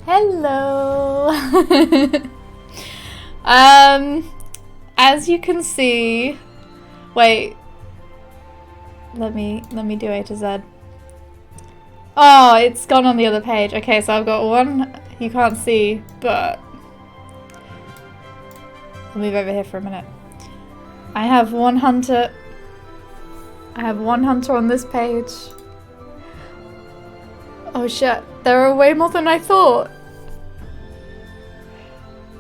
Hello. As you can see, wait. Let me do A to Z. Oh, it's gone on the other page. Okay, so I've got one you can't see, but I'll move over here for a minute. I have one hunter. I have one hunter on this page. Oh shit, there are way more than I thought.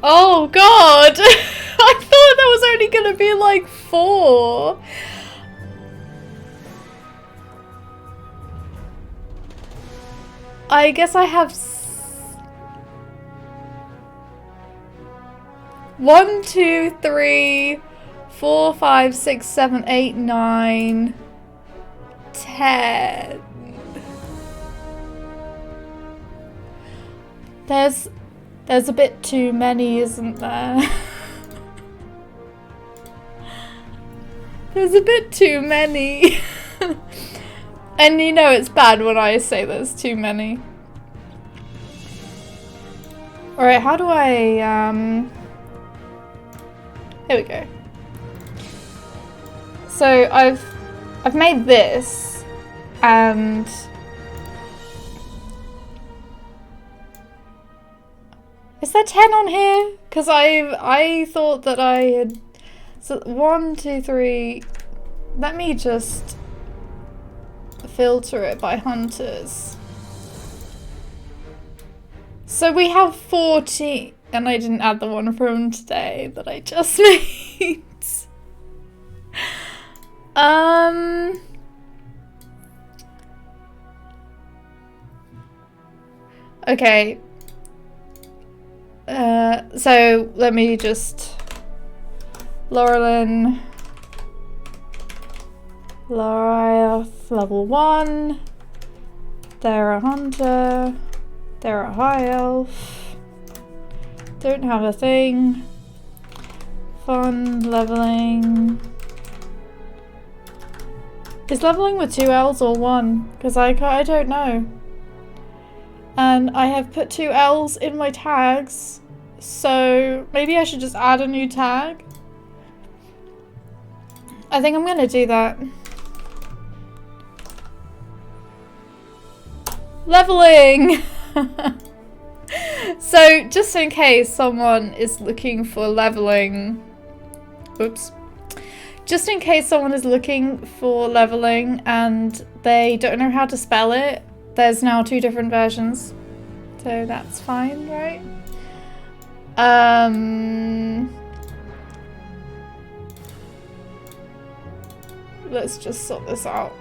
Oh god! I thought there was only gonna be like 4. I guess I have 1, 2, 3, 4, 5, 6, 7, 8, 9, 10. There's a bit too many, isn't there? There's a bit too many. And you know it's bad when I say there's too many. Alright, how do I, here we go. So I've made this, and is there 10 on here? Because I thought that I had, so 1, 2, 3, let me just filter it by hunters. So we have 40, and I didn't add the one from today that I just made. Okay. So let me just Laurelin, Lariath, level 1. They're a hunter. They're a high elf. Don't have a thing. Fun leveling. Is leveling with 2 L's or 1? Because I don't know. And I have put 2 L's in my tags, so maybe I should just add a new tag. I think I'm gonna do that. Leveling! So just in case someone is looking for leveling, oops. Just in case someone is looking for leveling and they don't know how to spell it, there's now 2 different versions. So that's fine, right? Let's just sort this out.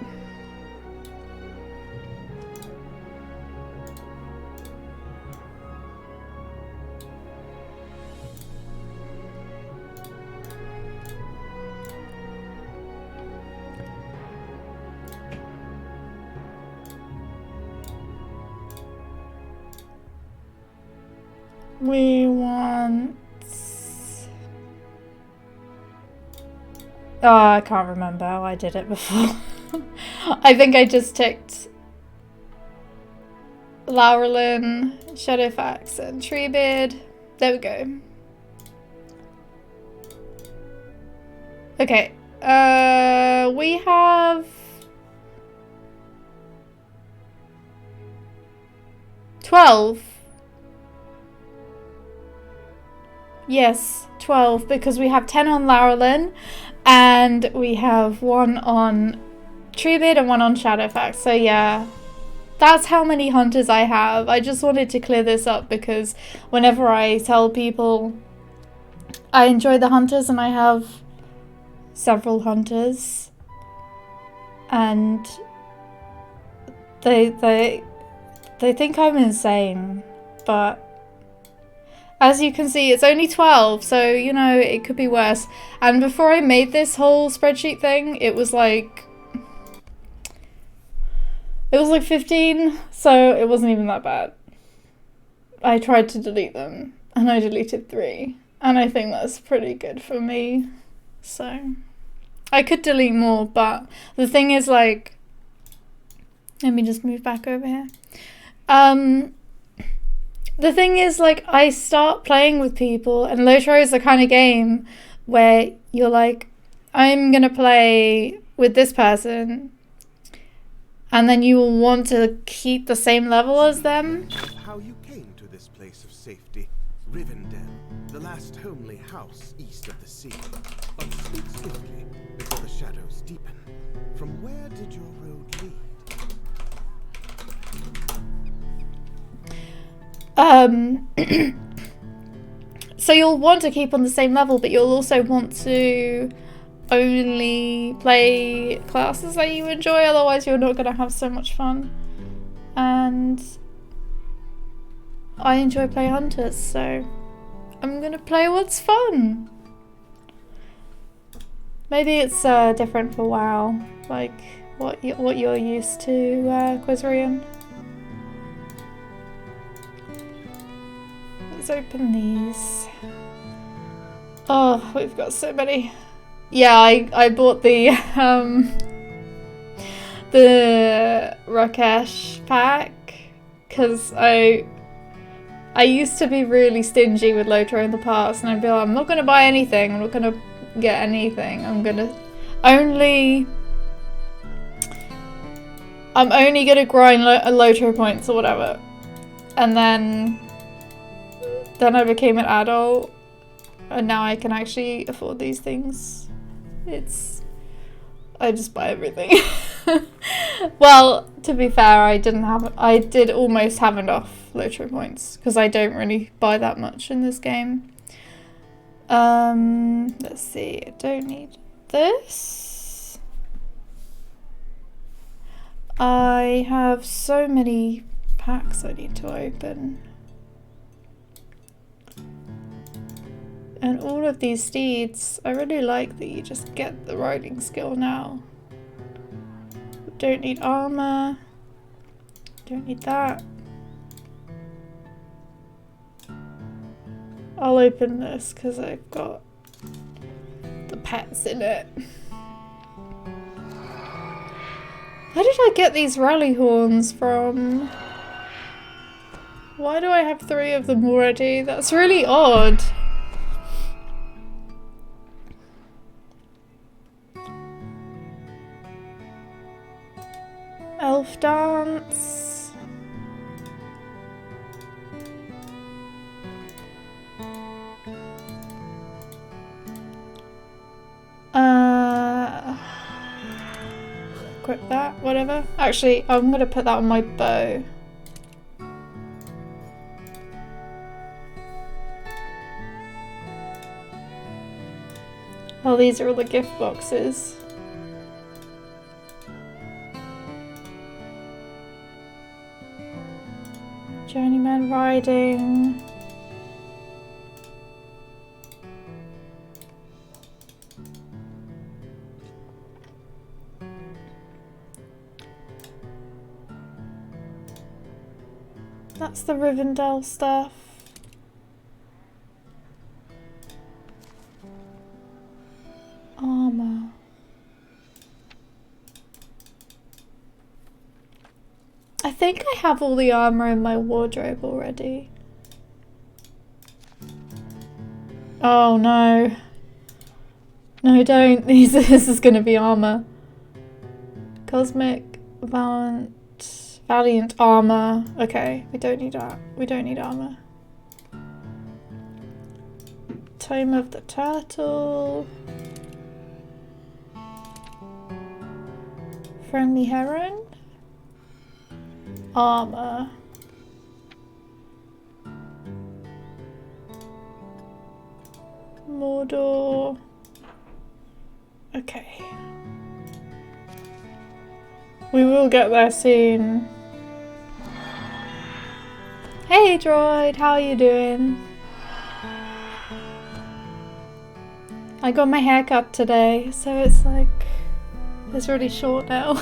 We want... Oh, I can't remember how I did it before. I think I just ticked Laurelin, Shadowfax, and Treebeard. There we go. Okay. We have... 12. Yes, 12, because we have 10 on Laurelin, and we have 1 on Treebeard and 1 on Shadowfax. So yeah, that's how many hunters I have. I just wanted to clear this up because whenever I tell people I enjoy the hunters and I have several hunters, and they think I'm insane, but as you can see, it's only 12, so, you know, it could be worse. And before I made this whole spreadsheet thing, it was like 15, so it wasn't even that bad. I tried to delete them, and I deleted 3, and I think that's pretty good for me, so I could delete more, but the thing is, like, let me just move back over here. The thing is, like, I start playing with people, and Lotro is the kind of game where you're like, I'm gonna play with this person, and then you will want to keep the same level as them. How you came to this place of safety, Rivendell, the last homely house east of the sea. But speak swiftly before the shadows deepen. From where did your road lead? So you'll want to keep on the same level, but you'll also want to only play classes that you enjoy, otherwise you're not going to have so much fun. And I enjoy playing hunters, so I'm going to play what's fun. Maybe it's different for WoW, like what you're used to, Quizrian. Let's open these. Oh, we've got so many. Yeah, I bought the Rakesh pack because I used to be really stingy with Lotro in the past, and I'd be like, I'm not gonna buy anything. I'm not gonna get anything. I'm only gonna grind Lotro points or whatever. And then I became an adult, and now I can actually afford these things. I just buy everything. Well, to be fair, I did almost have enough Lotro points because I don't really buy that much in this game. Let's see, I don't need this. I have so many packs I need to open. And all of these steeds, I really like that you just get the riding skill now. Don't need armor. Don't need that. I'll open this because I've got the pets in it. Where did I get these rally horns from? Why do I have 3 of them already? That's really odd. Elf dance. Equip that, whatever. Actually, I'm gonna put that on my bow. Oh, these are all the gift boxes. Journeyman riding. That's the Rivendell stuff. Armor. I think I have all the armor in my wardrobe already. Oh no. No, don't. This is gonna be armor. Cosmic, Valiant armor. Okay, we don't need that. We don't need armor. Tome of the Turtle. Friendly Heron. Armor. Mordor. Okay. We will get there soon. Hey droid, how are you doing? I got my hair cut today, so it's like, it's really short now.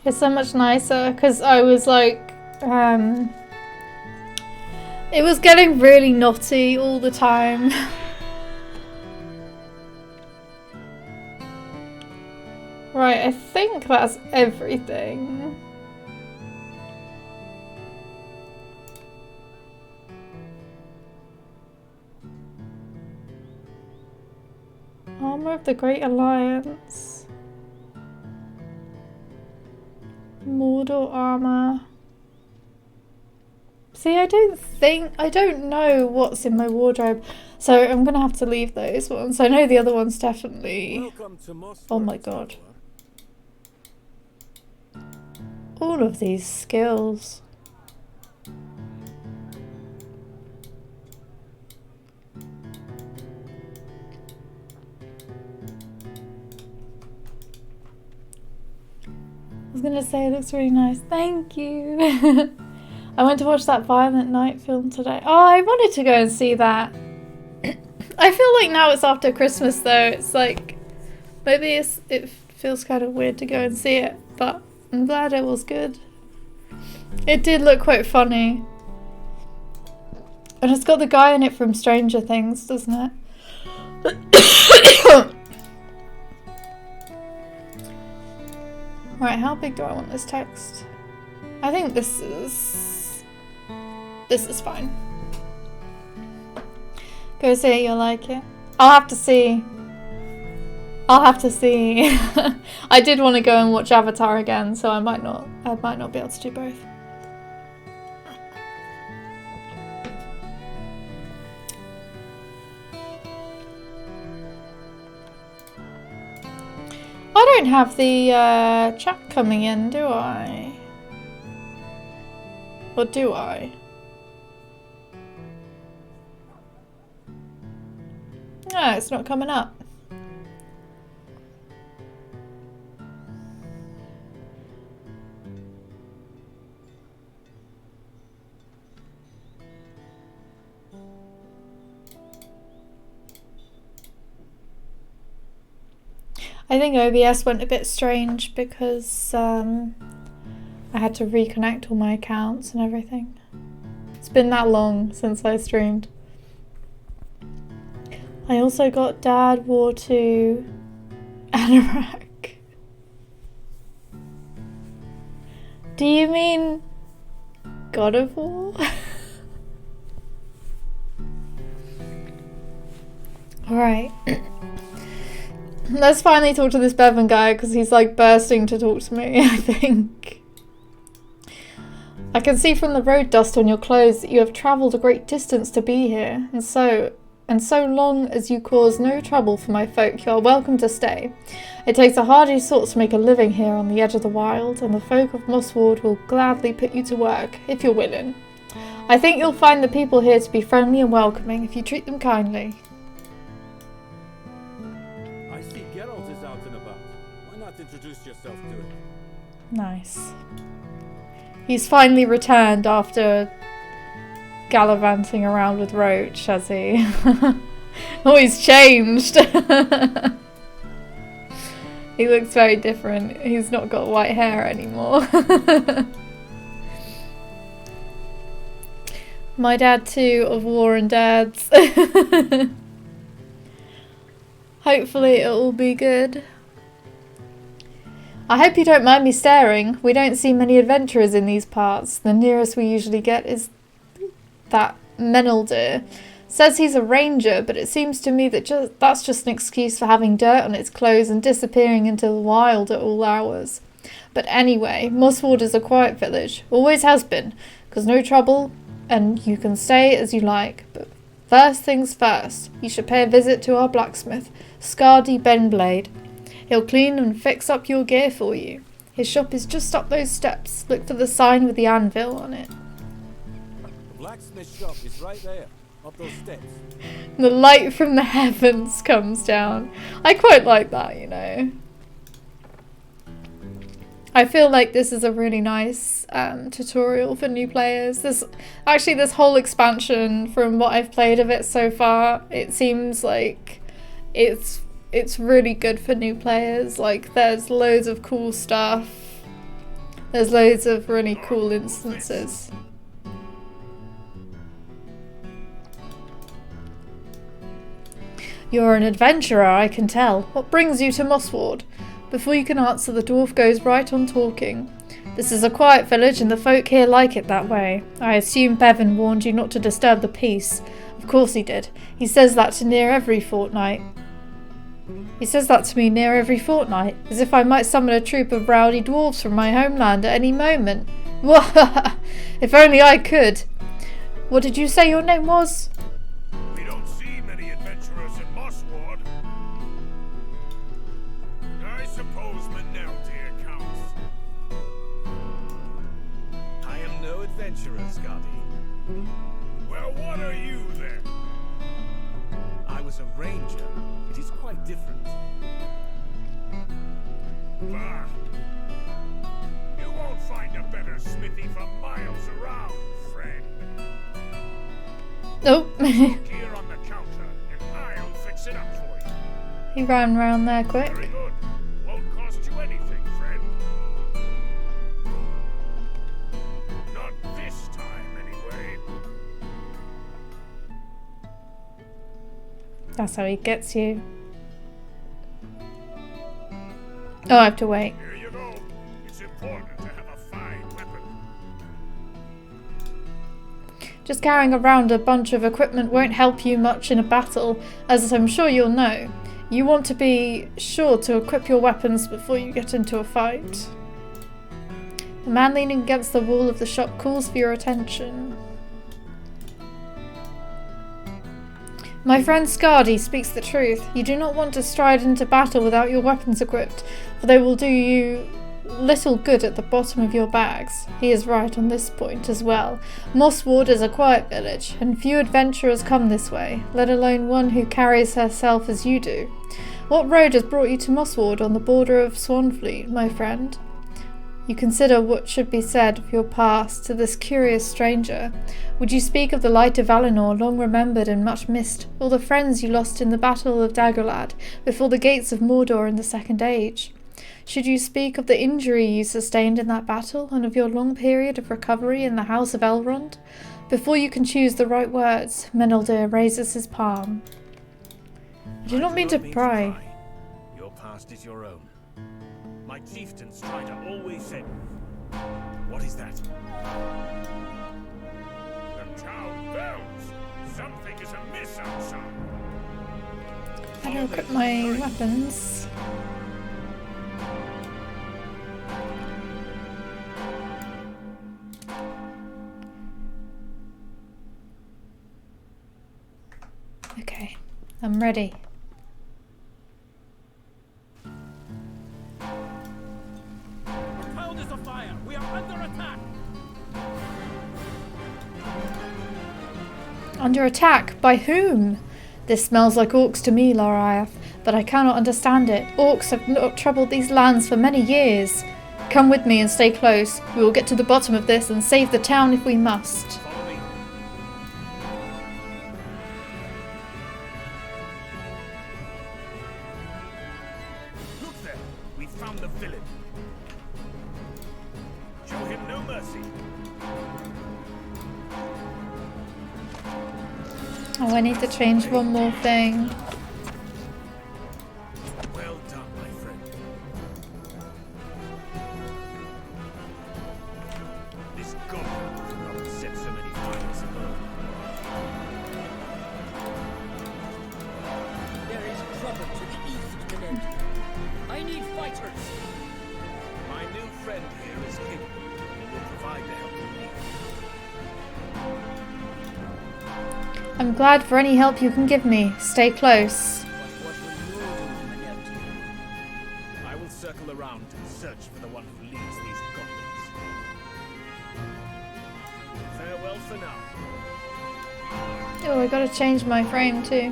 It's so much nicer because I was like, it was getting really knotty all the time. Right, I think that's everything. Armor of the Great Alliance. Mordor armor. See, I don't know what's in my wardrobe, so I'm gonna have to leave those ones. I know the other ones definitely. Oh my god. All of these skills. I was gonna say it looks really nice. Thank you. I went to watch that Violent Night film today. Oh, I wanted to go and see that. I feel like now it's after Christmas though. It's like, maybe it feels kind of weird to go and see it, but I'm glad it was good. It did look quite funny. And it's got the guy in it from Stranger Things, doesn't it? Right, how big do I want this text? I think this is fine. Go see it, you'll like it. I'll have to see. I did want to go and watch Avatar again, so I might not be able to do both. I don't have the chat coming in, do I? Or do I? No, it's not coming up. I think OBS went a bit strange because I had to reconnect all my accounts and everything. It's been that long since I streamed. I also got Dad War 2 Anorak. Do you mean God of War? Alright. Let's finally talk to this Bevan guy because he's like bursting to talk to me, I think. I can see from the road dust on your clothes that you have travelled a great distance to be here, and so long as you cause no trouble for my folk, you are welcome to stay. It takes a hardy sort to make a living here on the edge of the wild, and the folk of Mossward will gladly put you to work, if you're willing. I think you'll find the people here to be friendly and welcoming if you treat them kindly. I see Geralt is out and about. Why not introduce yourself to him? Nice. He's finally returned after gallivanting around with Roach, has he? Oh, he's changed. He looks very different. He's not got white hair anymore. My dad too, of War and Dads. Hopefully it'll all be good. I hope you don't mind me staring. We don't see many adventurers in these parts. The nearest we usually get is that Meneldir. Says he's a ranger, but it seems to me that that's just an excuse for having dirt on its clothes and disappearing into the wild at all hours. But anyway, Mossward is a quiet village. Always has been. 'Cause no trouble, and you can stay as you like. But first things first, you should pay a visit to our blacksmith, Scardy Benblade. He'll clean and fix up your gear for you. His shop is just up those steps. Look for the sign with the anvil on it. The blacksmith shop is right there, up those steps. The light from the heavens comes down. I quite like that, you know. I feel like this is a really nice tutorial for new players. This whole expansion, from what I've played of it so far, it seems like it's really good for new players. Like, there's loads of cool stuff. There's loads of really cool instances. You're an adventurer, I can tell. What brings you to Mossward? Before you can answer, the dwarf goes right on talking. This is a quiet village and the folk here like it that way. I assume Bevan warned you not to disturb the peace. Of course he did. He says that to me near every fortnight. As if I might summon a troop of rowdy dwarves from my homeland at any moment. If only I could. What did you say your name was? We don't see many adventurers in Mossward. I suppose Meneldir counts. I am no adventurer, Skadi. Well, what are you then? I was a ranger. It is quite different. Bah! You won't find a better smithy for miles around, friend. Oh. Look here on the counter, and I'll fix it up for you. He ran round there quick. Very good. Won't cost you anything, friend. Not this time, anyway. That's how he gets you. Oh, I have to wait. Here you go. It's important to have a fine weapon. Just carrying around a bunch of equipment won't help you much in a battle, as I'm sure you'll know. You want to be sure to equip your weapons before you get into a fight. The man leaning against the wall of the shop calls for your attention. My friend Skadi speaks the truth. You do not want to stride into battle without your weapons equipped, for they will do you little good at the bottom of your bags. He is right on this point as well. Mossward is a quiet village, and few adventurers come this way, let alone one who carries herself as you do. What road has brought you to Mossward on the border of Swanfleet, my friend? You consider what should be said of your past to this curious stranger. Would you speak of the light of Valinor, long remembered and much missed, or the friends you lost in the Battle of Dagorlad, before the gates of Mordor in the Second Age? Should you speak of the injury you sustained in that battle, and of your long period of recovery in the House of Elrond? Before you can choose the right words, Meneldir raises his palm. I do not mean to pry. Your past is your own. My chieftain Strider always said... What is that? The town bells! Something is amiss outside. How do I equip my weapons? Okay, I'm ready. The town is afire! We are under attack! Under attack? By whom? This smells like orcs to me, Loriath, but I cannot understand it. Orcs have not troubled these lands for many years. Come with me and stay close. We will get to the bottom of this and save the town if we must. Follow me. Look there! We found the villain. Show him no mercy. Oh, I need to change one more thing. Well done, my friend. This goblin could not have set so many fires alone. There is trouble to the east, Meneldir. I need fighters. My new friend here is capable and will provide the help you need. I'm glad for any help you can give me. Stay close. What will you do, Meneldir? I will circle around and search for the one who leads these goblins. Farewell for now. Oh, I gotta change my frame too.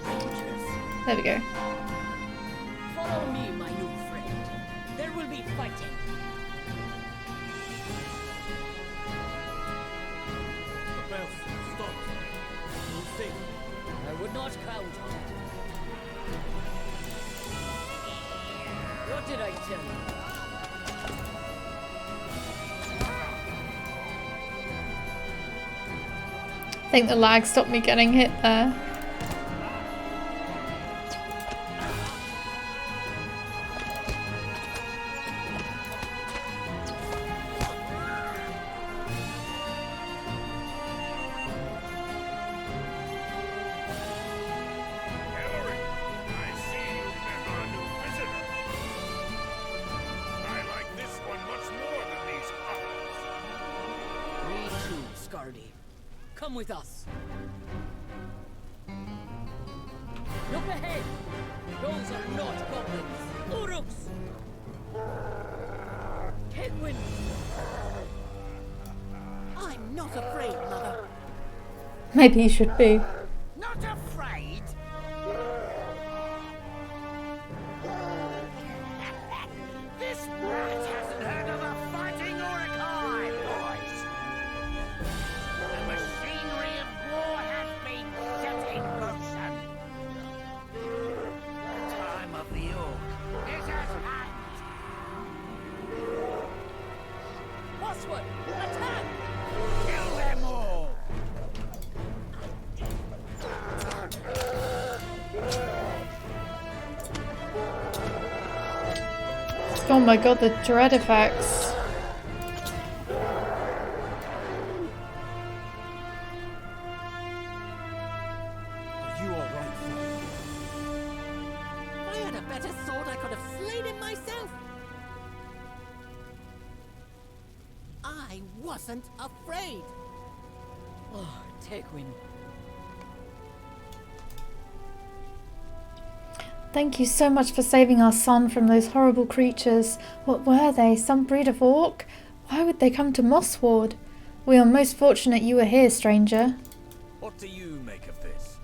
Rangers. There we go. Follow me, my new friend. There will be fighting. The bells stopped. We'll see. I would not count on it. What did I tell you? I think the lag stopped me getting hit there. foolhardy. Come with us. Look ahead! Those are not goblins! Uruks! Hedwyn! I'm not afraid, Mother. Maybe you should be. Not afraid? This rat hasn't heard of a fighting Urukai, boys! The machinery of war has been set in motion. The time of the Orc is at hand. Mosswood, attack! Kill them all! Oh my god, the dread effects. Are you alright, son? If I had a better sword, I could have slain him myself. I wasn't afraid. Oh, Tegwin. Thank you so much for saving our son from those horrible creatures. What were they? Some breed of orc? Why would they come to Mossward? We are most fortunate you were here, stranger. What do you make of this?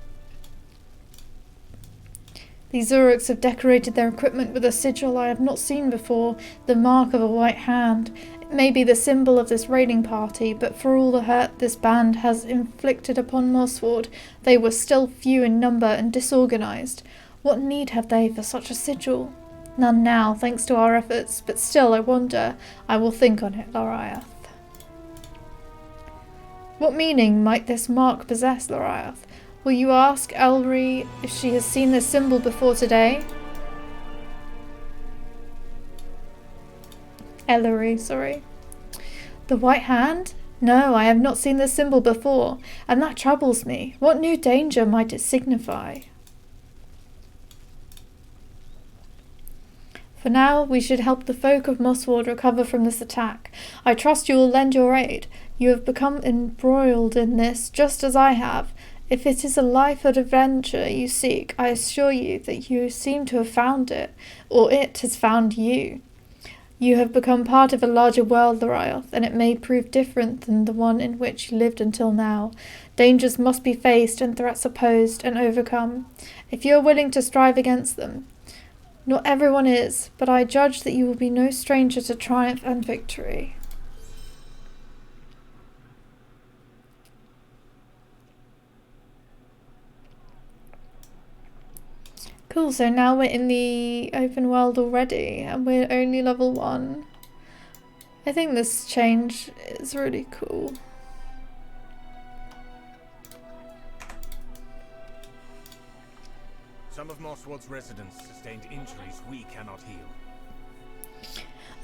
These Uruks have decorated their equipment with a sigil I have not seen before, the mark of a white hand. It may be the symbol of this raiding party, but for all the hurt this band has inflicted upon Mossward, they were still few in number and disorganized. What need have they for such a sigil? None now, thanks to our efforts, but still I wonder. I will think on it, Loriath. What meaning might this mark possess, Loriath? Will you ask Ellery if she has seen this symbol before today? Ellery, sorry. The white hand? No, I have not seen this symbol before, and that troubles me. What new danger might it signify? For now, we should help the folk of Mossward recover from this attack. I trust you will lend your aid. You have become embroiled in this, just as I have. If it is a life of adventure you seek, I assure you that you seem to have found it, or it has found you. You have become part of a larger world, Lorioth, and it may prove different than the one in which you lived until now. Dangers must be faced and threats opposed and overcome, if you are willing to strive against them. Not everyone is, but I judge that you will be no stranger to triumph and victory. Cool, so now we're in the open world already, and we're only level 1. I think this change is really cool. Some of Mossward's residents sustained injuries we cannot heal.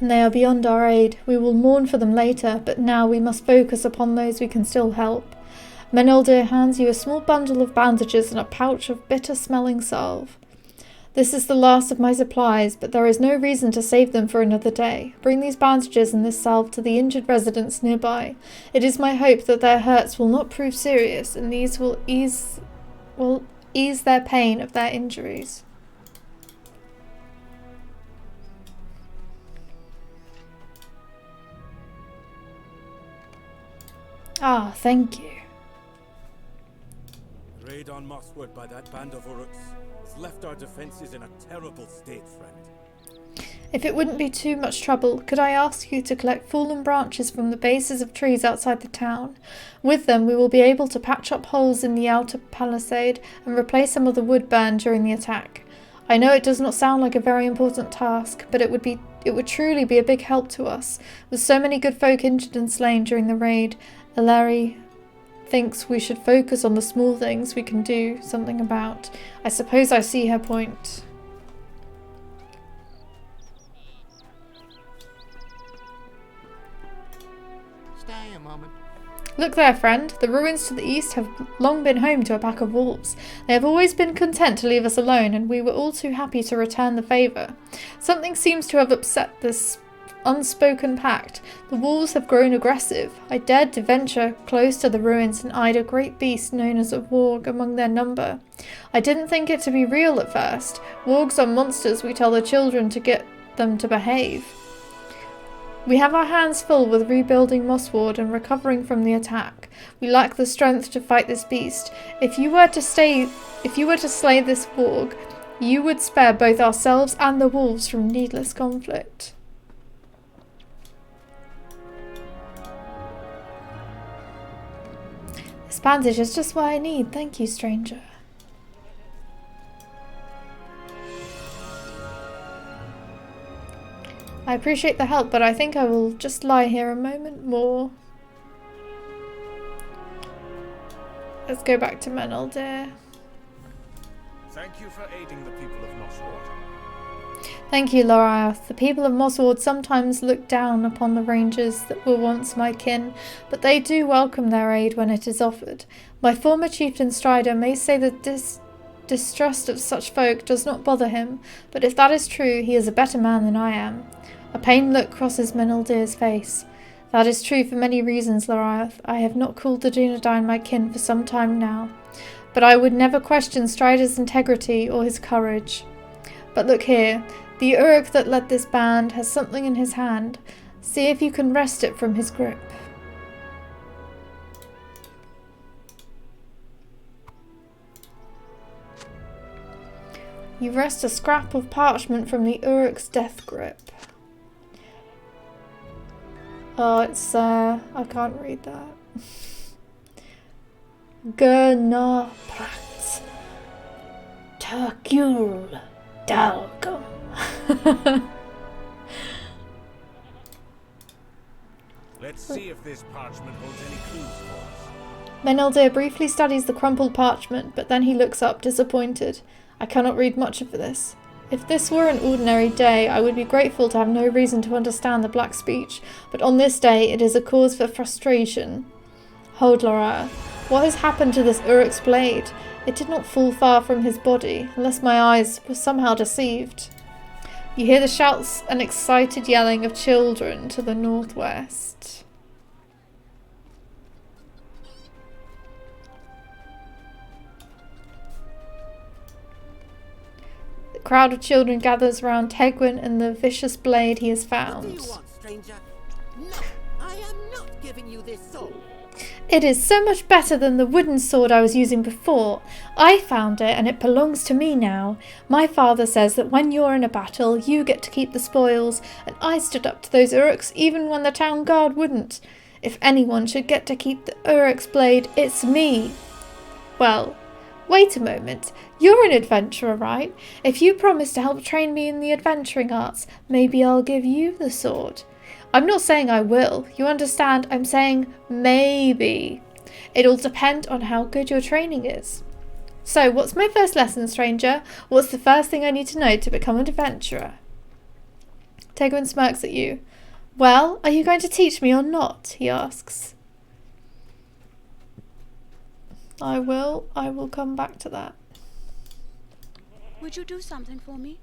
And they are beyond our aid. We will mourn for them later, but now we must focus upon those we can still help. Meneldir hands you a small bundle of bandages and a pouch of bitter-smelling salve. This is the last of my supplies, but there is no reason to save them for another day. Bring these bandages and this salve to the injured residents nearby. It is my hope that their hurts will not prove serious, and these will ease their pain of their injuries. Ah, thank you. Raid on Mosswood by that band of Uruks has left our defenses in a terrible state, friend. If it wouldn't be too much trouble, could I ask you to collect fallen branches from the bases of trees outside the town? With them, we will be able to patch up holes in the outer palisade and replace some of the wood burned during the attack. I know it does not sound like a very important task, but it would truly be a big help to us. With so many good folk injured and slain during the raid, Ellery thinks we should focus on the small things we can do something about. I suppose I see her point. Stay a moment. Look there, friend. The ruins to the east have long been home to a pack of wolves. They have always been content to leave us alone, and we were all too happy to return the favour. Something seems to have upset this unspoken pact. The wolves have grown aggressive. I dared to venture close to the ruins and eyed a great beast known as a warg among their number. I didn't think it to be real at first. Wargs are monsters we tell the children to get them to behave. We have our hands full with rebuilding Mossward and recovering from the attack. We lack the strength to fight this beast. If you were to slay this warg, you would spare both ourselves and the wolves from needless conflict. This bandage is just what I need. Thank you, stranger. I appreciate the help, but I think I will just lie here a moment more. Let's go back to Meneldir. Thank you for aiding the people of Mossward. Thank you, Loriath. The people of Mossward sometimes look down upon the rangers that were once my kin, but they do welcome their aid when it is offered. My former chieftain Strider may say that distrust of such folk does not bother him, but if that is true, he is a better man than I am. A pained look crosses Meneldir's face. That is true for many reasons, Loriath. I have not called the Dunedain my kin for some time now, but I would never question Strider's integrity or his courage. But look here, the Uruk that led this band has something in his hand. See if you can wrest it from his grip. You wrest a scrap of parchment from the Uruk's death grip. Oh, it's, I can't read that. Gernaprat Turkul Dalgum. Let's see if this parchment holds any clues for us. Meneldir briefly studies the crumpled parchment, but then he looks up disappointed. I cannot read much of this. If this were an ordinary day, I would be grateful to have no reason to understand the black speech, but on this day it is a cause for frustration. Hold, Laura. What has happened to this Uruk's blade? It did not fall far from his body, unless my eyes were somehow deceived. You hear the shouts and excited yelling of children to the northwest. The crowd of children gathers around Tegwin and the vicious blade he has found. What do you want, stranger? No, I am not giving you this sword. It is so much better than the wooden sword I was using before. I found it and it belongs to me now. My father says that when you're in a battle, you get to keep the spoils, and I stood up to those Uruks even when the town guard wouldn't. If anyone should get to keep the Uruk's blade, it's me. Well, wait a moment. You're an adventurer, right? If you promise to help train me in the adventuring arts, maybe I'll give you the sword. I'm not saying I will, you understand? I'm saying maybe. It'll depend on how good your training is. So, what's my first lesson, stranger? What's the first thing I need to know to become an adventurer? Tegwin smirks at you. Well, are you going to teach me or not? He asks. I will come back to that. Would you do something for me?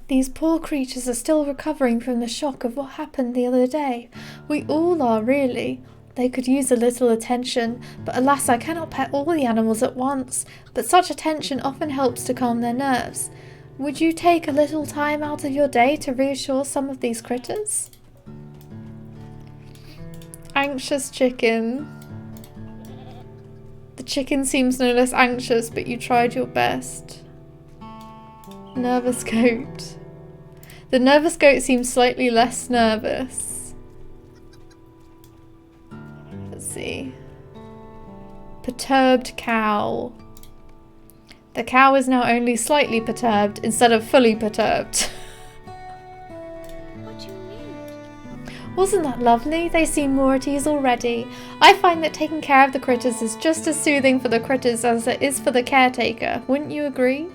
These poor creatures are still recovering from the shock of what happened the other day. We all are, really. They could use a little attention, but alas, I cannot pet all the animals at once. But such attention often helps to calm their nerves. Would you take a little time out of your day to reassure some of these critters? Anxious chicken. The chicken seems no less anxious, but you tried your best. Nervous goat. The nervous goat seems slightly less nervous. Let's see. Perturbed cow. The cow is now only slightly perturbed instead of fully perturbed. What do you need? Wasn't that lovely? They seem more at ease already. I find that taking care of the critters is just as soothing for the critters as it is for the caretaker. Wouldn't you agree?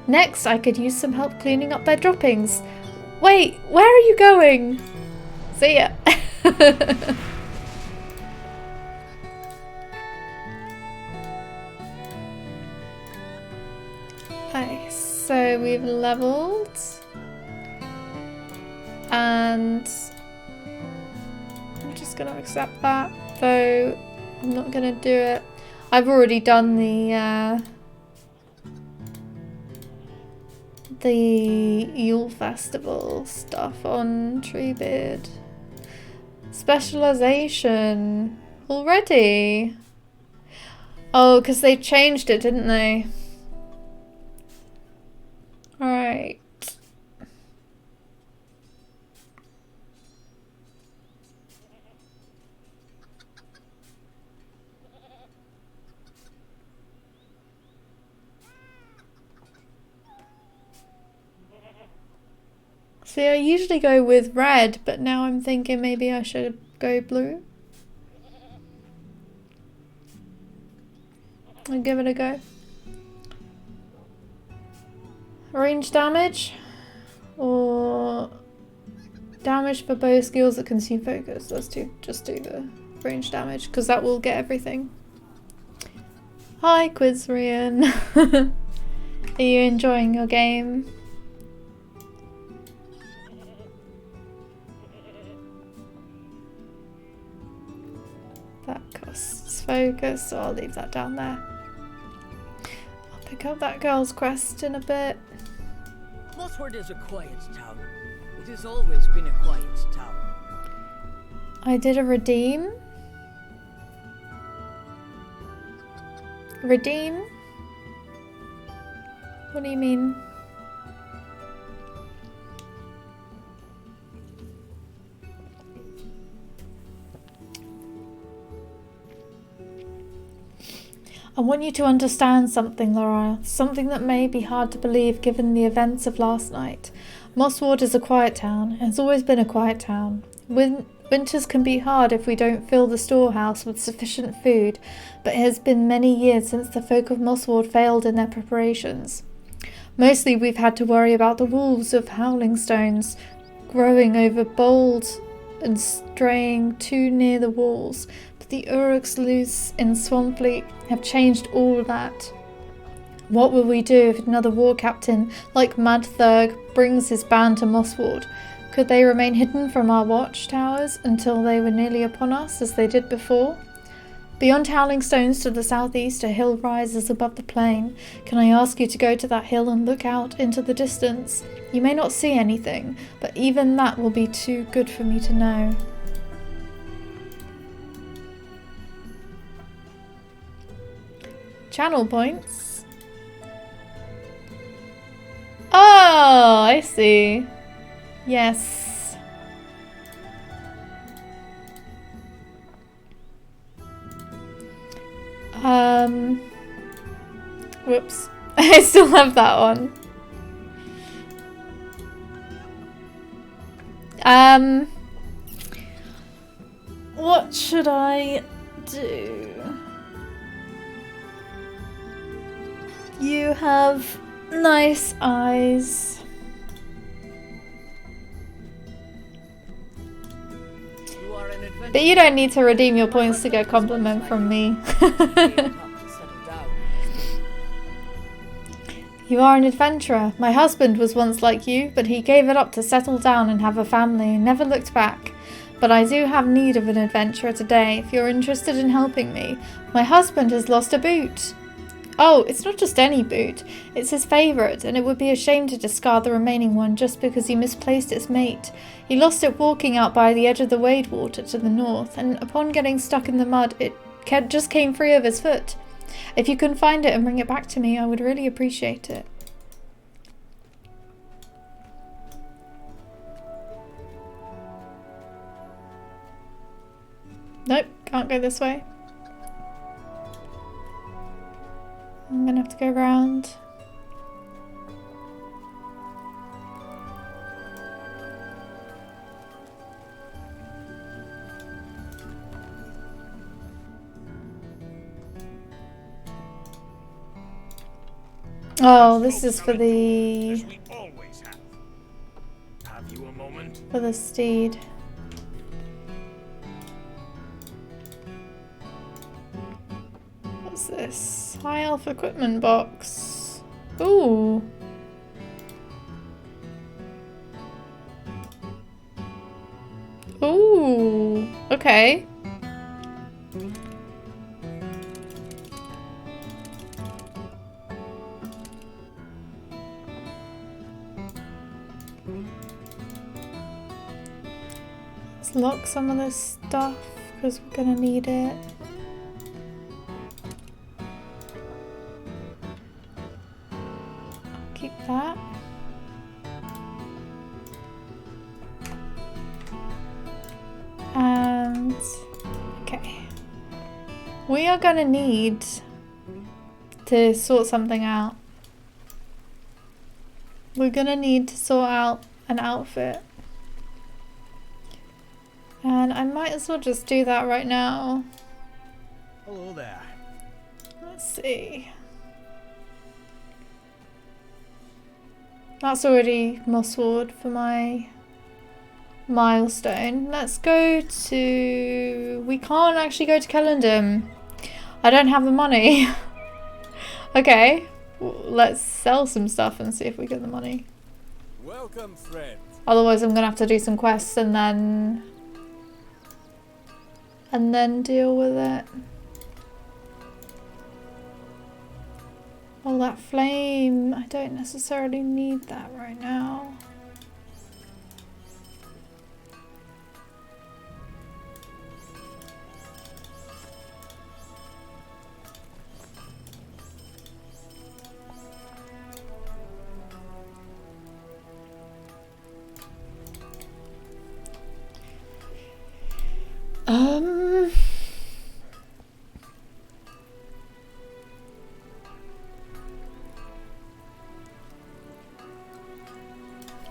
Next, I could use some help cleaning up their droppings. Wait, where are you going? See ya. Okay, so we've leveled. and I'm just gonna accept that, though I'm not gonna do it. I've already done the Yule Festival stuff on Treebeard. Specialization already. Oh, because they changed it, didn't they? Alright. See, I usually go with red, but now I'm thinking maybe I should go blue. I'll give it a go. Range damage or damage for both skills that consume focus. Let's just do the range damage because that will get everything. Hi, Quizrian. Are you enjoying your game? That costs focus, so I'll leave that down there. I'll pick up that girl's quest in a bit. Mosswood is a quiet town. It has always been a quiet town. I did a redeem. Redeem? What do you mean? I want you to understand something, Laura. Something that may be hard to believe given the events of last night. Mosswood is a quiet town. It has always been a quiet town. Winters can be hard if we don't fill the storehouse with sufficient food, but it has been many years since the folk of Mosswood failed in their preparations. Mostly we've had to worry about the wolves of Howling Stones growing over bold and straying too near the walls. The Uruks loose in Swampfleet have changed all that. What will we do if another war captain like Madthurg brings his band to Mosswood? Could they remain hidden from our watchtowers until they were nearly upon us, as they did before? Beyond Howling Stones to the southeast, a hill rises above the plain. Can I ask you to go to that hill and look out into the distance? You may not see anything, but even that will be too good for me to know. Channel points. Oh, I see. Yes. Whoops. I still have that one. What should I do? You have nice eyes. But you don't need to redeem your points to get a compliment from me. You are an adventurer. My husband was once like you, but he gave it up to settle down and have a family and never looked back. But I do have need of an adventurer today if you're interested in helping me. My husband has lost a boot. Oh, it's not just any boot. It's his favourite, and it would be a shame to discard the remaining one just because he misplaced its mate. He lost it walking out by the edge of the wade water to the north, and upon getting stuck in the mud, it just came free of his foot. If you can find it and bring it back to me, I would really appreciate it. Nope, can't go this way. I'm gonna have to go around. Oh, this is for the... As we always have. Have you a moment? for the steed. What's this? High elf equipment box. Ooh. Ooh, okay. Let's lock some of this stuff because we're gonna need it. Keep that. And okay, we are gonna need to sort something out. We're gonna need to sort out an outfit. And I might as well just do that right now. Hello there. Let's see. That's already Mosswood for my milestone. Let's go to... We can't actually go to Kellendon. I don't have the money. Okay, let's sell some stuff and see if we get the money. Welcome, friend. Otherwise I'm gonna have to do some quests and then deal with it. Oh, that flame. I don't necessarily need that right now.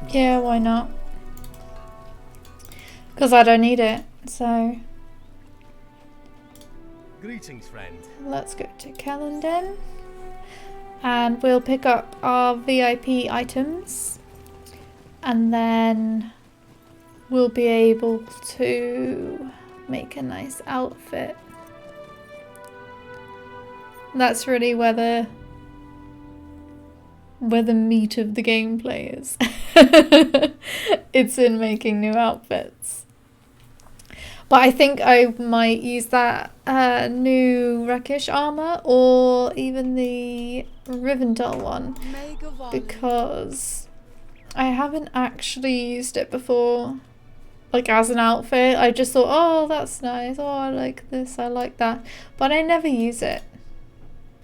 Yeah, why not? Because I don't need it, so Greetings, friend. let's go to Kellendon and we'll pick up our VIP items and then we'll be able to make a nice outfit. That's really where the meat of the gameplay is. It's in making new outfits. But I think I might use that new Rakish armor or even the Rivendell one because I haven't actually used it before, like as an outfit. I just thought, oh, that's nice, oh, I like this, I like that, but I never use it.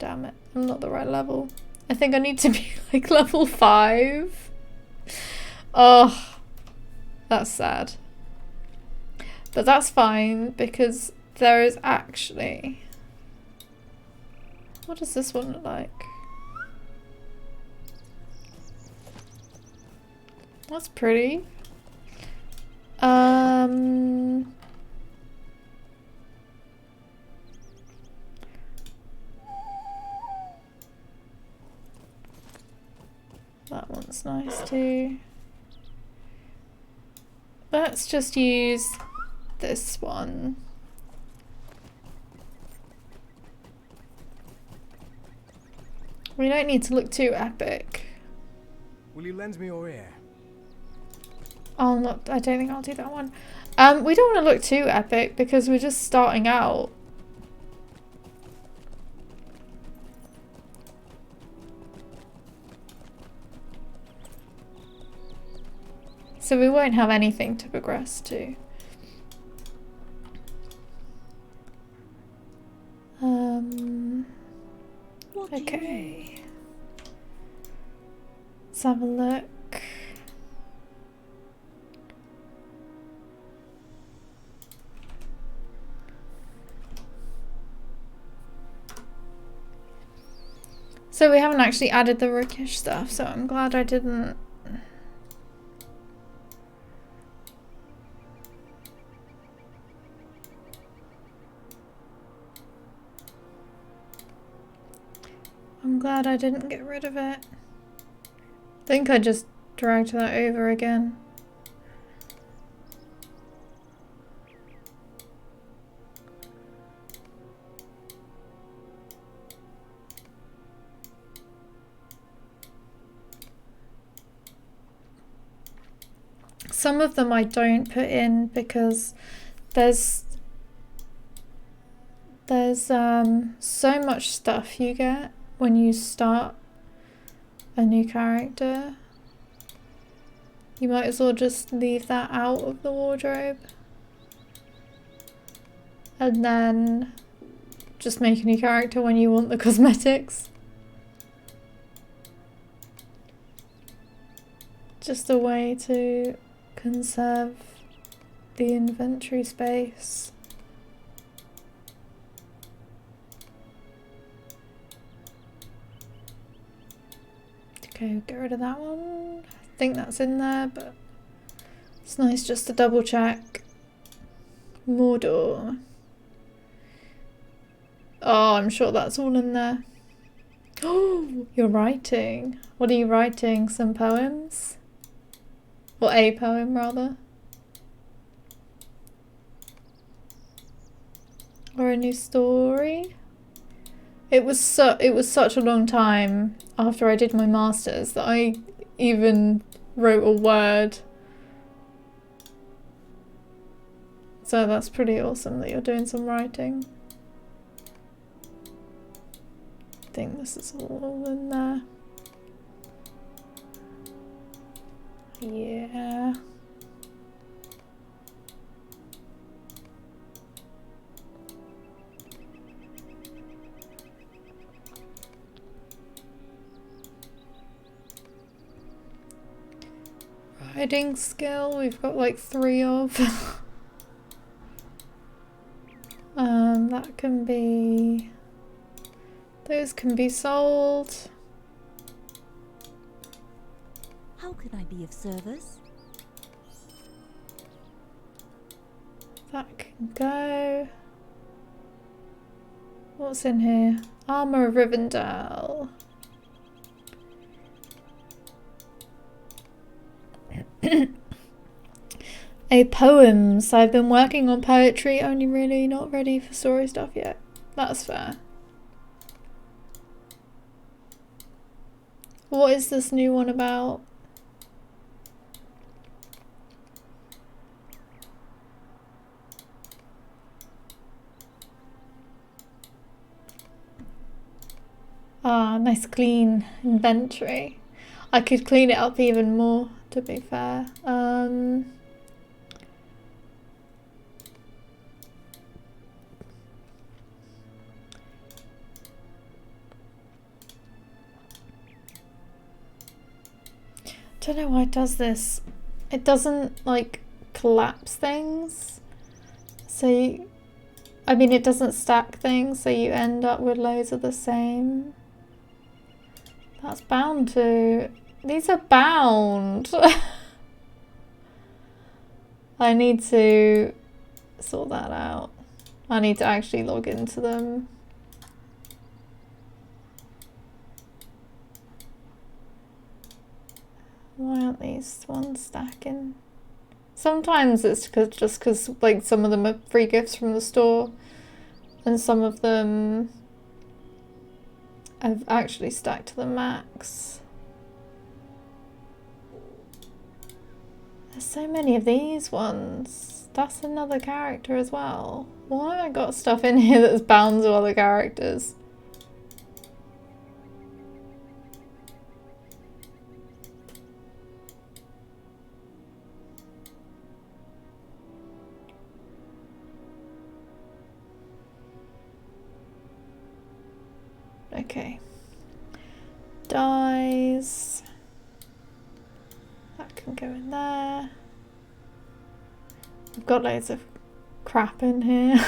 Damn it, I'm not the right level. I think I need to be like level 5. Oh, that's sad. But that's fine because there is actually... What does this one look like? That's pretty. That one's nice too. Let's just use this one. We don't need to look too epic. Will you lend me your ear? I'll not, I don't think I'll do that one. We don't want to look too epic because we're just starting out. So we won't have anything to progress to. Okay. Let's have a look. So we haven't actually added the Rakish stuff, so I'm glad I didn't. I'm glad I didn't get rid of it. I think I just dragged that over again. some of them I don't put in because there's so much stuff you get when you start a new character. You might as well just leave that out of the wardrobe and then just make a new character when you want the cosmetics. Just a way to conserve the inventory space. Okay, get rid of that one. I think that's in there, but it's nice just to double check. Mordor. Oh, I'm sure that's all in there. Oh, you're writing. What are you writing? Some poems? Or a poem, rather? Or a new story? It was such a long time after I did my masters that I even wrote a word. So that's pretty awesome that you're doing some writing. I think this is all in there. Yeah. Riding skill, we've got like 3 of. That can be... Those can be sold. How can I be of service? That can go. What's in here? Armor of Rivendell. Poems. I've been working on poetry, only really not ready for story stuff yet. That's fair. What is this new one about? Ah, nice clean inventory. I could clean it up even more, to be fair. Don't know why it does this. It doesn't like collapse things. So you, I mean, it doesn't stack things, so you end up with loads of the same. That's bound to. These are bound. I need to sort that out. I need to actually log into them. Why aren't these ones stacking? Sometimes it's just because like some of them are free gifts from the store and some of them I've actually stacked to the max. There's so many of these ones. That's another character as well. Why have I got stuff in here that's bound to other characters? Okay. Dies. That can go in there. I've got loads of crap in here.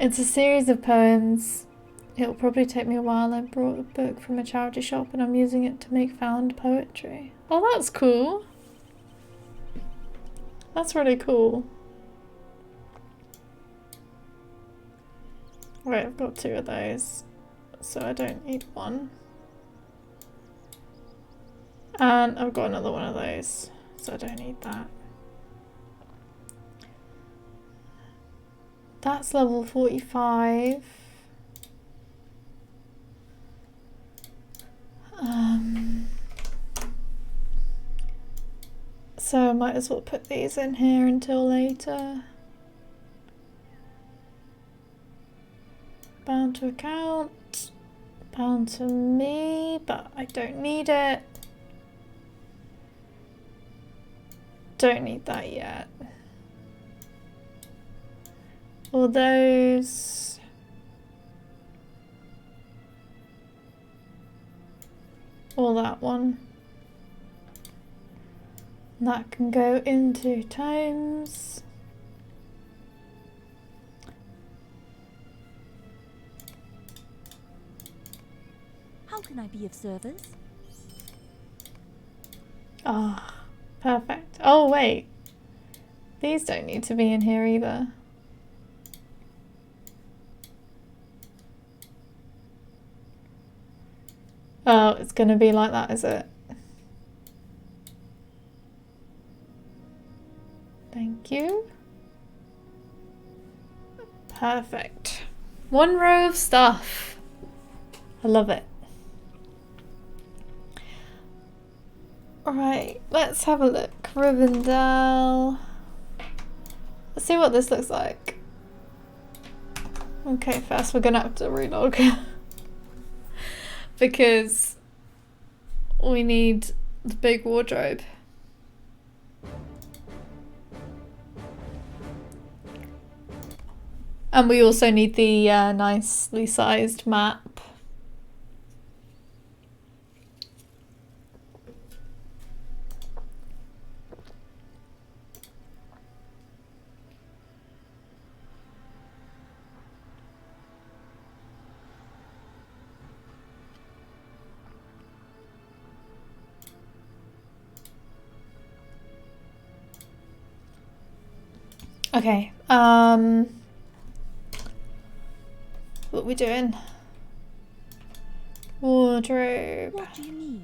It's a series of poems. It'll probably take me a while. I brought a book from a charity shop and I'm using it to make found poetry. Oh, that's cool. That's really cool. Right, I've got 2 of those, so I don't need 1. And I've got another one of those, so I don't need that. That's level 45. So I might as well put these in here until later. Bound to account. Bound to me, but I don't need it. Don't need that yet. All those. All that one. That can go into times. How can I be of service? Ah, perfect. Oh wait, these don't need to be in here either. Oh, it's gonna be like that, is it? Thank you. Perfect. One row of stuff. I love it. Alright, let's have a look. Rivendell. Let's see what this looks like. Okay, first we're gonna have to relog. Because we need the big wardrobe. And we also need the nicely sized map. Okay, what are we doing? Wardrobe. What do you need?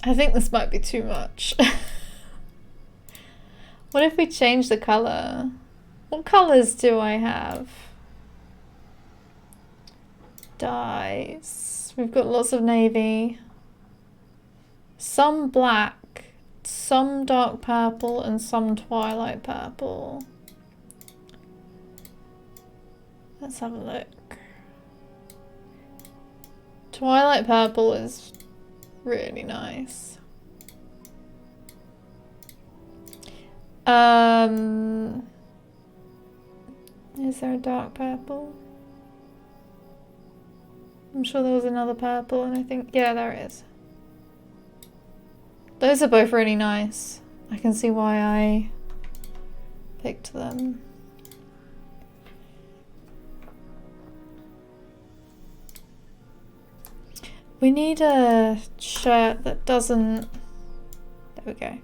I think this might be too much. What if we change the color? What colors do I have? Dyes. We've got lots of navy. Some black, some dark purple, and some twilight purple. Let's have a look. Twilight purple is really nice. Is there a dark purple? I'm sure there was another purple, and I think, yeah, there is. Those are both really nice. I can see why I picked them. We need a shirt that doesn't... There we go.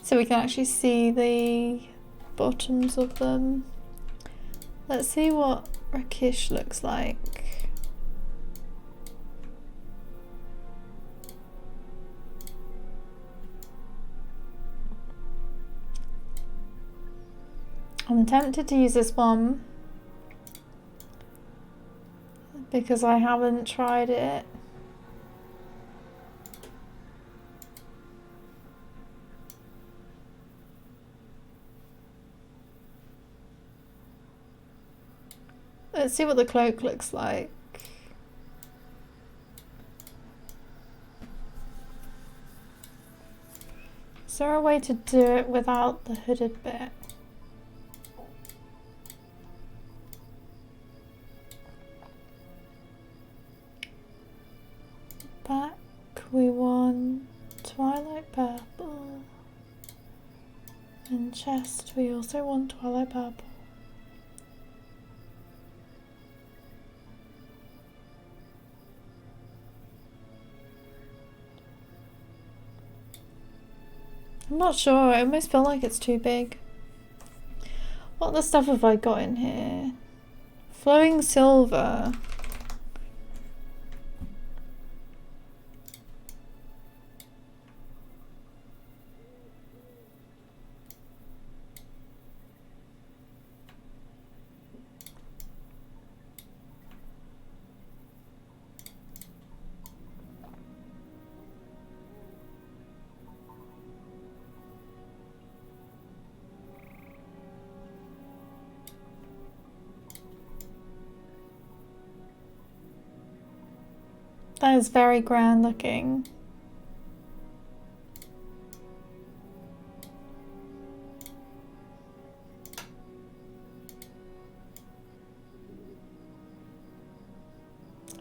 So we can actually see the bottoms of them. Let's see what Rakish looks like. I'm tempted to use this one because I haven't tried it. Let's see what the cloak looks like. Is there a way to do it without the hooded bit? Back we want twilight purple. And chest we also want twilight purple. I'm not sure, I almost feel like it's too big. What other stuff have I got in here? Flowing silver. That is very grand looking.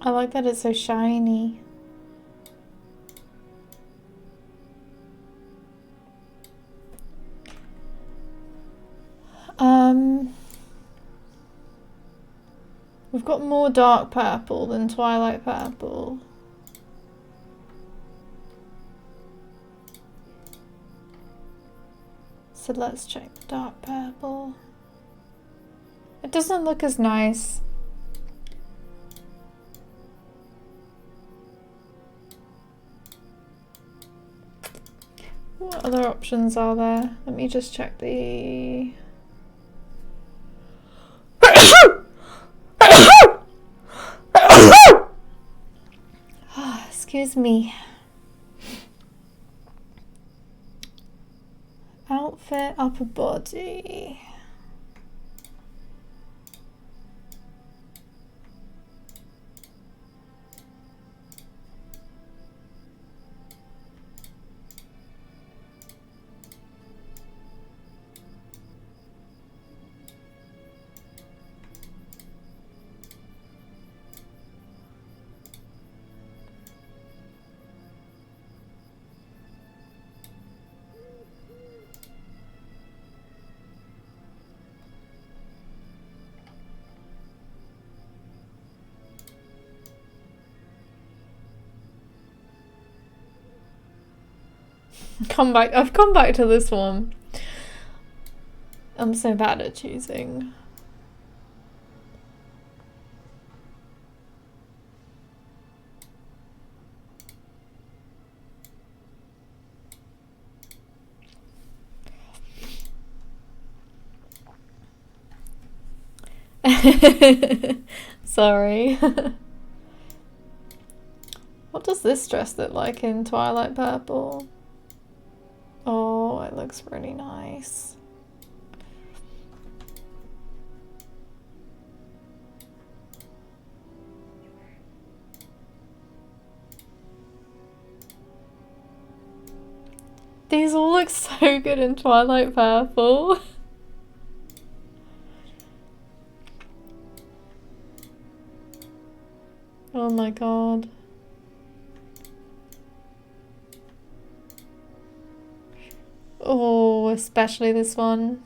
I like that it's so shiny. We've got more dark purple than twilight purple. So let's check the dark purple. It doesn't look as nice. What other options are there? Let me just check the... Excuse me. Outfit, upper body. I've come back to this one. I'm so bad at choosing. Sorry. What does this dress look like in Twilight Purple? Oh, it looks really nice. These all look so good in Twilight Purple. Oh my god. Oh, especially this one.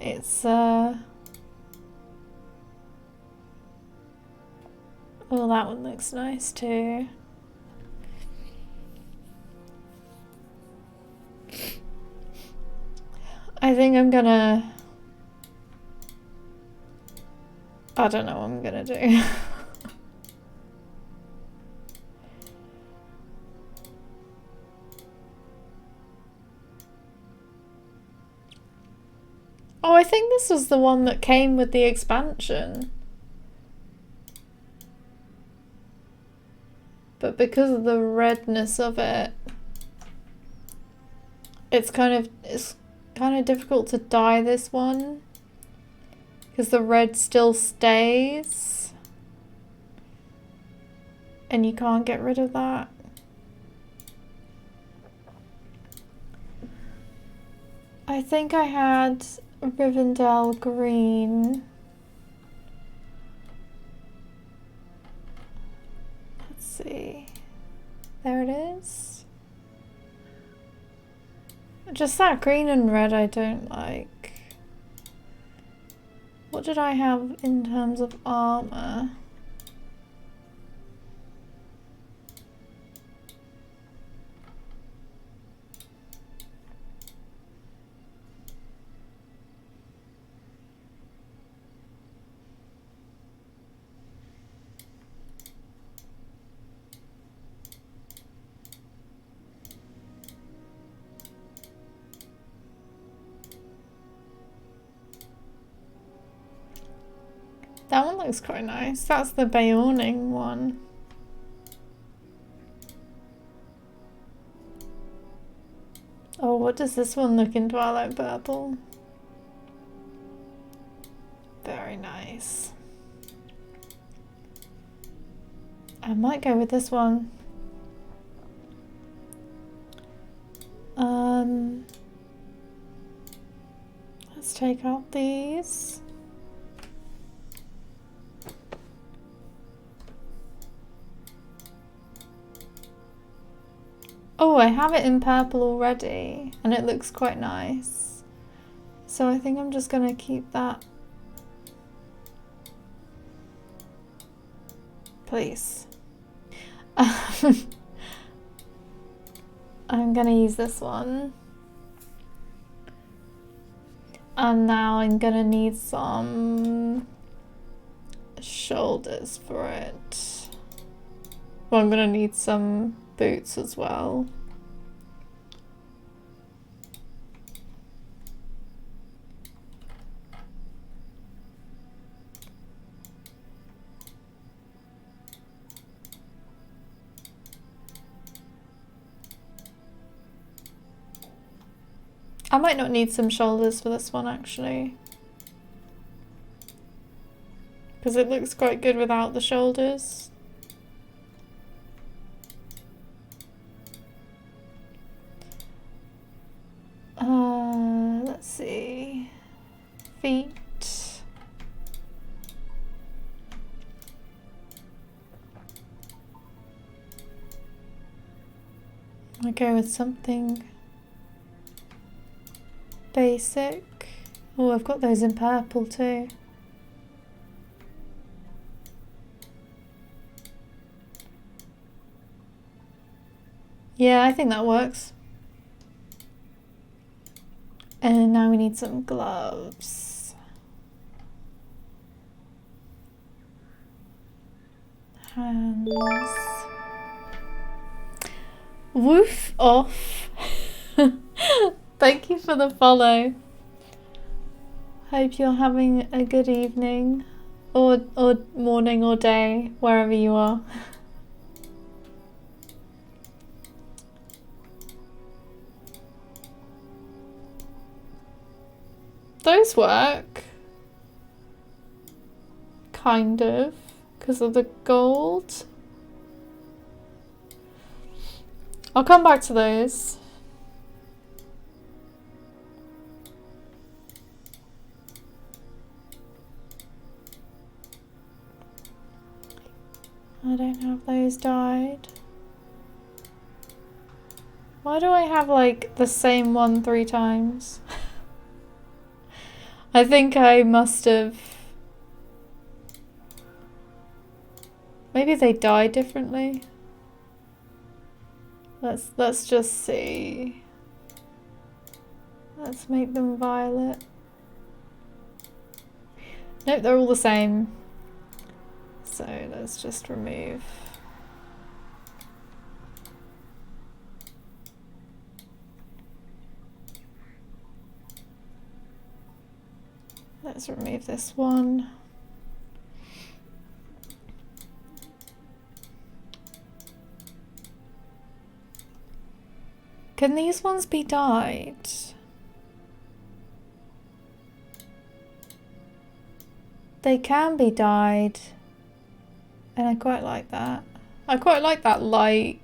It's oh, that one looks nice too. I think I'm gonna... I don't know what I'm gonna do. Oh, I think this was the one that came with the expansion. But because of the redness of it, it's kind of difficult to dye this one because the red still stays and you can't get rid of that. I think I had Rivendell green. Let's see. There it is. Just that green and red I don't like. What did I have in terms of armor? That one looks quite nice. That's the Beorning one. Oh, what does this one look in Twilight Purple? Very nice. I might go with this one. Let's take out these. Oh, I have it in purple already, and it looks quite nice. So I think I'm just gonna keep that. Please. I'm gonna use this one. And now I'm gonna need some shoulders for it. Well, I'm gonna need some boots as well. I might not need some shoulders for this one actually, because it looks quite good without the shoulders. Let's see. Feet. I'll go with something basic. Oh, I've got those in purple too. Yeah, I think that works. And now we need some gloves. Hands. Woof off. Thank you for the follow. Hope you're having a good evening or morning or day, wherever you are. Those work. Kind of, because of the gold. I'll come back to those. I don't have those dyed. Why do I have like the same one 3 times? I think I must have... Maybe they dye differently. Let's just see. Let's make them violet. Nope, they're all the same. So let's just remove. Let's remove this one. Can these ones be dyed? They can be dyed. And I quite like that. I quite like that lightness.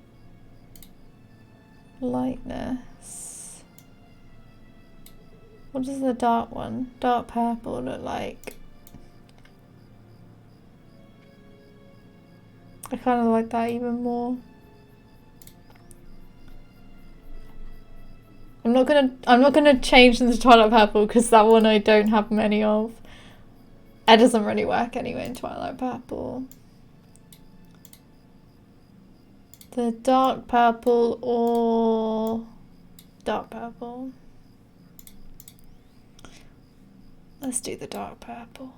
What does the dark one? Dark purple look like? I kind of like that even more. I'm not gonna change them to Twilight Purple because that one I don't have many of. It doesn't really work anyway in Twilight Purple. The dark purple or dark purple. Let's do the dark purple.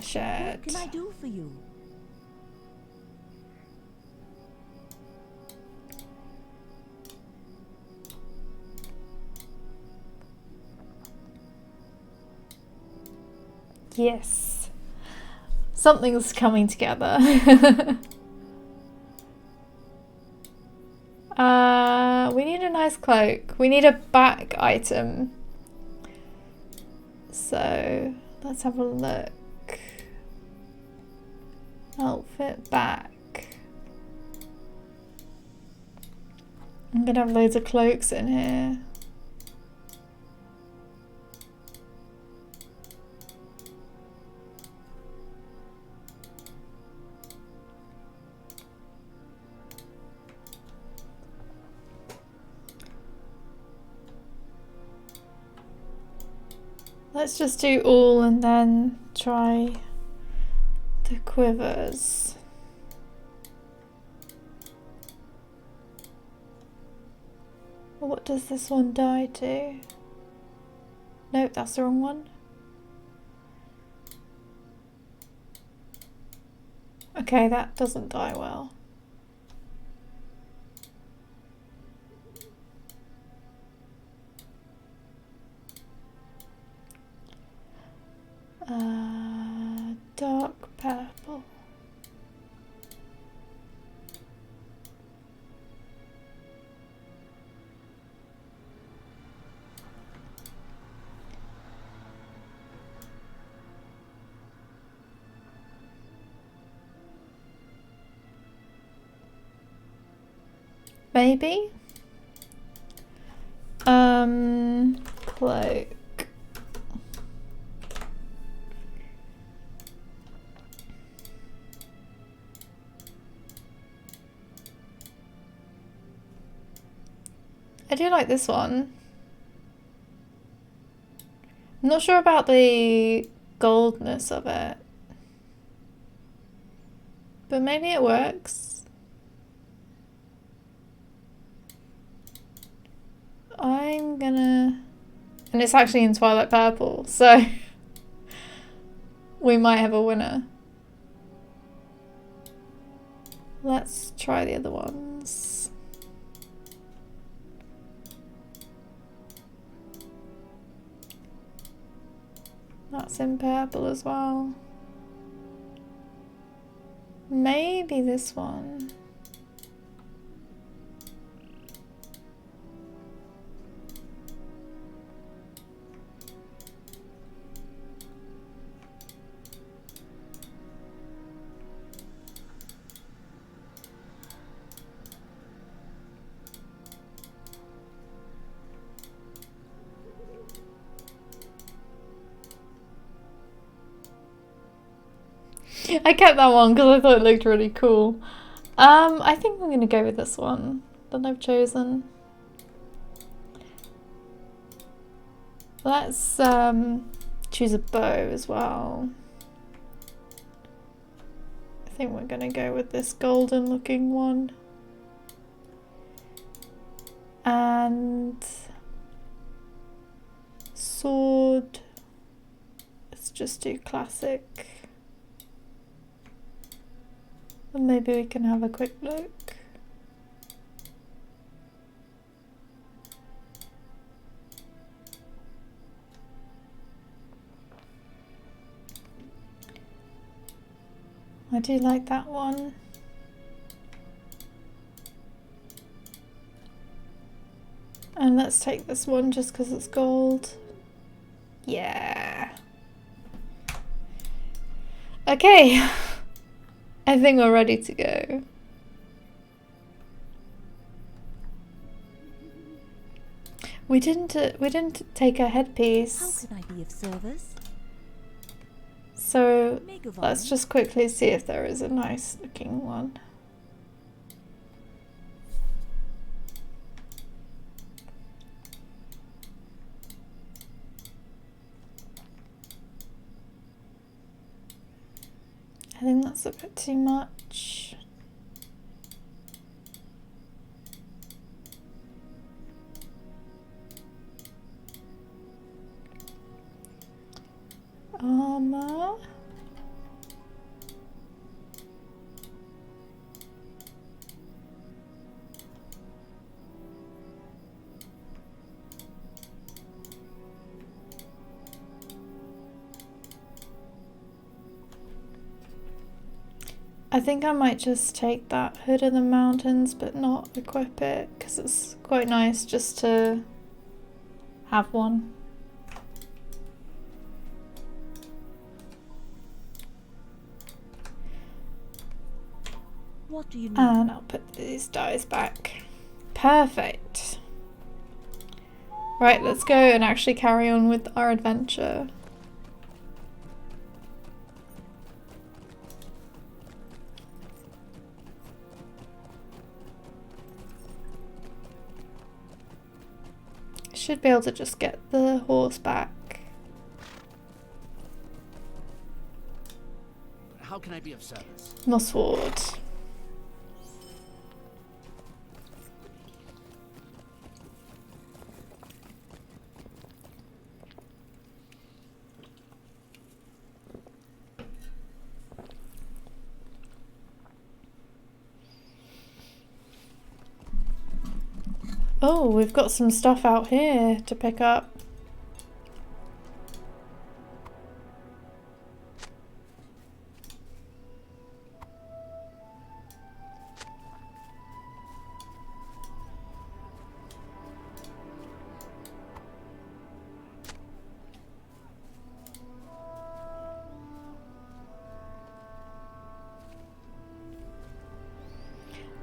Shit. What can I do for you? Yes. Something's coming together. We need a nice cloak. We need a back item. So let's have a look. Outfit back. I'm gonna have loads of cloaks in here. Let's just do all and then try the quivers. What does this one die to? Nope, that's the wrong one. Okay, that doesn't die well. Dark purple. Maybe? Cloak. I do like this one. I'm not sure about the goldness of it, but maybe it works. I'm gonna, and it's actually in Twilight Purple, so we might have a winner. Let's try the other ones. That's in purple as well. Maybe this one. I kept that one because I thought it looked really cool. I think I'm gonna go with this one that I've chosen. Let's choose a bow as well. I think we're gonna go with this golden looking one. And sword. Let's just do classic. And maybe we can have a quick look. I do like that one. And let's take this one just because it's gold. Yeah. Okay. I think we're ready to go. We didn't take a headpiece. How can I be of service? So let's just quickly see if there is a nice looking one. I think that's a bit too much. Armor. I think I might just take that Hood of the Mountains but not equip it because it's quite nice just to have one. What do you need? And I'll put these dies back. Perfect. Right, let's go and actually carry on with our adventure. Should be able to just get the horse back. How can I be of service? Mosswood. Oh, we've got some stuff out here to pick up.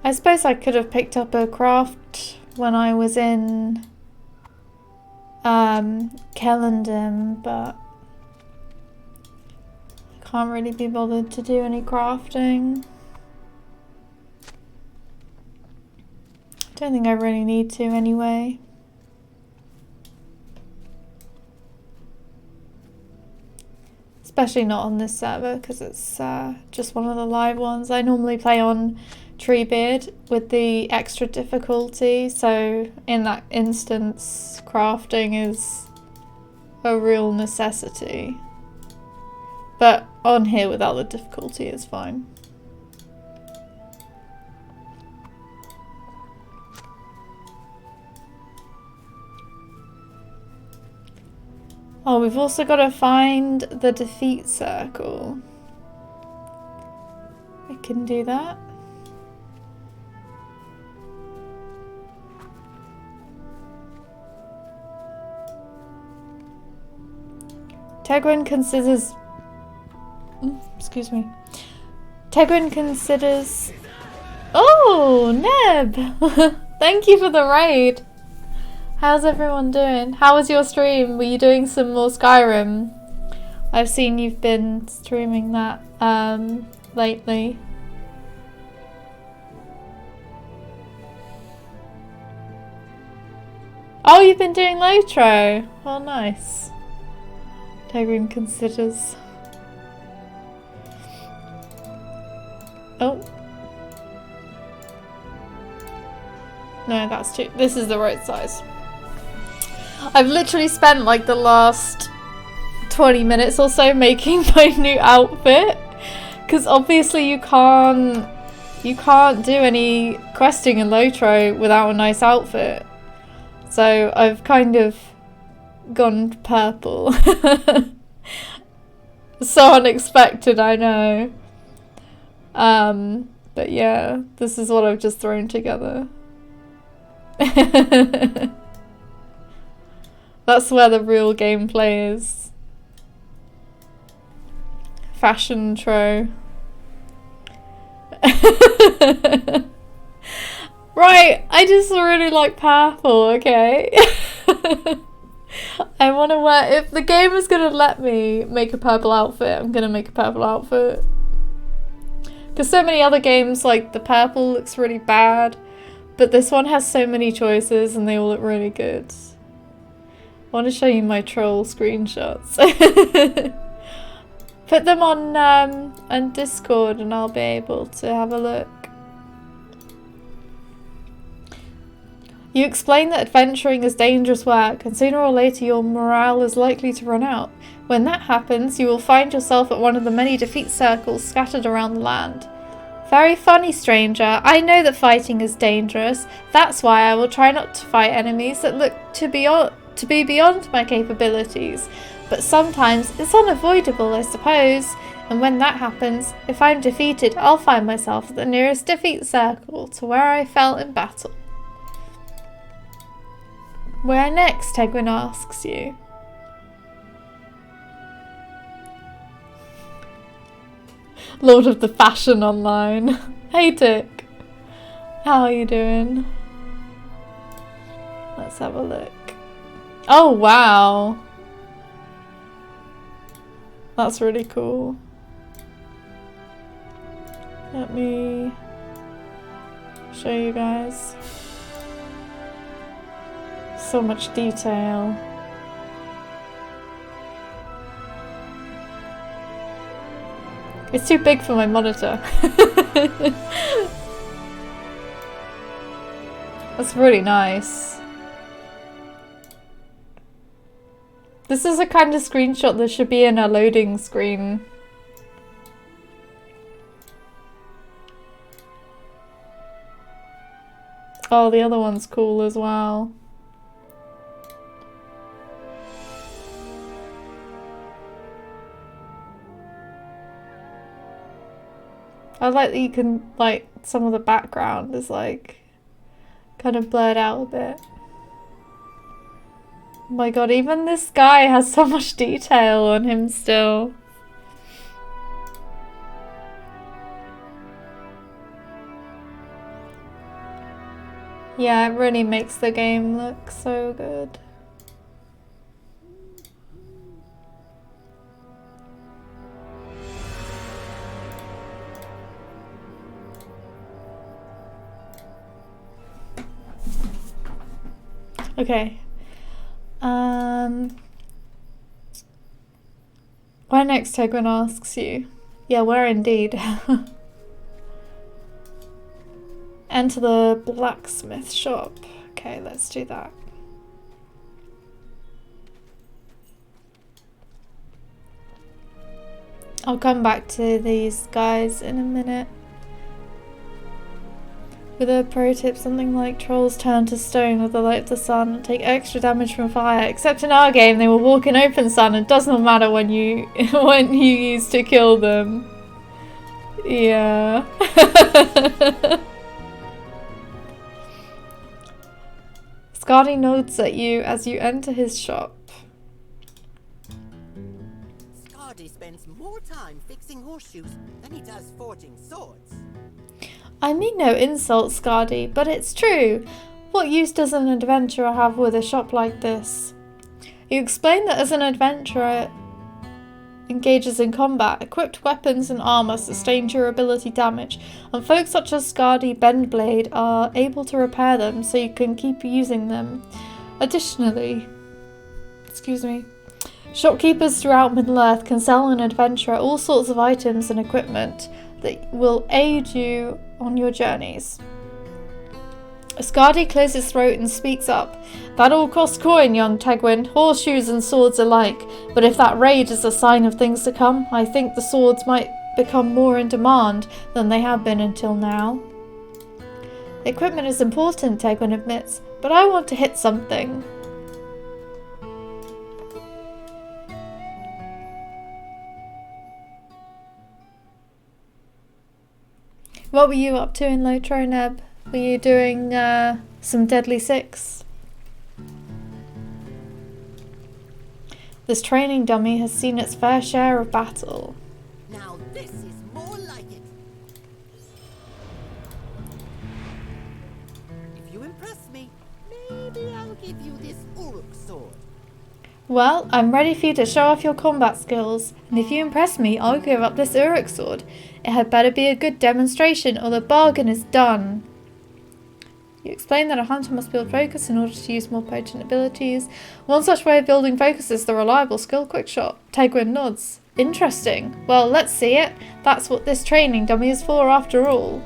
I suppose I could have picked up a craft when I was in Kellendon, but I can't really be bothered to do any crafting. Don't think I really need to anyway. Especially not on this server because it's just one of the live ones. I normally play on Treebeard with the extra difficulty, so in that instance crafting is a real necessity. But on here without the difficulty is fine. Oh, we've also got to find the defeat circle. We can do that. Tegwin considers... excuse me. Tegwin considers... Oh, Neb! Thank you for the raid. How's everyone doing? How was your stream? Were you doing some more Skyrim? I've seen you've been streaming that lately. Oh, you've been doing Lotro. Oh, nice. Tegwin considers. Oh. No, that's too... This is the right size. I've literally spent like the last 20 minutes or so making my new outfit. Because obviously you can't do any questing in Lotro without a nice outfit. So I've kind of gone purple. So unexpected, I know. But yeah, this is what I've just thrown together. That's where the real gameplay is. Fashion tro. Right, I just really like purple, okay? I want to wear... If the game is going to let me make a purple outfit, I'm going to make a purple outfit. Because so many other games, like, the purple looks really bad. But this one has so many choices and they all look really good. I want to show you my troll screenshots. Put them on Discord and I'll be able to have a look. You explain that adventuring is dangerous work and sooner or later your morale is likely to run out. When that happens, you will find yourself at one of the many defeat circles scattered around the land. Very funny, stranger. I know that fighting is dangerous. That's why I will try not to fight enemies that look to be beyond my capabilities. But sometimes it's unavoidable, I suppose. And when that happens, if I'm defeated, I'll find myself at the nearest defeat circle to where I fell in battle. Where next? Tegwin asks you. Lord of the Fashion Online. Hey Dick. How are you doing? Let's have a look. Oh wow. That's really cool. Let me show you guys. So much detail. It's too big for my monitor. That's really nice. This is a kind of screenshot that should be in a loading screen. Oh, the other one's cool as well. I like that you can, like, some of the background is like kind of blurred out a bit. Oh my god, even this guy has so much detail on him still. Yeah, it really makes the game look so good. Okay. Where next, Tegwin asks you. Yeah, where indeed. Enter the blacksmith shop. Okay, let's do that. I'll come back to these guys in a minute. With a pro tip, something like trolls turn to stone with the light of the sun and take extra damage from fire. Except in our game, they will walk in open sun and it does not matter when you use to kill them. Yeah. Skadi nods at you as you enter his shop. Skadi spends more time fixing horseshoes than he does forging swords. I mean no insult, Skadi, but it's true. What use does an adventurer have with a shop like this? You explain that as an adventurer engages in combat, equipped weapons and armor sustain durability damage, and folks such as Skadi Bendblade are able to repair them so you can keep using them. Additionally, shopkeepers throughout Middle-earth can sell an adventurer all sorts of items and equipment that will aid you on your journeys. Skadi clears his throat and speaks up. That all costs coin, young Tegwin, horseshoes and swords alike. But if that raid is a sign of things to come, I think the swords might become more in demand than they have been until now. The equipment is important, Tegwin admits, but I want to hit something. What were you up to in Lotro, Neb? Were you doing some Deadly Six? This training dummy has seen its fair share of battle. Now this is more like it. If you impress me, maybe I'll give you this Uruk sword. Well, I'm ready for you to show off your combat skills, and if you impress me, I'll give up this Uruk sword. It had better be a good demonstration, or the bargain is done. You explain that a hunter must build focus in order to use more potent abilities. One such way of building focus is the reliable skill quickshot. Tegwin nods. Interesting. Well, let's see it. That's what this training dummy is for after all.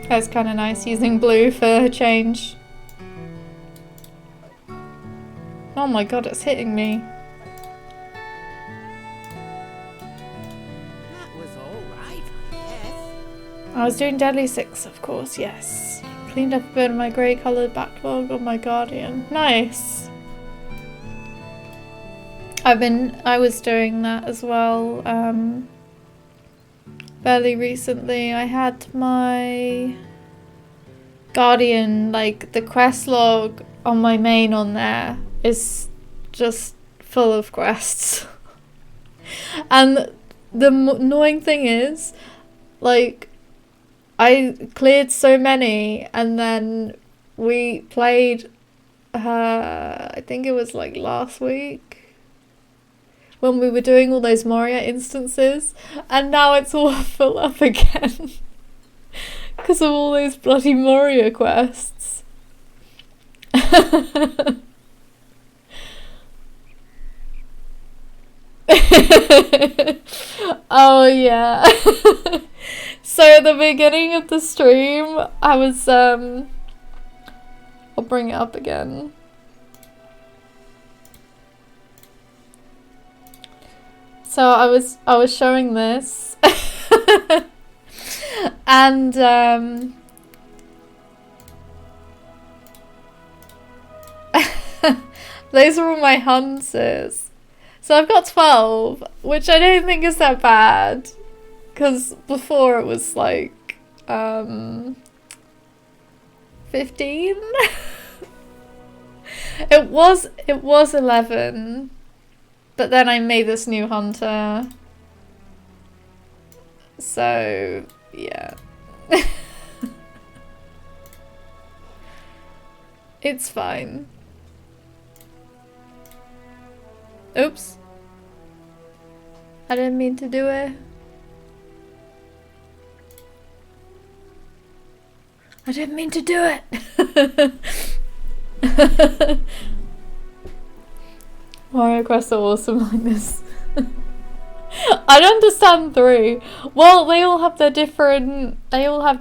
That's kind of nice using blue for a change. Oh my god, it's hitting me. That was alright, yes. I was doing Deadly Six, of course, yes. Cleaned up a bit of my grey coloured backlog on my Guardian. Nice. I was doing that as well, fairly recently. I had my Guardian, like the quest log on my main on there is just full of quests. And the annoying thing is, like, I cleared so many, and then we played I think it was like last week when we were doing all those Moria instances, and now it's all full up again because of all those bloody Moria quests. Oh yeah. So at the beginning of the stream, I was I'll bring it up again. So I was showing this and those are all my hunters. So I've got 12, which I don't think is that bad, because before it was like 15. It was 11, but then I made this new hunter. So yeah. It's fine. Oops. I didn't mean to do it. I didn't mean to do it. Mario quests are awesome like this. I don't understand 3. Well, they all have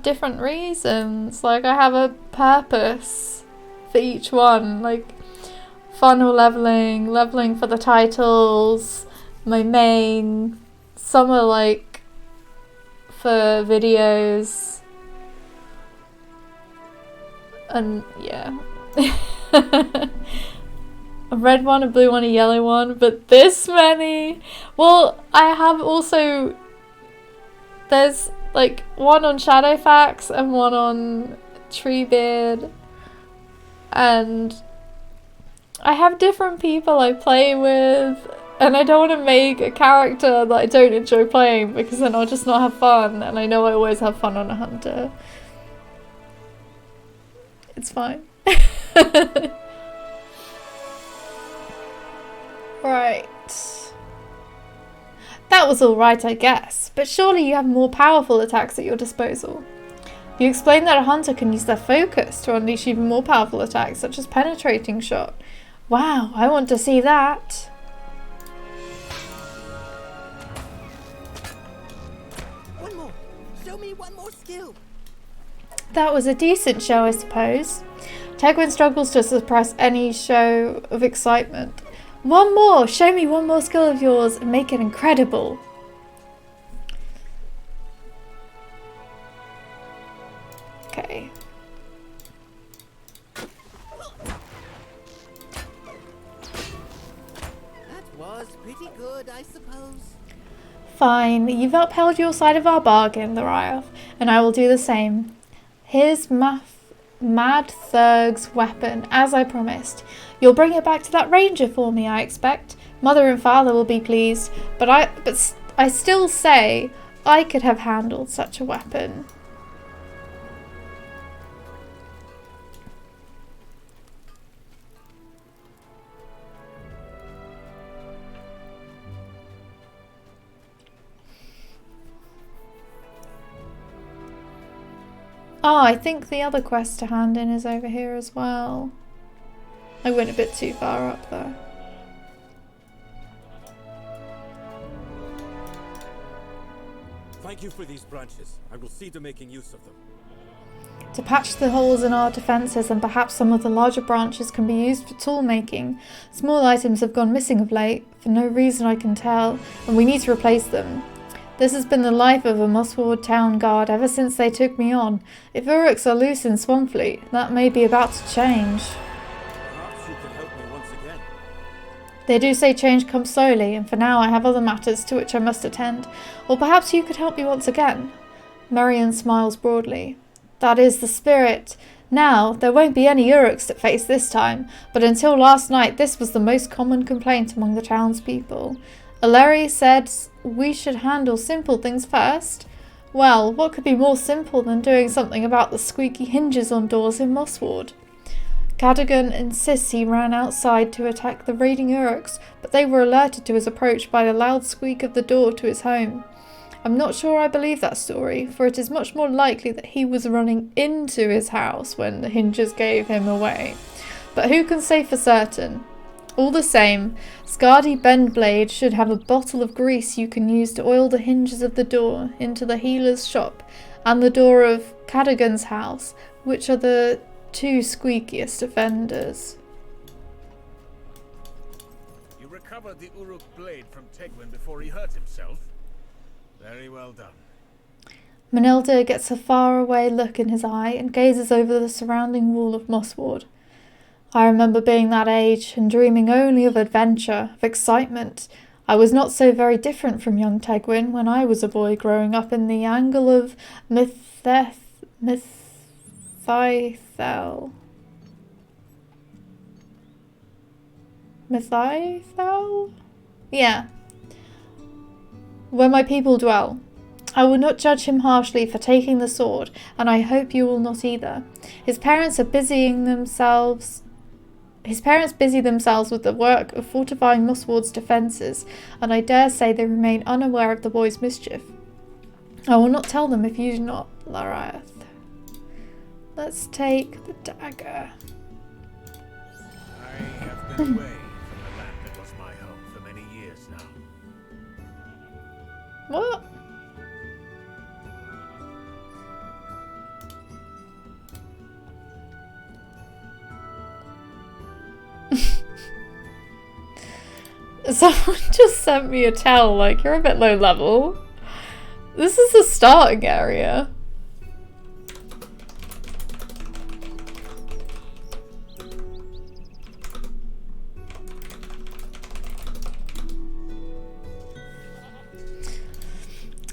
different reasons. Like, I have a purpose for each one. Like, fun or leveling for the titles, my main. Some are like for videos. And yeah. A red one, a blue one, a yellow one, but this many. Well, I have also, there's like one on Shadowfax and one on Treebeard, and I have different people I play with, and I don't want to make a character that I don't enjoy playing, because then I'll just not have fun, and I know I always have fun on a hunter. It's fine. Right. That was alright, I guess, but surely you have more powerful attacks at your disposal. You explained that a hunter can use their focus to unleash even more powerful attacks, such as penetrating shot. Wow, I want to see that. One more. Show me one more skill. That was a decent show, I suppose. Tegwin struggles to suppress any show of excitement. One more! Show me one more skill of yours and make it incredible. Okay. That was pretty good, I suppose. Fine, you've upheld your side of our bargain, Theriath, and I will do the same. Here's Mad Thurg's weapon, as I promised. You'll bring it back to that ranger for me, I expect. Mother and father will be pleased, but I still say I could have handled such a weapon. Oh, I think the other quest to hand in is over here as well. I went a bit too far up there. Thank you for these branches. I will see to making use of them. To patch the holes in our defences, and perhaps some of the larger branches can be used for tool making. Small items have gone missing of late, for no reason I can tell, and we need to replace them. This has been the life of a Mosswood town guard ever since they took me on. If Uruks are loose in Swampfleet, that may be about to change. Perhaps you could help me once again. They do say change comes slowly, and for now I have other matters to which I must attend. Or perhaps you could help me once again. Merian smiles broadly. That is the spirit. Now, there won't be any Uruks to face this time, but until last night this was the most common complaint among the townspeople. Aleri said we should handle simple things first. Well, what could be more simple than doing something about the squeaky hinges on doors in Mossward? Cadogan insists he ran outside to attack the raiding Uruks, but they were alerted to his approach by the loud squeak of the door to his home. I'm not sure I believe that story, for it is much more likely that he was running into his house when the hinges gave him away. But who can say for certain? All the same, Scardy Bendblade should have a bottle of grease you can use to oil the hinges of the door into the healer's shop and the door of Cadogan's house, which are the two squeakiest offenders. You recovered the Uruk blade from Tegwin before he hurt himself? Very well done. Manilda gets a faraway look in his eye and gazes over the surrounding wall of Mossward. I remember being that age and dreaming only of adventure, of excitement. I was not so very different from young Tegwin when I was a boy growing up in the angle of Mythithel. Mythithel? Yeah. Where my people dwell. I will not judge him harshly for taking the sword, and I hope you will not either. His parents busy themselves with the work of fortifying Mossward's defences, and I dare say they remain unaware of the boy's mischief. I will not tell them if you do not, Larath. Let's take the dagger. I have been away from the land that was my home for many years now. What? Someone just sent me a tell, like, you're a bit low level. This is the starting area.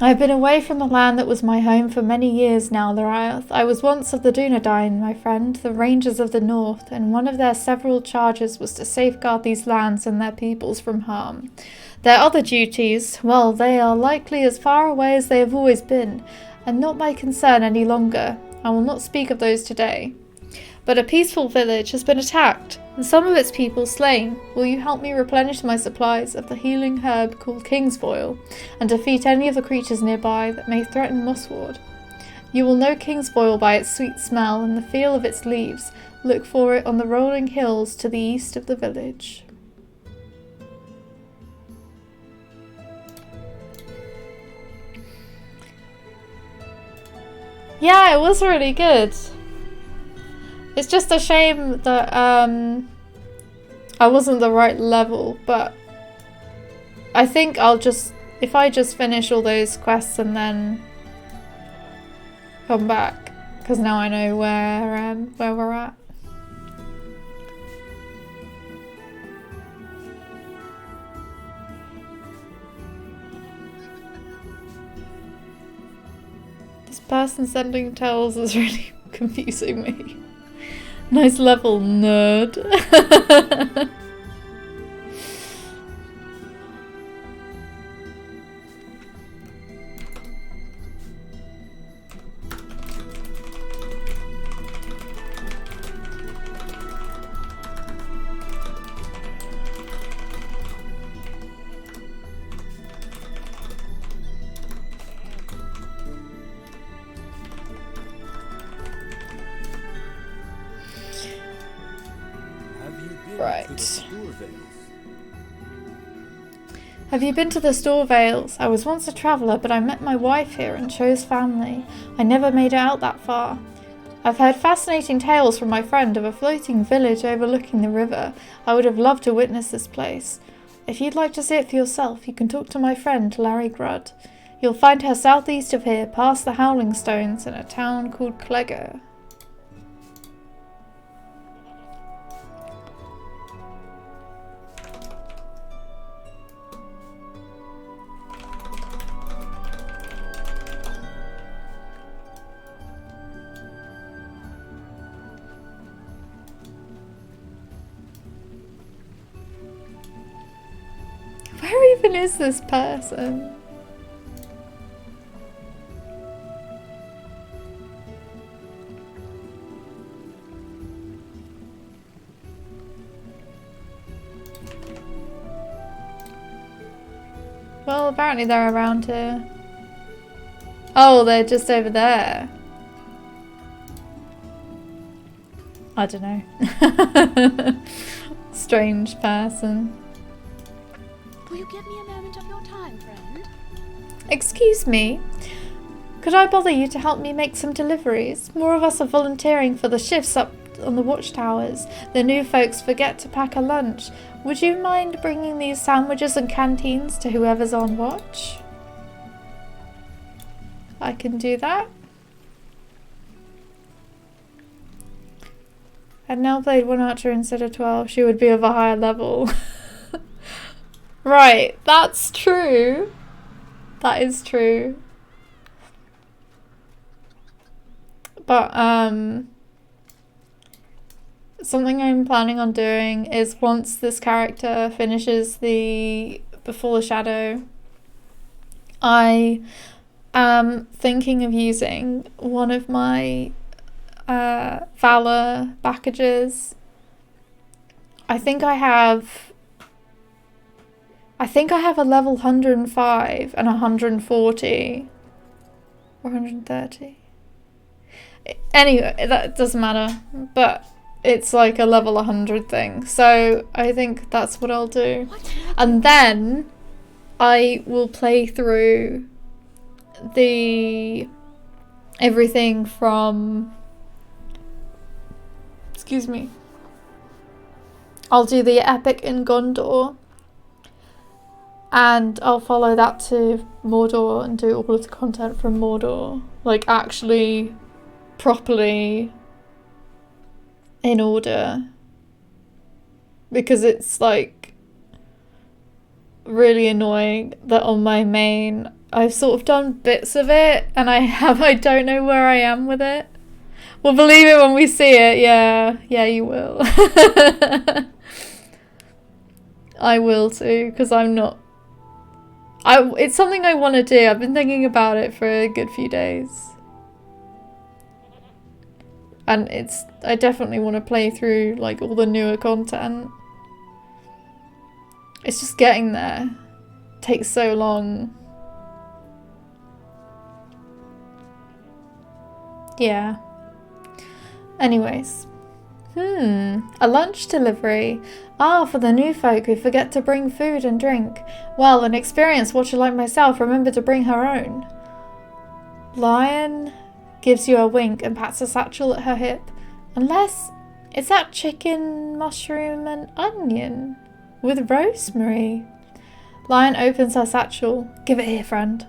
I have been away from the land that was my home for many years now, Larath. I was once of the Dunedain, my friend, the Rangers of the North, and one of their several charges was to safeguard these lands and their peoples from harm. Their other duties, well, they are likely as far away as they have always been, and not my concern any longer. I will not speak of those today. But a peaceful village has been attacked, and some of its people slain. Will you help me replenish my supplies of the healing herb called Kingsfoil, and defeat any of the creatures nearby that may threaten Mossward? You will know Kingsfoil by its sweet smell and the feel of its leaves. Look for it on the rolling hills to the east of the village. Yeah, it was really good. It's just a shame that I wasn't the right level, but I think I'll just, if I just finish all those quests and then come back, because now I know where we're at. This person sending tells is really confusing me. Nice level, nerd. Right. Have you been to the Storvales? I was once a traveller, but I met my wife here and chose family. I never made it out that far. I've heard fascinating tales from my friend of a floating village overlooking the river. I would have loved to witness this place. If you'd like to see it for yourself, you can talk to my friend Larry Grudd. You'll find her southeast of here, past the Howling Stones, in a town called Clegger. even is this person? Well, apparently they're around here. Oh, they're just over there. I don't know. Strange person. Will you give me a moment of your time, friend? Excuse me. Could I bother you to help me make some deliveries? More of us are volunteering for the shifts up on the watchtowers. The new folks forget to pack a lunch. Would you mind bringing these sandwiches and canteens to whoever's on watch? I can do that. I'd now played one archer instead of 12. She would be of a higher level. Right, that's true. That is true. But, something I'm planning on doing is once this character finishes the Before the Shadow, I am thinking of using one of my Valor packages. I think I have a level 105 and 140 or 130. Anyway, that doesn't matter, but it's like a level 100 thing. So I think that's what I'll do. And then I will play through everything from, excuse me, I'll do the epic in Gondor, and I'll follow that to Mordor and do all of the content from Mordor, like actually properly in order, because it's like really annoying that on my main I've sort of done bits of it and I don't know where I am with it. We'll believe it when we see it. Yeah, you will. I will too, because it's something I want to do. I've been thinking about it for a good few days. And I definitely want to play through like all the newer content. It's just getting there. It takes so long. Yeah. Anyways. A lunch delivery. Ah, for the new folk who forget to bring food and drink. Well, an experienced watcher like myself remembered to bring her own. Lion gives you a wink and pats a satchel at her hip. Unless it's that chicken, mushroom and onion with rosemary. Lion opens her satchel. Give it here, friend.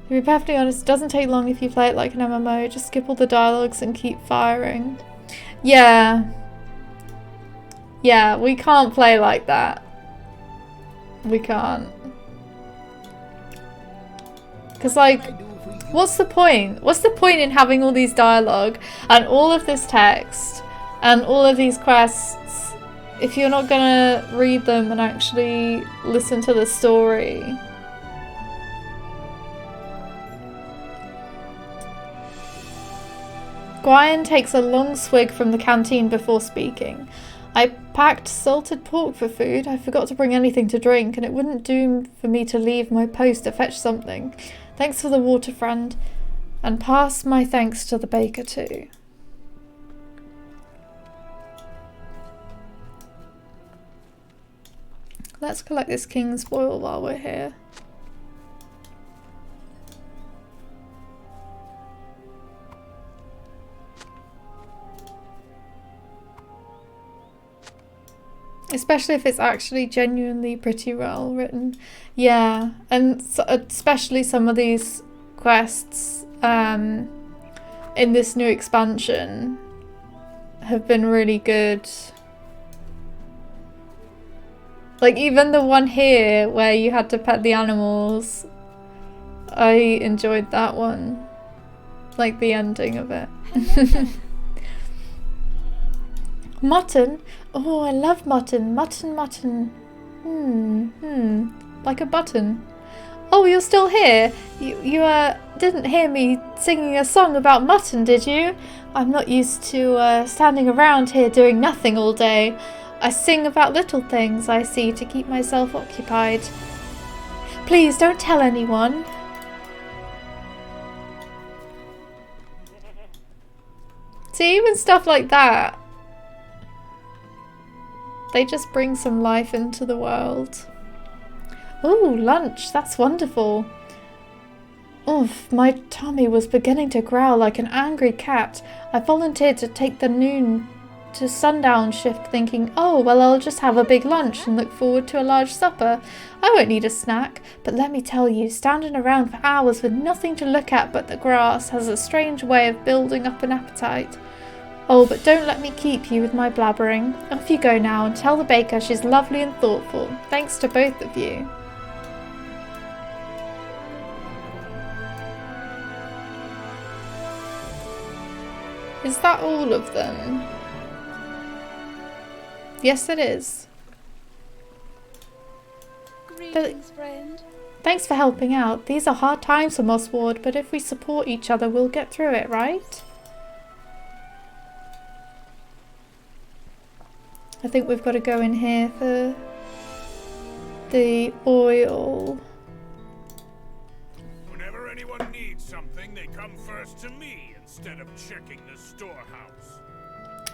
To be perfectly honest, it doesn't take long if you play it like an MMO. Just skip all the dialogues and keep firing. Yeah, we can't play like that. We can't. Because, like, what's the point? What's the point in having all these dialogue and all of this text and all of these quests if you're not gonna read them and actually listen to the story? Gwion takes a long swig from the canteen before speaking. I packed salted pork for food. I forgot to bring anything to drink, and it wouldn't do for me to leave my post to fetch something. Thanks for the water, friend. And pass my thanks to the baker too. Let's collect this king's spoil while we're here. Especially if it's actually genuinely pretty well written. Yeah, and especially some of these quests in this new expansion have been really good. Like even the one here where you had to pet the animals, I enjoyed that one. Like the ending of it. Mutton? Oh, I love mutton. Mutton. Like a button. Oh, you're still here? You didn't hear me singing a song about mutton, did you? I'm not used to standing around here doing nothing all day. I sing about little things I see to keep myself occupied. Please don't tell anyone. See, even stuff like that, they just bring some life into the world. Ooh, lunch. That's wonderful. Oof, my tummy was beginning to growl like an angry cat. I volunteered to take the noon to sundown shift thinking, oh, well, I'll just have a big lunch and look forward to a large supper. I won't need a snack. But let me tell you, standing around for hours with nothing to look at but the grass has a strange way of building up an appetite. Oh, but don't let me keep you with my blabbering. Off you go now and tell the baker she's lovely and thoughtful. Thanks to both of you. Is that all of them? Yes, it is. Greetings, friend. Thanks for helping out. These are hard times for Moss Ward, but if we support each other, we'll get through it, right? I think we've got to go in here for the oil. Whenever anyone needs something, they come first to me instead of checking the storehouse.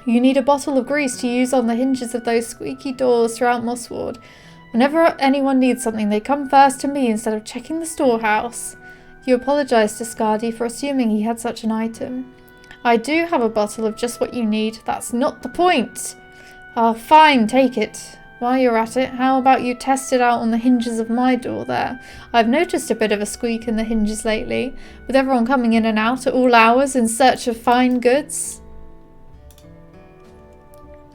You need a bottle of grease to use on the hinges of those squeaky doors throughout Moss Ward. Whenever anyone needs something, they come first to me instead of checking the storehouse. You apologise to Skadi for assuming he had such an item. I do have a bottle of just what you need. That's not the point. Oh, fine, take it. While you're at it, how about you test it out on the hinges of my door there? I've noticed a bit of a squeak in the hinges lately, with everyone coming in and out at all hours in search of fine goods.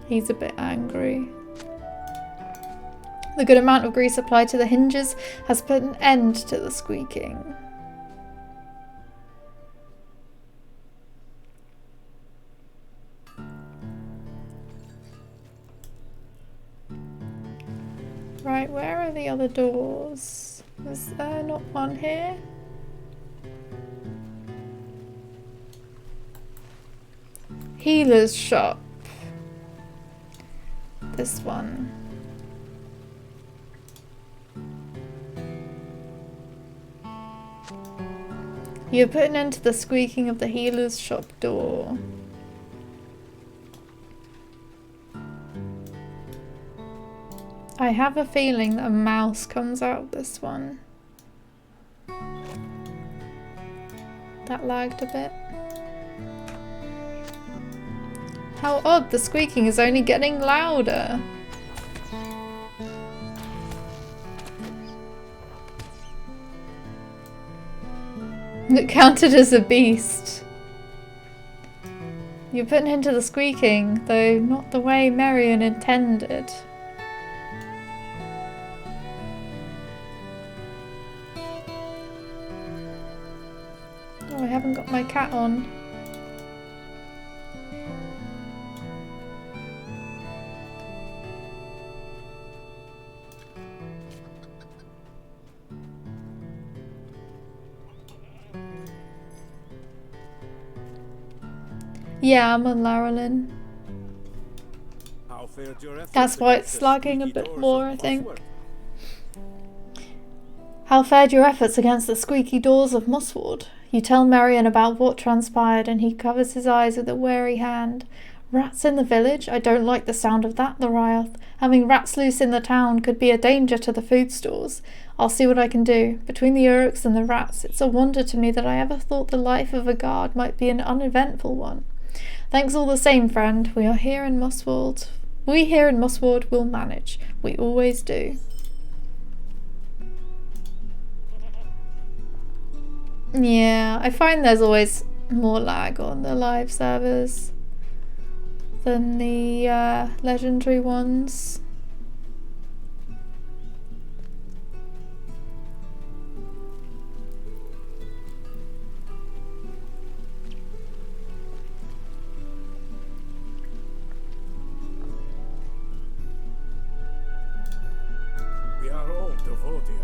He's a bit angry. The good amount of grease applied to the hinges has put an end to the squeaking. Right, where are the other doors? Is there not one here? Healer's shop. This one. You put an end to the squeaking of the healer's shop door. I have a feeling that a mouse comes out of this one. That lagged a bit. How odd, the squeaking is only getting louder. It counted as a beast. You put an end to the squeaking, though not the way Marion intended. Oh, I haven't got my cat on. Yeah, I'm on Larolin. How fared your efforts That's why against it's the lagging a squeaky bit doors more, of I think. Mossworth? How fared your efforts against the squeaky doors of Moss Ward? You tell Marion about what transpired and he covers his eyes with a wary hand. Rats in the village? I don't like the sound of that, Lorioth. Having rats loose in the town could be a danger to the food stores. I'll see what I can do. Between the Uruks and the rats, it's a wonder to me that I ever thought the life of a guard might be an uneventful one. Thanks all the same, friend. We here in Moss Ward will manage. We always do. Yeah, I find there's always more lag on the live servers than the legendary ones. Vodya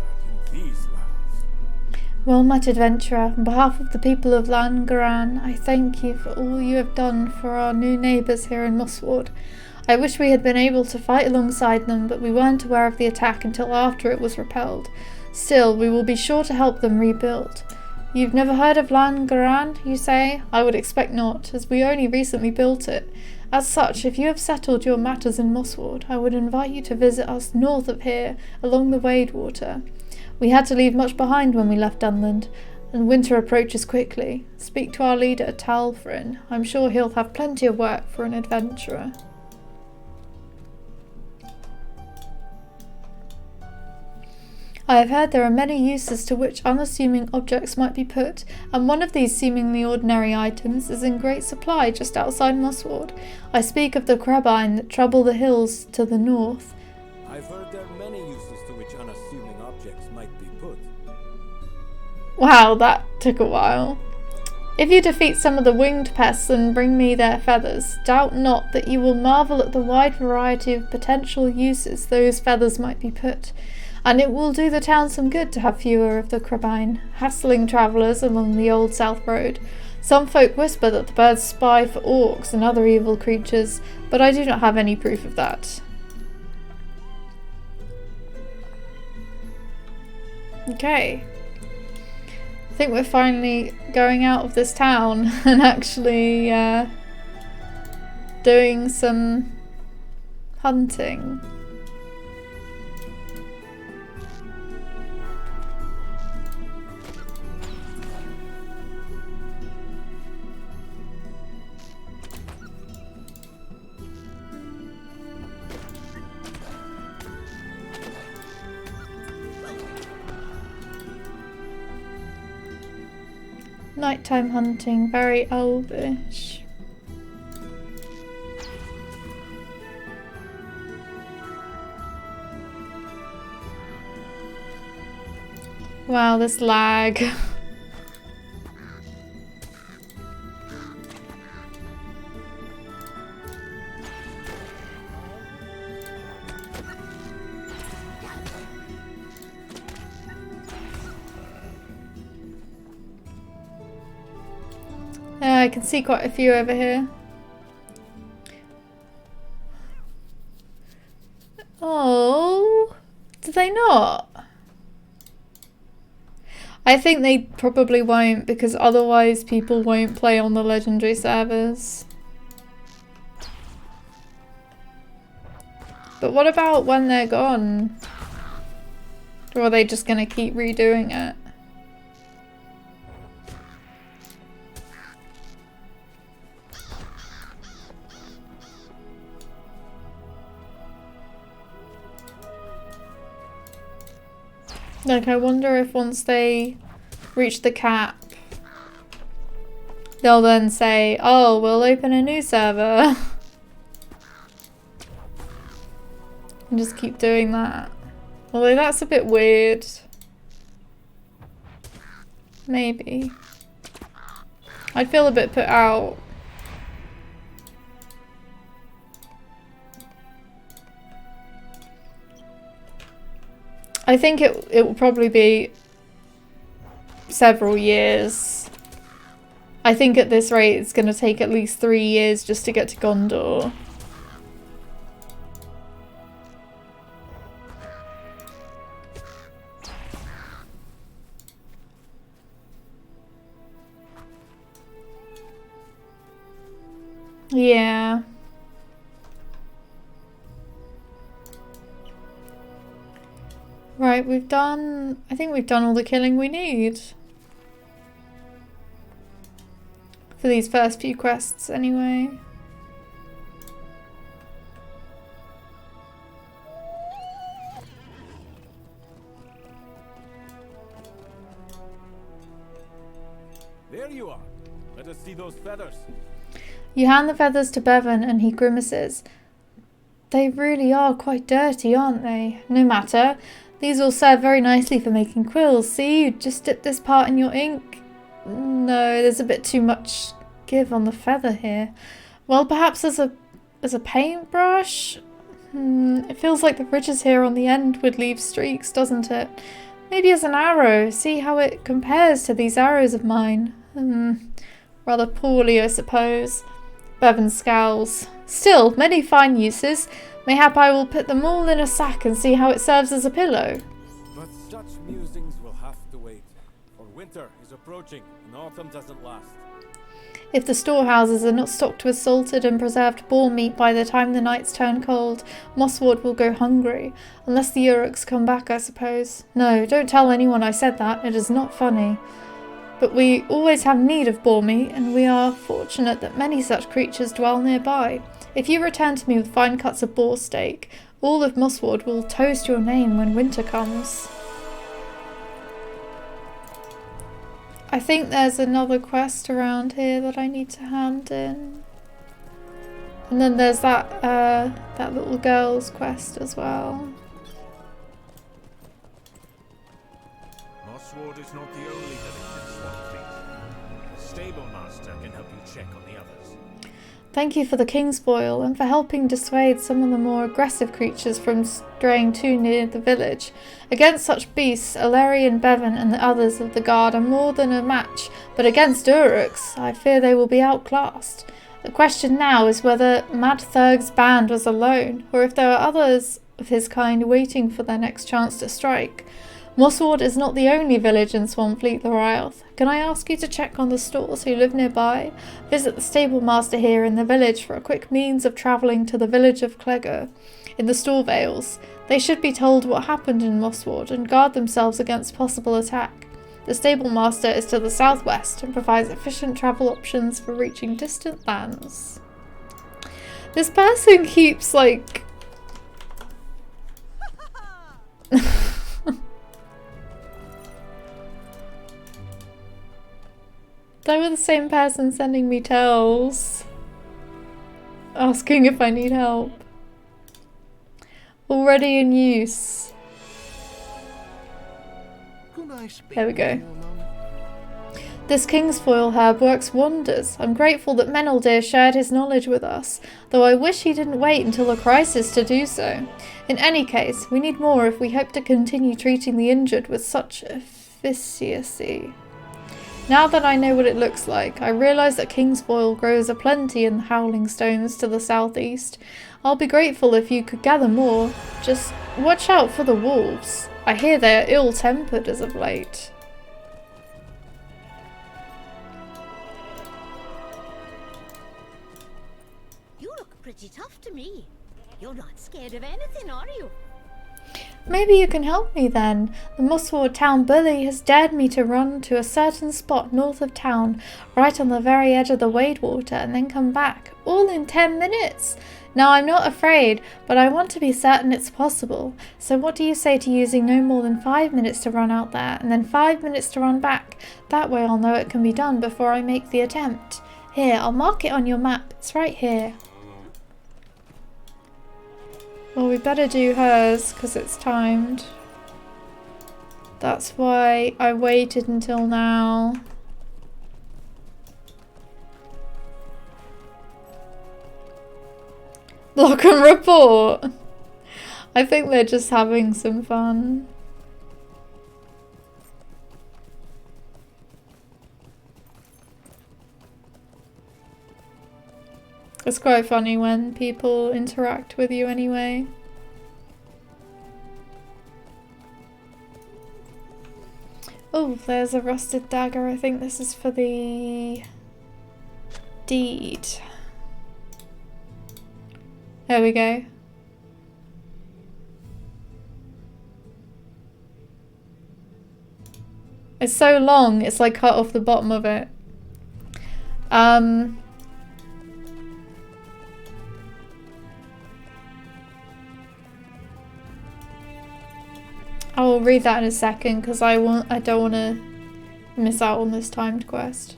in these lands. Well met, adventurer. On behalf of the people of Langaran, I thank you for all you have done for our new neighbours here in Mossward. I wish we had been able to fight alongside them, but we weren't aware of the attack until after it was repelled. Still, we will be sure to help them rebuild. You've never heard of Langaran, you say? I would expect not, as we only recently built it. As such, if you have settled your matters in Mossward, I would invite you to visit us north of here, along the Wadewater. We had to leave much behind when we left Dunland, and winter approaches quickly. Speak to our leader, Talfrin. I'm sure he'll have plenty of work for an adventurer. I have heard there are many uses to which unassuming objects might be put, and one of these seemingly ordinary items is in great supply just outside Mossward. I speak of the crabine that trouble the hills to the north. I've heard there are many uses to which unassuming objects might be put. Wow, that took a while. If you defeat some of the winged pests and bring me their feathers, doubt not that you will marvel at the wide variety of potential uses those feathers might be put. And it will do the town some good to have fewer of the crabine, hassling travellers along the old south road. Some folk whisper that the birds spy for orcs and other evil creatures, but I do not have any proof of that. Okay. I think we're finally going out of this town and actually doing some hunting. Nighttime hunting, very elvish. Wow, this lag. I can see quite a few over here. Oh, do they not? I think they probably won't, because otherwise people won't play on the legendary servers. But what about when they're gone? Or are they just gonna keep redoing it? Like, I wonder if once they reach the cap, they'll then say, oh, we'll open a new server. And just keep doing that. Although that's a bit weird. Maybe. I'd feel a bit put out. I think it will probably be several years. I think at this rate it's going to take at least 3 years just to get to Gondor. Yeah. Right, I think we've done all the killing we need. For these first few quests, anyway. There you are. Let us see those feathers. You hand the feathers to Bevan and he grimaces. They really are quite dirty, aren't they? No matter. These will serve very nicely for making quills. See, you just dip this part in your ink. No, there's a bit too much give on the feather here. Well, perhaps as a paintbrush? It feels like the ridges here on the end would leave streaks, doesn't it? Maybe as an arrow. See how it compares to these arrows of mine. Rather poorly, I suppose. Bevan scowls. Still, many fine uses. Mayhap I will put them all in a sack and see how it serves as a pillow. But such musings will have to wait. For winter is approaching, and autumn doesn't last. If the storehouses are not stocked with salted and preserved boar meat by the time the nights turn cold, Mossward will go hungry. Unless the Uruks come back, I suppose. No, don't tell anyone I said that. It is not funny. But we always have need of boar meat, and we are fortunate that many such creatures dwell nearby. If you return to me with fine cuts of boar steak, all of Mossward will toast your name when winter comes. I think there's another quest around here that I need to hand in. And then there's that little girl's quest as well. Mossward is not the only village in Swampfleet. The stable master can help you check on the others. Thank you for the Kingspoil and for helping dissuade some of the more aggressive creatures from straying too near the village. Against such beasts, Alarian, Bevan and the others of the guard are more than a match, but against Uruks, I fear they will be outclassed. The question now is whether Mad Thurg's band was alone, or if there are others of his kind waiting for their next chance to strike. Mossward is not the only village in Swampfleet, Lorioth. Can I ask you to check on the stores who live nearby? Visit the stable master here in the village for a quick means of travelling to the village of Clegger in the Storvales. They should be told what happened in Mossward and guard themselves against possible attack. The stable master is to the southwest and provides efficient travel options for reaching distant lands. This person keeps like... They were the same person sending me tells, asking if I need help. Already in use. There we go. This Kingsfoil herb works wonders. I'm grateful that Meneldir shared his knowledge with us, though I wish he didn't wait until a crisis to do so. In any case, we need more if we hope to continue treating the injured with such efficacy. Now that I know what it looks like, I realise that Kingsfoil grows aplenty in the Howling Stones to the southeast. I'll be grateful if you could gather more. Just watch out for the wolves. I hear they are ill-tempered as of late. You look pretty tough to me. You're not scared of anything, are you? Maybe you can help me then. The Mossward town bully has dared me to run to a certain spot north of town, right on the very edge of the Wadewater, and then come back, all in 10 minutes. Now I'm not afraid, but I want to be certain it's possible. So what do you say to using no more than 5 minutes to run out there, and then 5 minutes to run back? That way I'll know it can be done before I make the attempt. Here, I'll mark it on your map. It's right here. Well, we better do hers, because it's timed. That's why I waited until now. Lock and report! I think they're just having some fun. It's quite funny when people interact with you anyway. Oh, there's a rusted dagger. I think this is for the deed. There we go. It's so long, it's like cut off the bottom of it. I will read that in a second because I don't want to miss out on this timed quest.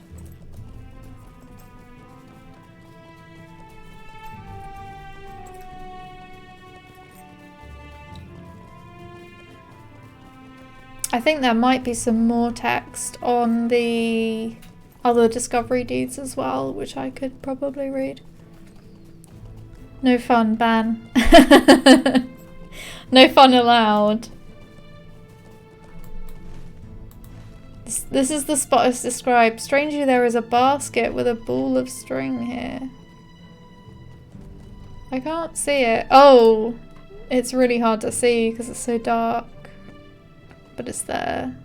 I think there might be some more text on the other discovery deeds as well, which I could probably read. No fun, ban. No fun allowed. This is the spot as described. Strangely, there is a basket with a ball of string here. I can't see it. Oh, it's really hard to see because it's so dark. But it's there.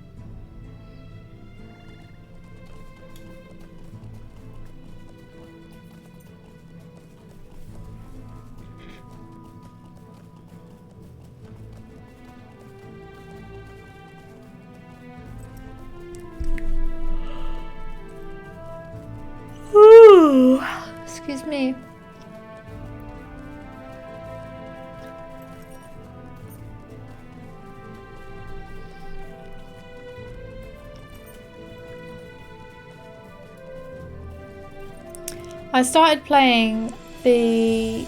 Ooh, excuse me. I started playing the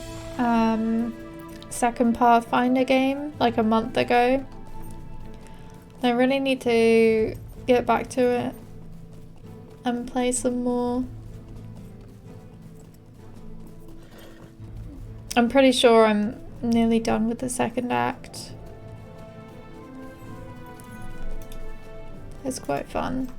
second Pathfinder game like a month ago. I really need to get back to it and play some more. I'm pretty sure I'm nearly done with the second act. It's quite fun.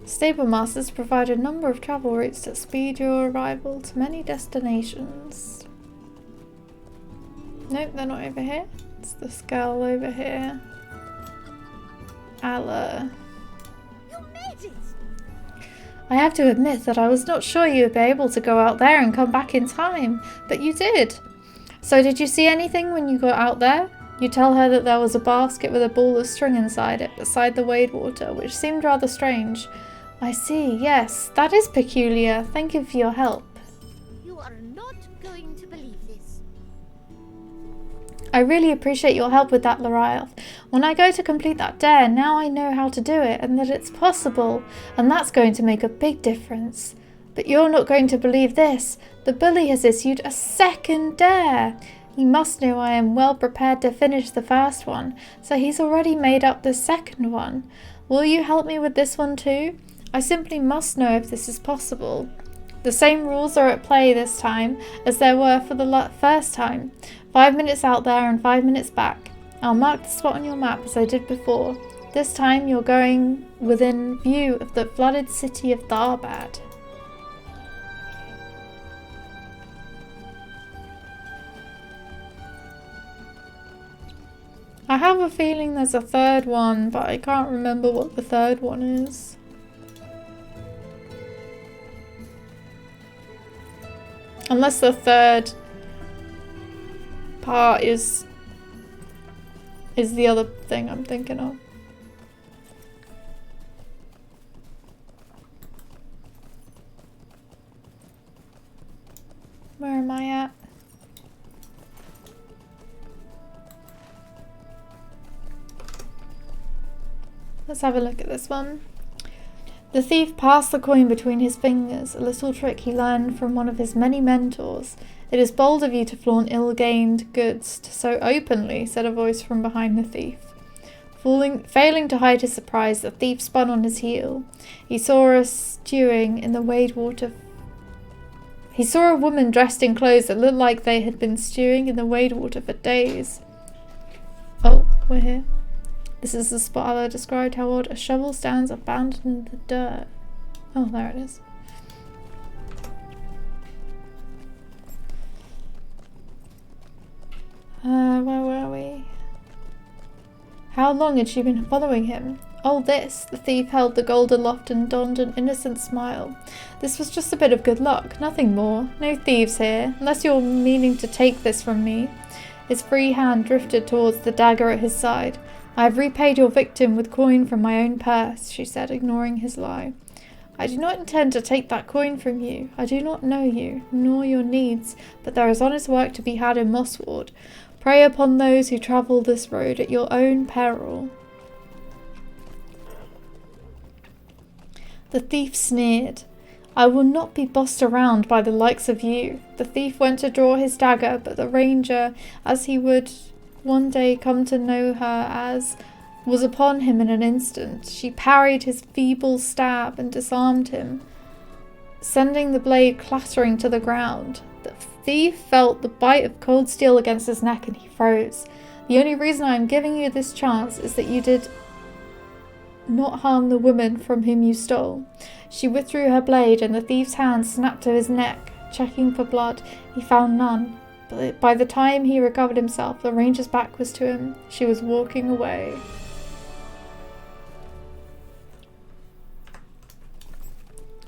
Stable masters provide a number of travel routes that speed your arrival to many destinations. Nope, they're not over here. It's the skull over here. Allah. You made it! I have to admit that I was not sure you would be able to go out there and come back in time, but you did. So did you see anything when you got out there? You tell her that there was a basket with a ball of string inside it, beside the wade water, which seemed rather strange. I see, yes, that is peculiar. Thank you for your help. You are not going to believe this. I really appreciate your help with that, Lariath. When I go to complete that dare, now I know how to do it and that it's possible, and that's going to make a big difference. But you're not going to believe this. The bully has issued a second dare. He must know I am well prepared to finish the first one, so he's already made up the second one. Will you help me with this one too? I simply must know if this is possible. The same rules are at play this time as there were for the first time. 5 minutes out there and 5 minutes back. I'll mark the spot on your map as I did before. This time you're going within view of the flooded city of Tharbad. I have a feeling there's a third one, but I can't remember what the third one is. Unless the third part is the other thing I'm thinking of. Where am I at? Let's have a look at this one. The thief passed the coin between his fingers, a little trick he learned from one of his many mentors. It is bold of you to flaunt ill-gained goods so openly, said a voice from behind the thief. Failing to hide his surprise, the thief spun on his heel. He saw a woman dressed in clothes that looked like they had been stewing in the wade water for days. Oh, we're here. This is the spot I described how odd. A shovel stands abandoned in the dirt. Oh, there it is. Where were we? How long had she been following him? Oh, this. The thief held the gold aloft and donned an innocent smile. This was just a bit of good luck, nothing more. No thieves here, unless you're meaning to take this from me. His free hand drifted towards the dagger at his side. I have repaid your victim with coin from my own purse, she said, ignoring his lie. I do not intend to take that coin from you. I do not know you, nor your needs, but there is honest work to be had in Mossward. Prey upon those who travel this road at your own peril. The thief sneered. I will not be bossed around by the likes of you. The thief went to draw his dagger, but the ranger, as he would one day come to know her as, was upon him in an instant. She parried his feeble stab and disarmed him, sending the blade clattering to the ground. The thief felt the bite of cold steel against his neck and he froze. The only reason I am giving you this chance is that you did not harm the woman from whom you stole. She withdrew her blade and the thief's hand snapped to his neck. Checking for blood, he found none. But by the time he recovered himself, the ranger's back was to him. She was walking away.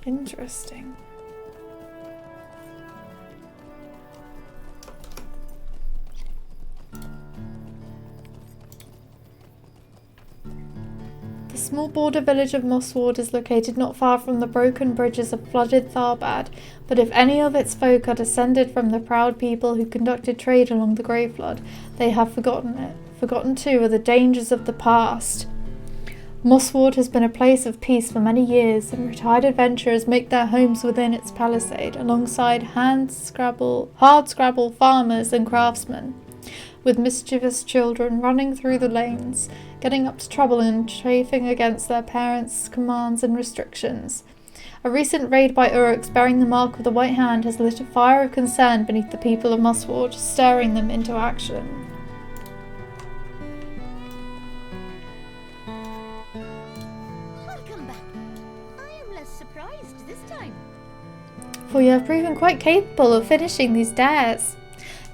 Interesting. The small border village of Mossward is located not far from the broken bridges of flooded Tharbad, but if any of its folk are descended from the proud people who conducted trade along the Grey Flood, they have forgotten it. Forgotten too are the dangers of the past. Mossward has been a place of peace for many years, and retired adventurers make their homes within its palisade, alongside hard-scrabble farmers and craftsmen, with mischievous children running through the lanes, getting up to trouble and chafing against their parents' commands and restrictions. A recent raid by Uruks bearing the mark of the White Hand has lit a fire of concern beneath the people of Mossward, stirring them into action. Welcome back. I am less surprised this time. For you have proven quite capable of finishing these dares.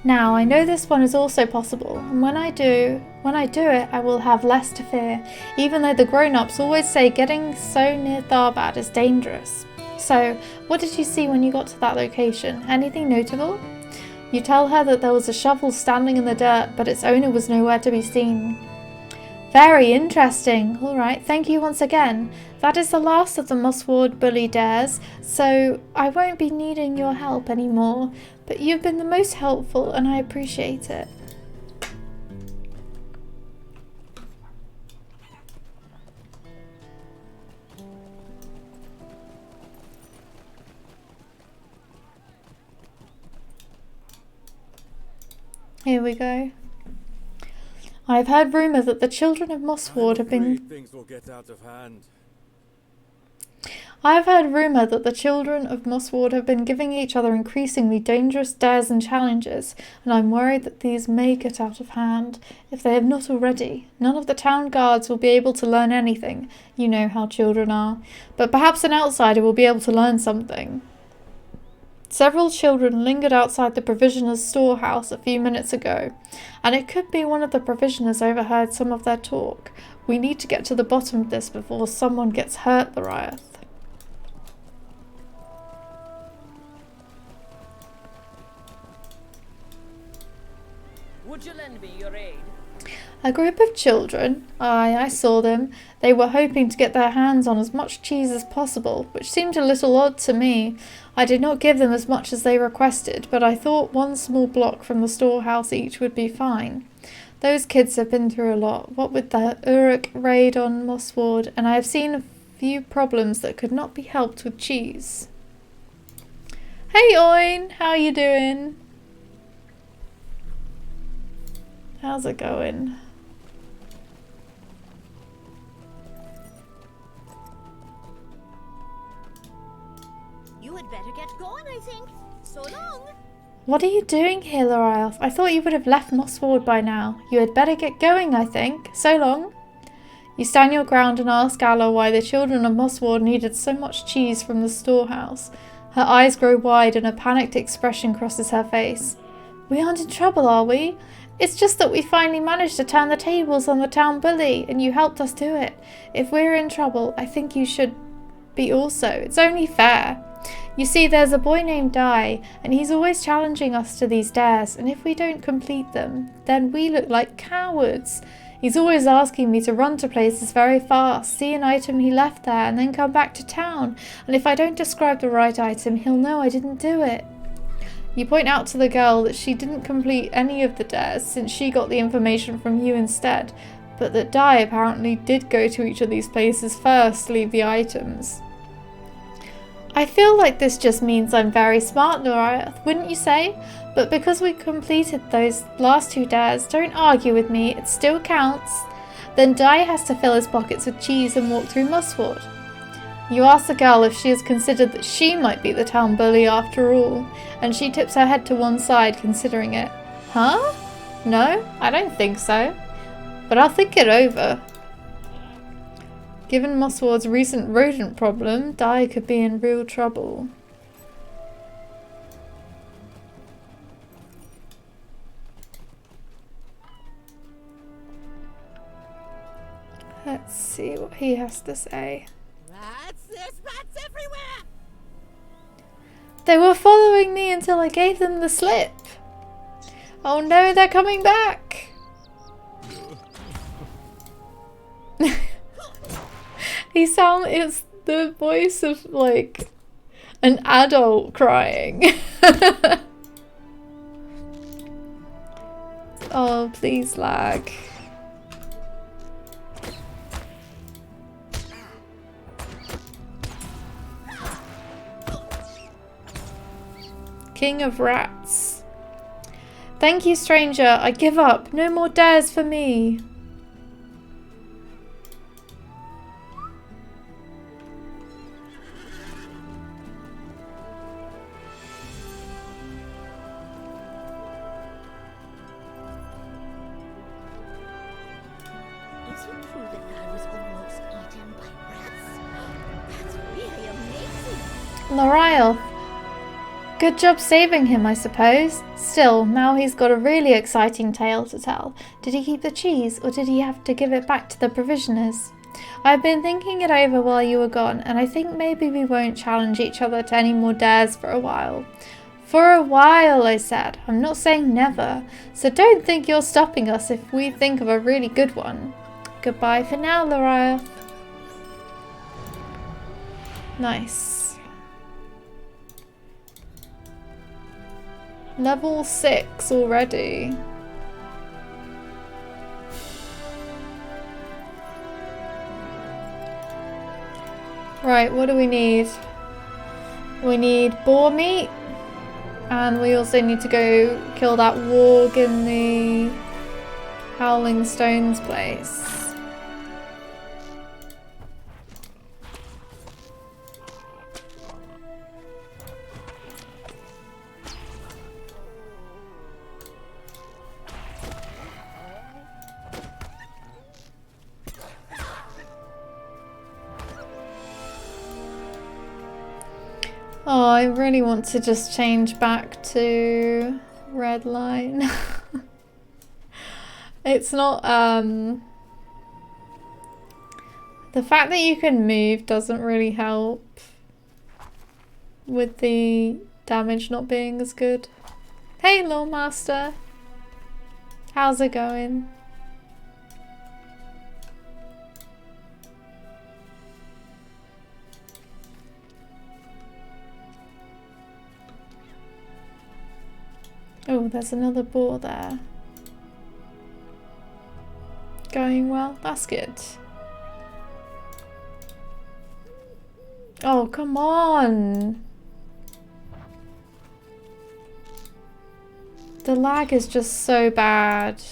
Now, I know this one is also possible, and when I do it, I will have less to fear, even though the grown-ups always say getting so near Tharbad is dangerous. So, what did you see when you got to that location? Anything notable? You tell her that there was a shovel standing in the dirt, but its owner was nowhere to be seen. Very interesting. Alright, thank you once again. That is the last of the Mossward bully dares, so I won't be needing your help anymore, but you've been the most helpful and I appreciate it. Here we go. I have heard rumour that the children of Mossward have been... Things will get out of hand. I have heard rumour that the children of Mossward have been giving each other increasingly dangerous dares and challenges, and I'm worried that these may get out of hand, if they have not already. None of the town guards will be able to learn anything, you know how children are, but perhaps an outsider will be able to learn something. Several children lingered outside the provisioner's storehouse a few minutes ago, and it could be one of the provisioners overheard some of their talk. We need to get to the bottom of this before someone gets hurt, Loriath. Would you lend me your aid? A group of children. Aye, I saw them. They were hoping to get their hands on as much cheese as possible, which seemed a little odd to me. I did not give them as much as they requested, but I thought one small block from the storehouse each would be fine. Those kids have been through a lot, what with the Uruk raid on Mossward, and I have seen a few problems that could not be helped with cheese. Hey Oin, how you doing? How's it going? You had better get going, I think. So long. What are you doing here, Loriath? I thought you would have left Mossward by now. You had better get going, I think. So long. You stand your ground and ask Allah why the children of Mossward needed so much cheese from the storehouse. Her eyes grow wide and a panicked expression crosses her face. We aren't in trouble, are we? It's just that we finally managed to turn the tables on the town bully, and you helped us do it. If we're in trouble, I think you should be also. It's only fair. You see, there's a boy named Dai, and he's always challenging us to these dares, and if we don't complete them, then we look like cowards. He's always asking me to run to places very fast, see an item he left there, and then come back to town, and if I don't describe the right item, he'll know I didn't do it. You point out to the girl that she didn't complete any of the dares since she got the information from you instead, but that Dai apparently did go to each of these places first to leave the items. I feel like this just means I'm very smart, Loriath, wouldn't you say? But because we completed those last 2 dares, don't argue with me, it still counts. Then Dai has to fill his pockets with cheese and walk through Mosswood. You ask the girl if she has considered that she might be the town bully after all, and she tips her head to one side considering it. Huh? No, I don't think so. But I'll think it over. Given Mosswood's recent rodent problem, Dai could be in real trouble. Let's see what he has to say. Rats, there's rats everywhere! They were following me until I gave them the slip. Oh no, they're coming back! It's the voice of like an adult crying. Oh, please lag. King of Rats. Thank you, stranger. I give up. No more dares for me. Is it true that I was almost eaten by rats? That's really amazing. Loriel. Good job saving him, I suppose. Still, now he's got a really exciting tale to tell. Did he keep the cheese, or did he have to give it back to the provisioners? I've been thinking it over while you were gone, and I think maybe we won't challenge each other to any more dares for a while. For a while, I said. I'm not saying never. So don't think you're stopping us if we think of a really good one. Goodbye for now, Loriel. Nice. Level 6 already. Right, what do we need? We need boar meat. And we also need to go kill that warg in the Howling Stones place. Oh, I really want to just change back to red line. It's not, the fact that you can move doesn't really help with the damage not being as good. Hey, Lawmaster. How's it going? Oh, there's another boar there. Going well? That's good. Oh, come on! The lag is just so bad.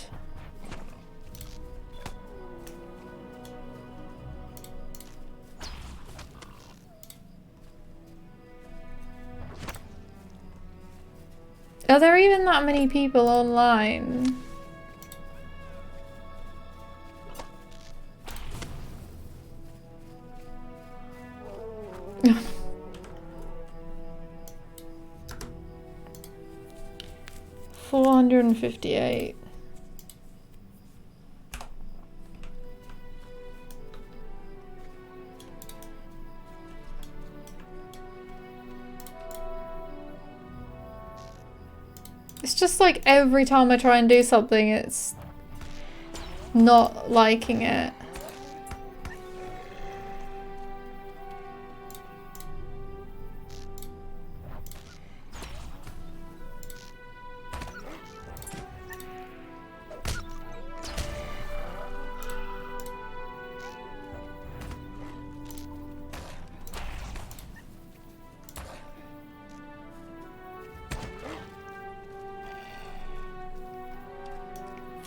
Are there even that many people online? $458. It's just like every time I try and do something, it's not liking it.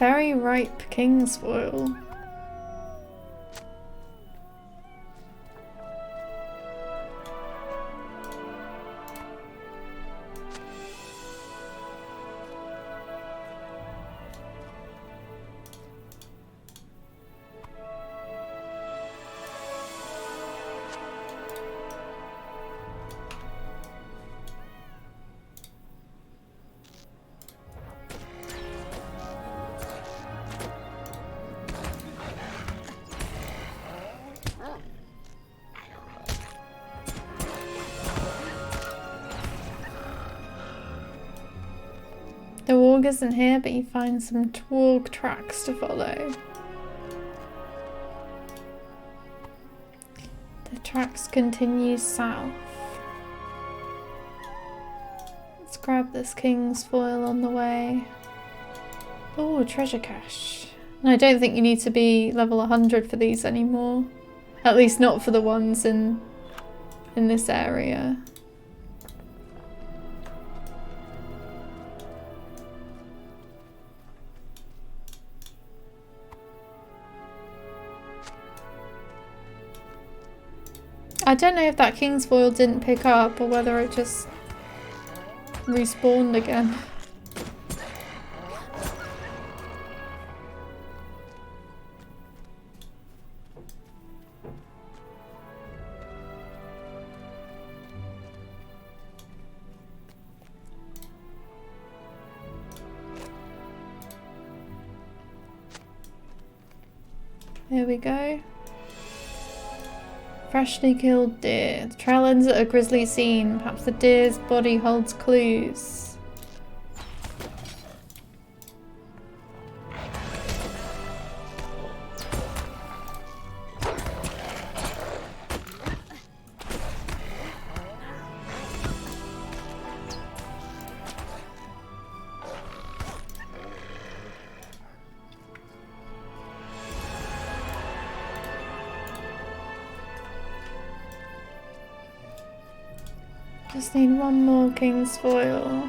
Very ripe Kingsfoil. The warg isn't here, but you find some warg tracks to follow. The tracks continue south. Let's grab this Kingsfoil on the way. Oh, treasure cache. And I don't think you need to be level 100 for these anymore. At least not for the ones in this area. I don't know if that Kingsfoil didn't pick up or whether it just respawned again. There we go. Freshly killed deer. The trail ends at a grisly scene. Perhaps the deer's body holds clues. Just need one more Kingsfoil.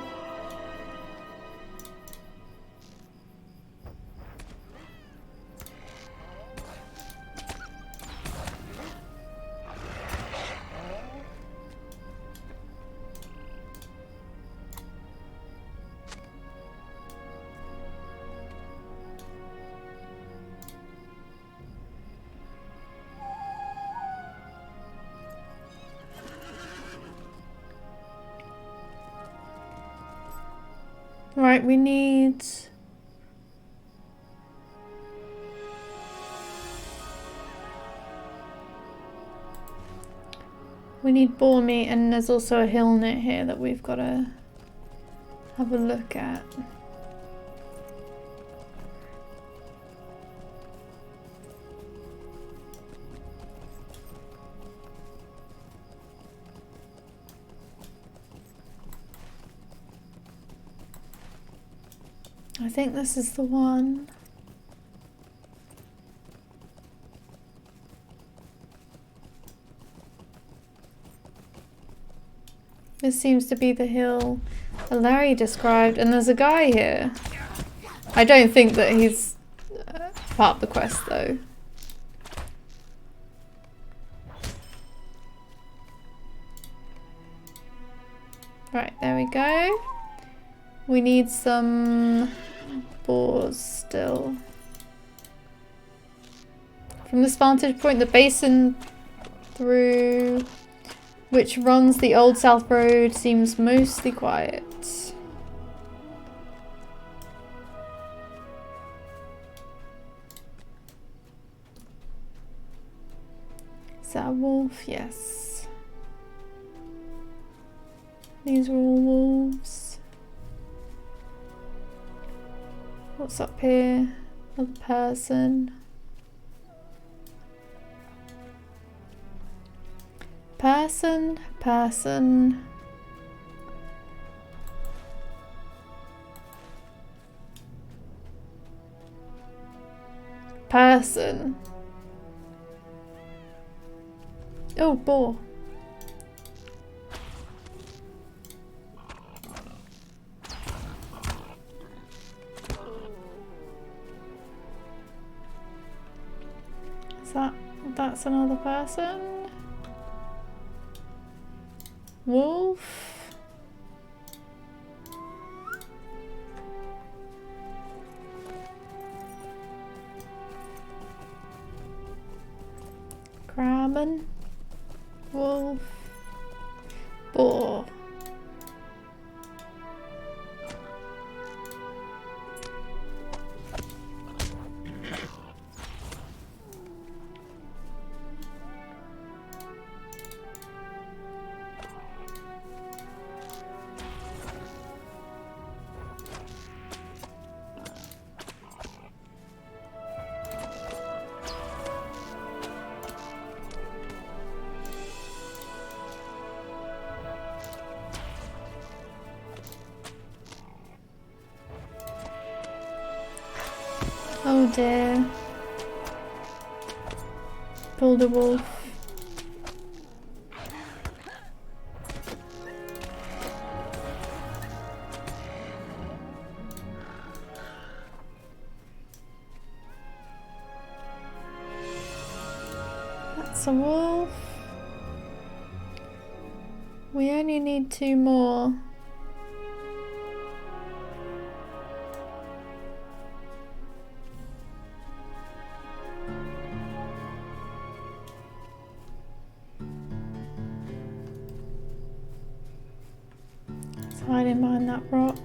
Right, we need... boar meat, and there's also a hill near here that we've got to have a look at. I think this is the one. This seems to be the hill that Larry described, and there's a guy here. I don't think that he's part of the quest though. Right, there we go. We need some boars still. From this vantage point, the basin through which runs the Old South Road seems mostly quiet. Is that a wolf? Yes. These are all wolves. What's up here? Another person. Person. Oh, boar. That's another person. Wolf. Crabman. Wolf. Boar. Oh dear. Pulled a wolf. That's a wolf. We only need 2 more. Hiding behind that rock.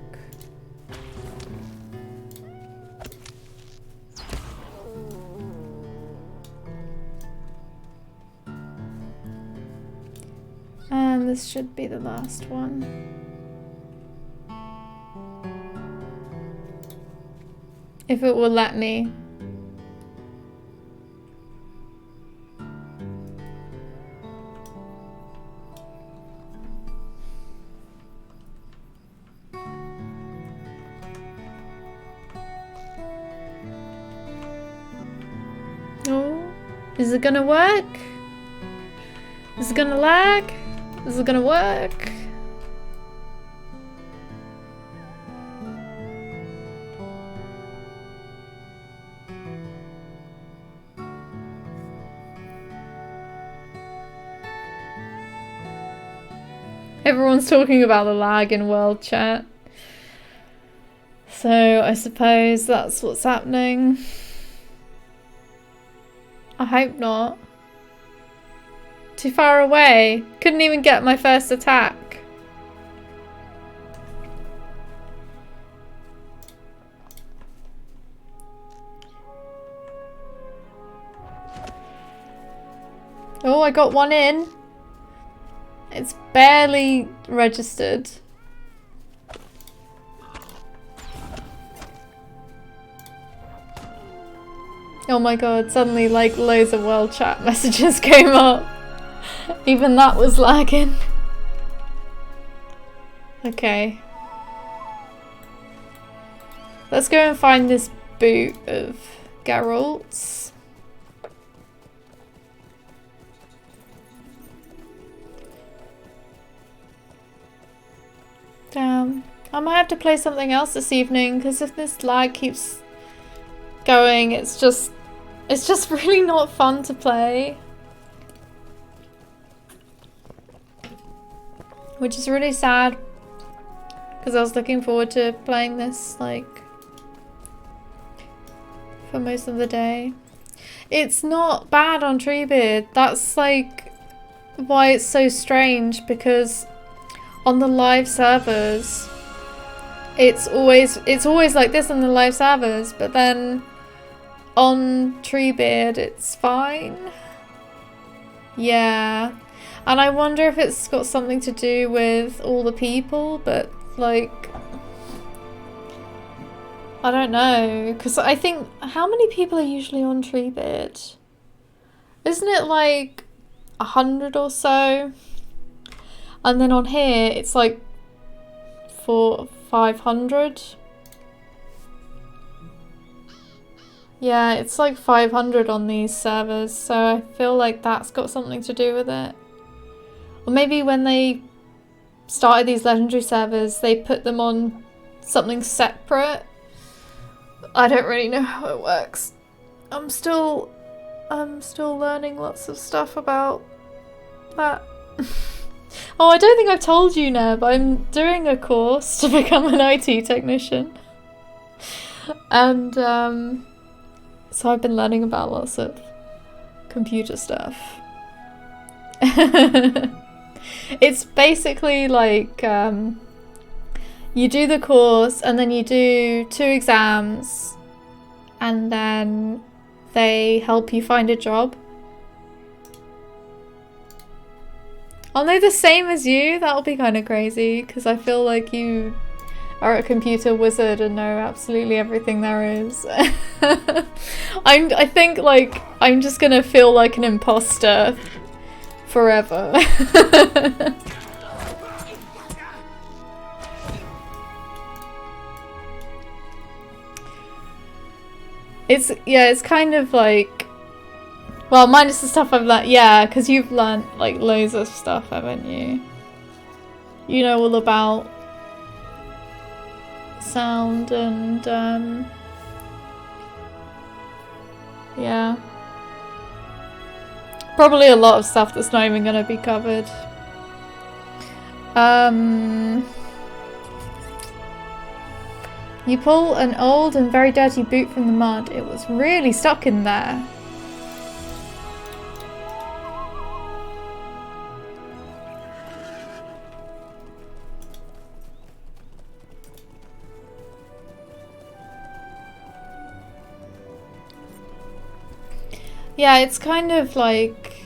And this should be the last one. If it will let me. Is it gonna work? Is it gonna lag? Is it gonna work? Everyone's talking about the lag in world chat. So I suppose that's what's happening. I hope not. Too far away. Couldn't even get my first attack. Oh, I got one in. It's barely registered. Oh my god, suddenly like loads of world chat messages came up. Even that was lagging. Okay. Let's go and find this boot of Geralt's. Damn. I might have to play something else this evening because if this lag keeps going, it's just really not fun to play. Which is really sad because I was looking forward to playing this like for most of the day. It's not bad on Treebeard. That's like why it's so strange, because on the live servers it's always like this on the live servers, but then on Treebeard it's fine. Yeah. And I wonder if it's got something to do with all the people, but like, I don't know. Because I think, how many people are usually on Treebeard? Isn't it like 100 or so? And then on here, it's like 500. Yeah, it's like 500 on these servers, so I feel like that's got something to do with it. Or maybe when they started these legendary servers, they put them on something separate. I don't really know how it works. I'm still I'm still learning lots of stuff about that. Oh, I don't think I've told you, Neb. I'm doing a course to become an IT technician. And so I've been learning about lots of computer stuff. It's basically like you do the course and then you do 2 exams and then they help you find a job. I'll know the same as you. That'll be kind of crazy because I feel like you are a computer wizard and know absolutely everything there is. I think like I'm just gonna feel like an imposter forever. It's kind of like, well, minus the stuff I've learned, yeah, because you've learned like loads of stuff, haven't you? You know all about sound and yeah. Probably a lot of stuff that's not even gonna be covered. You pull an old and very dirty boot from the mud. It was really stuck in there. Yeah, it's kind of like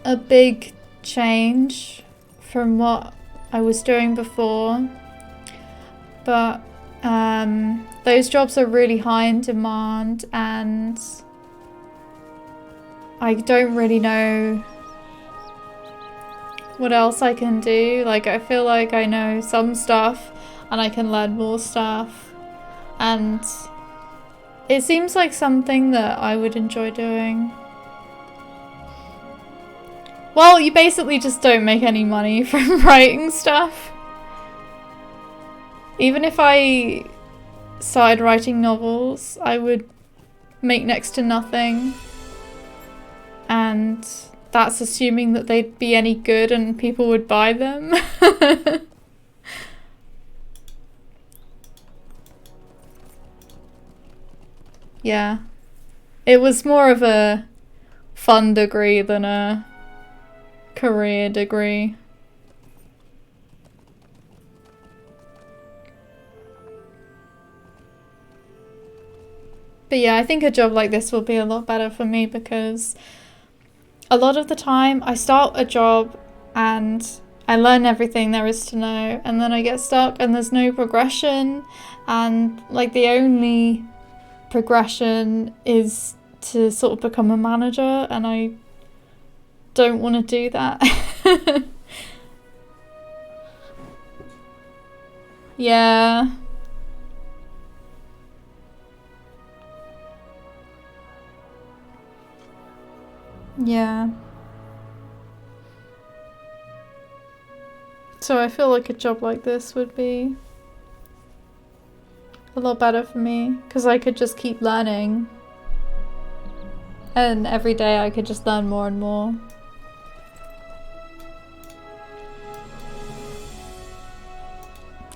a big change from what I was doing before, but those jobs are really high in demand and I don't really know what else I can do. Like, I feel like I know some stuff and I can learn more stuff, and it seems like something that I would enjoy doing. Well, you basically just don't make any money from writing stuff. Even if I started writing novels, I would make next to nothing. And that's assuming that they'd be any good and people would buy them. Yeah. It was more of a fun degree than a career degree. But yeah, I think a job like this will be a lot better for me because a lot of the time I start a job and I learn everything there is to know, and then I get stuck and there's no progression, and like the only progression is to sort of become a manager, and I don't want to do that. Yeah. Yeah. So I feel like a job like this would be a lot better for me because I could just keep learning, and every day I could just learn more and more.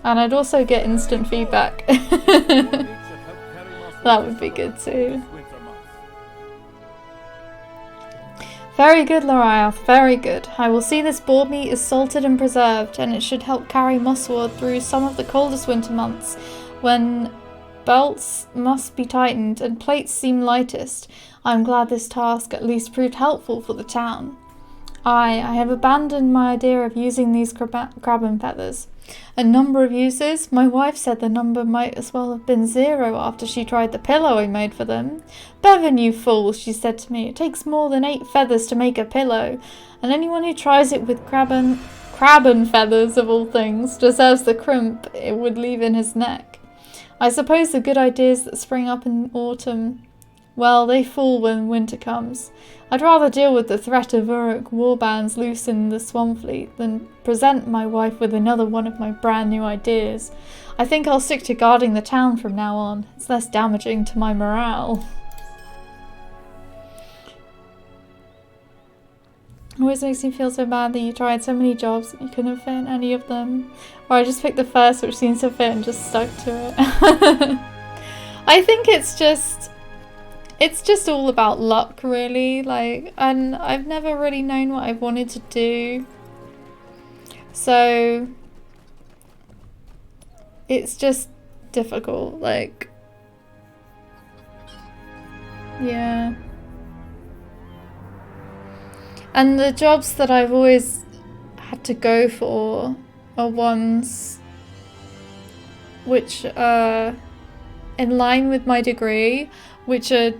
And I'd also get instant feedback. That would be good too. Very good, Loriath, very good. I will see this boar meat is salted and preserved, and it should help carry Mossward through some of the coldest winter months, when belts must be tightened and plates seem lightest. I am glad this task at least proved helpful for the town. I have abandoned my idea of using these crabben feathers. A number of uses. My wife said the number might as well have been 0 after she tried the pillow I made for them. Bevan, you fool, she said to me. It takes more than 8 feathers to make a pillow, and anyone who tries it with crabben feathers, of all things, deserves the crimp it would leave in his neck. I suppose the good ideas that spring up in autumn Well, they fall when winter comes. I'd rather deal with the threat of Uruk warbands loose in the Swampfleet than present my wife with another one of my brand new ideas. I think I'll stick to guarding the town from now on. It's less damaging to my morale. It always makes me feel so bad that you tried so many jobs and you couldn't fit in any of them. Or I just picked the first which seems to fit and just stuck to it. I think it's just all about luck, really. Like, and I've never really known what I've wanted to do. So it's just difficult, like, yeah. And the jobs that I've always had to go for are ones which are in line with my degree, which are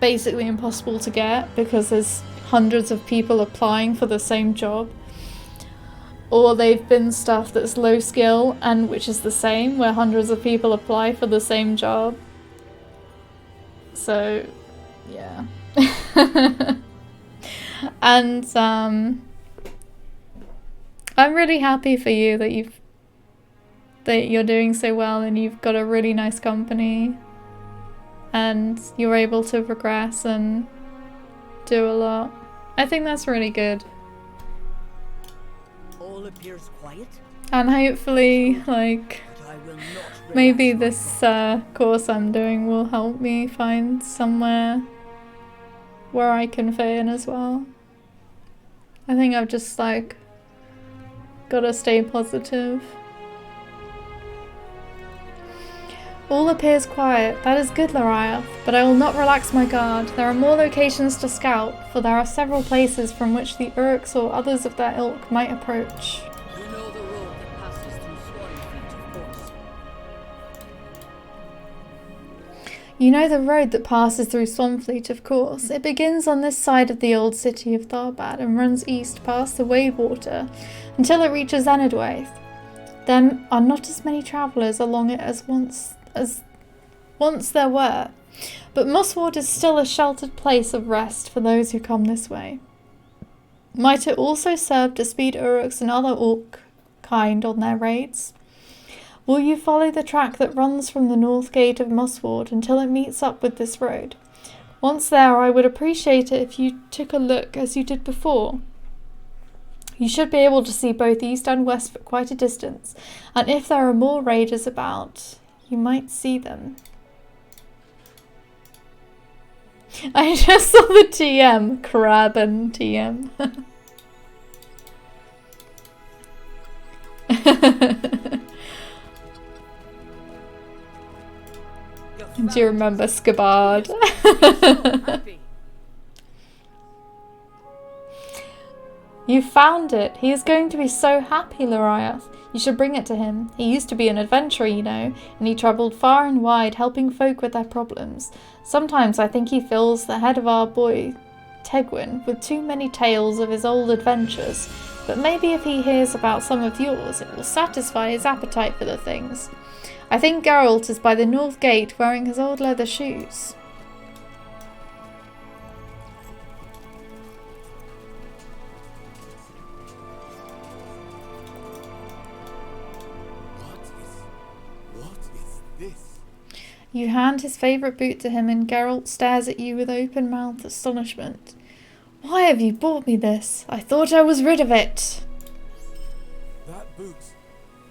basically impossible to get because there's hundreds of people applying for the same job. Or they've been stuff that's low skill and which is the same, where hundreds of people apply for the same job. So, yeah. And I'm really happy for you that you're doing so well and you've got a really nice company and you're able to progress and do a lot. I think that's really good. All appears quiet. And hopefully, like, I will not maybe relax this my course I'm doing will help me find somewhere where I can fit in as well. I think I've just, like, gotta stay positive. All appears quiet. That is good, Lariath, but I will not relax my guard. There are more locations to scout, for there are several places from which the Uruks or others of their ilk might approach. You know the road that passes through Swampfleet, of course. You know the road that passes through Swampfleet, of course. It begins on this side of the old city of Tharbad and runs east past the Wadewater until it reaches Enedwaith. There are not as many travellers along it as once there were, but Mossward is still a sheltered place of rest for those who come this way. Might it also serve to speed Uruks and other orc kind on their raids? Will you follow the track that runs from the north gate of Mossward until it meets up with this road? Once there, I would appreciate it if you took a look as you did before. You should be able to see both east and west for quite a distance, and if there are more raiders about, you might see them. I just saw the TM, Crab and TM. Do you remember Scabard? You found it! He is going to be so happy, Lariath. You should bring it to him. He used to be an adventurer, you know, and he travelled far and wide helping folk with their problems. Sometimes I think he fills the head of our boy, Tegwin, with too many tales of his old adventures, but maybe if he hears about some of yours, it will satisfy his appetite for the things. I think Geralt is by the north gate wearing his old leather shoes. What is this? You hand his favourite boot to him and Geralt stares at you with open-mouthed astonishment. Why have you bought me this? I thought I was rid of it. That boot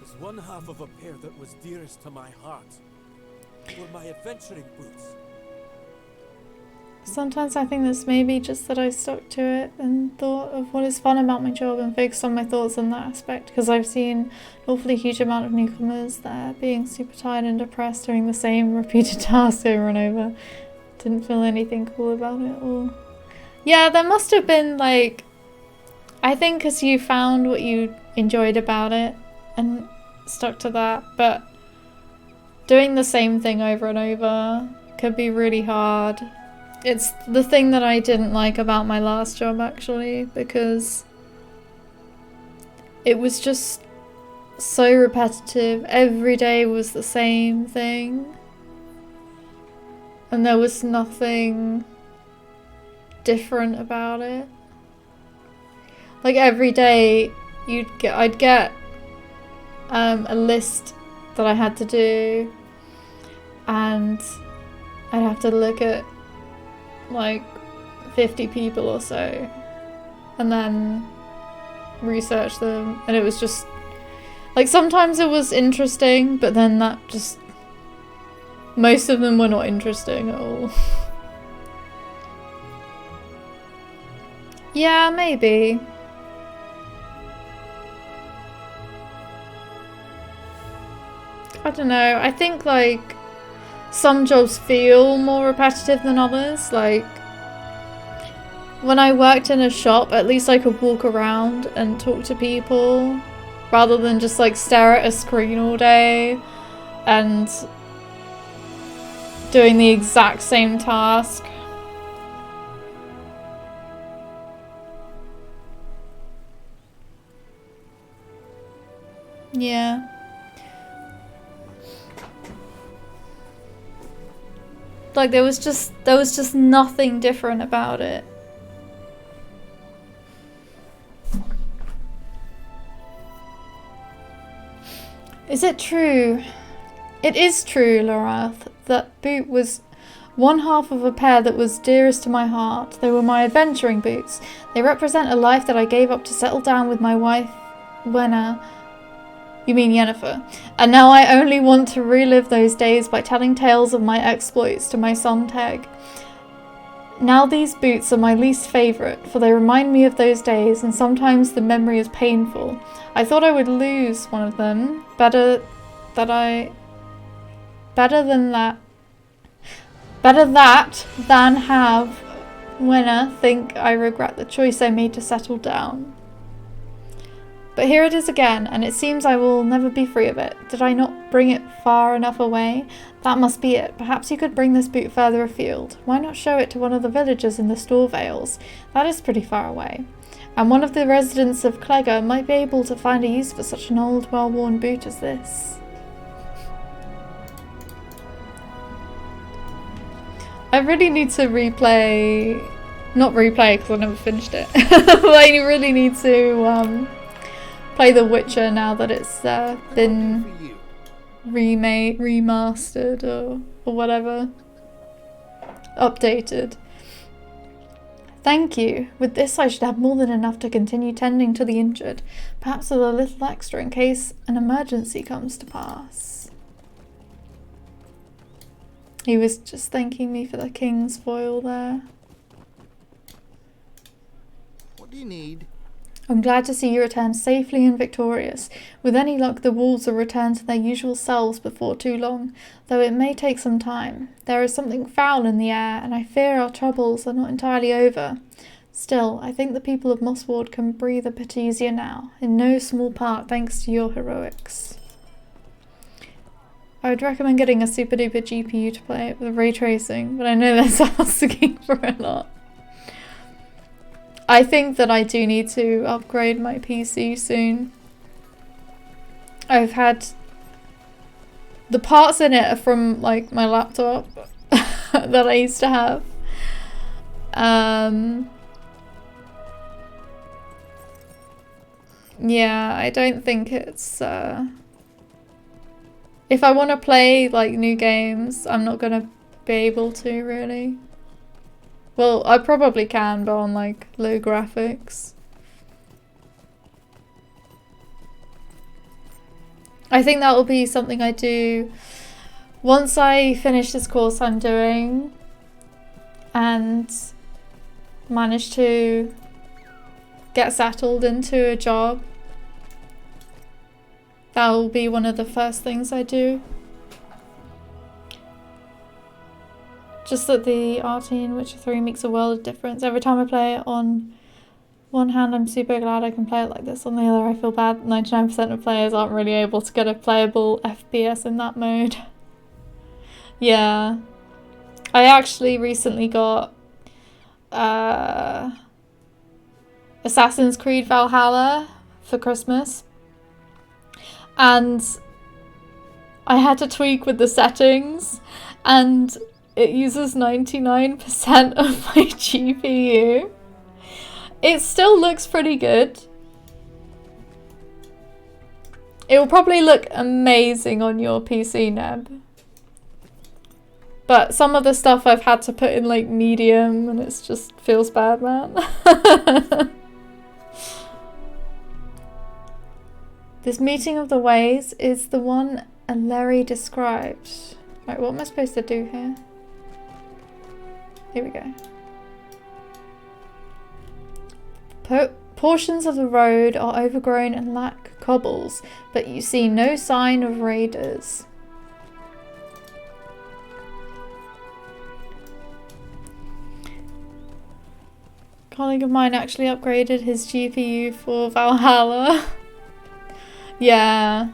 is one half of a pair that was dearest to my heart. They were my adventuring boots. Sometimes I think this may be just that I stuck to it and thought of what is fun about my job and focused on my thoughts in that aspect, because I've seen an awfully huge amount of newcomers there being super tired and depressed doing the same repeated tasks over and over. Didn't feel anything cool about it or... Yeah, there must have been, like... I think because you found what you enjoyed about it and stuck to that, but doing the same thing over and over could be really hard. It's the thing that I didn't like about my last job, actually, because it was just so repetitive. Every day was the same thing. and there was nothing different about it. Like every day I'd get a list that I had to do, and I'd have to look at like 50 people or so and then research them, and it was just like sometimes it was interesting, but then that just most of them were not interesting at all. Yeah, maybe. I don't know. I think like some jobs feel more repetitive than others. Like when I worked in a shop, at least I could walk around and talk to people rather than just like stare at a screen all day and doing the exact same task. Yeah. Like there was just nothing different about it. Is it true? It is true, Lorath. That boot was one half of a pair that was dearest to my heart. They were my adventuring boots. They represent a life that I gave up to settle down with my wife, Wenna. You mean Yennefer. And now I only want to relive those days by telling tales of my exploits to my son Teg. Now these boots are my least favourite, for they remind me of those days, and sometimes the memory is painful. I thought I would lose one of them. Better that than have Wenna think I regret the choice I made to settle down. But here it is again, and it seems I will never be free of it. Did I not bring it far enough away? That must be it. Perhaps you could bring this boot further afield. Why not show it to one of the villagers in the Storvales? That is pretty far away. And one of the residents of Cleggar might be able to find a use for such an old, well-worn boot as this. I really need to replay... Not replay, because I never finished it. But I really need to... play The Witcher now that it's been remade, remastered or whatever. Updated. Thank you. With this I should have more than enough to continue tending to the injured. Perhaps with a little extra in case an emergency comes to pass. He was just thanking me for the king's foil there. What do you need? I'm glad to see you return safely and victorious. With any luck, the wolves will return to their usual selves before too long, though it may take some time. There is something foul in the air, and I fear our troubles are not entirely over. Still, I think the people of Mossward can breathe a bit easier now, in no small part thanks to your heroics. I would recommend getting a super duper GPU to play it with ray tracing, but I know that's asking for a lot. I think that I do need to upgrade my PC soon. I've had... The parts in it are from like my laptop that I used to have. Yeah, I don't think it's... If I want to play like new games, I'm not going to be able to really. Well, I probably can, but on like low graphics. I think that will be something I do once I finish this course I'm doing and manage to get settled into a job. That will be one of the first things I do. Just that the RT in Witcher 3 makes a world of difference. Every time I play it, on one hand I'm super glad I can play it like this, on the other I feel bad 99% of players aren't really able to get a playable FPS in that mode. Yeah. I actually recently got Assassin's Creed Valhalla for Christmas. And I had to tweak with the settings, and It uses 99% of my GPU. It still looks pretty good. It will probably look amazing on your PC, Neb. But some of the stuff I've had to put in like medium and it just feels bad, man. This meeting of the ways is the one Larry described. Right, what am I supposed to do here? Here we go. Portions of the road are overgrown and lack cobbles, but you see no sign of raiders. A colleague of mine actually upgraded his GPU for Valhalla. Yeah.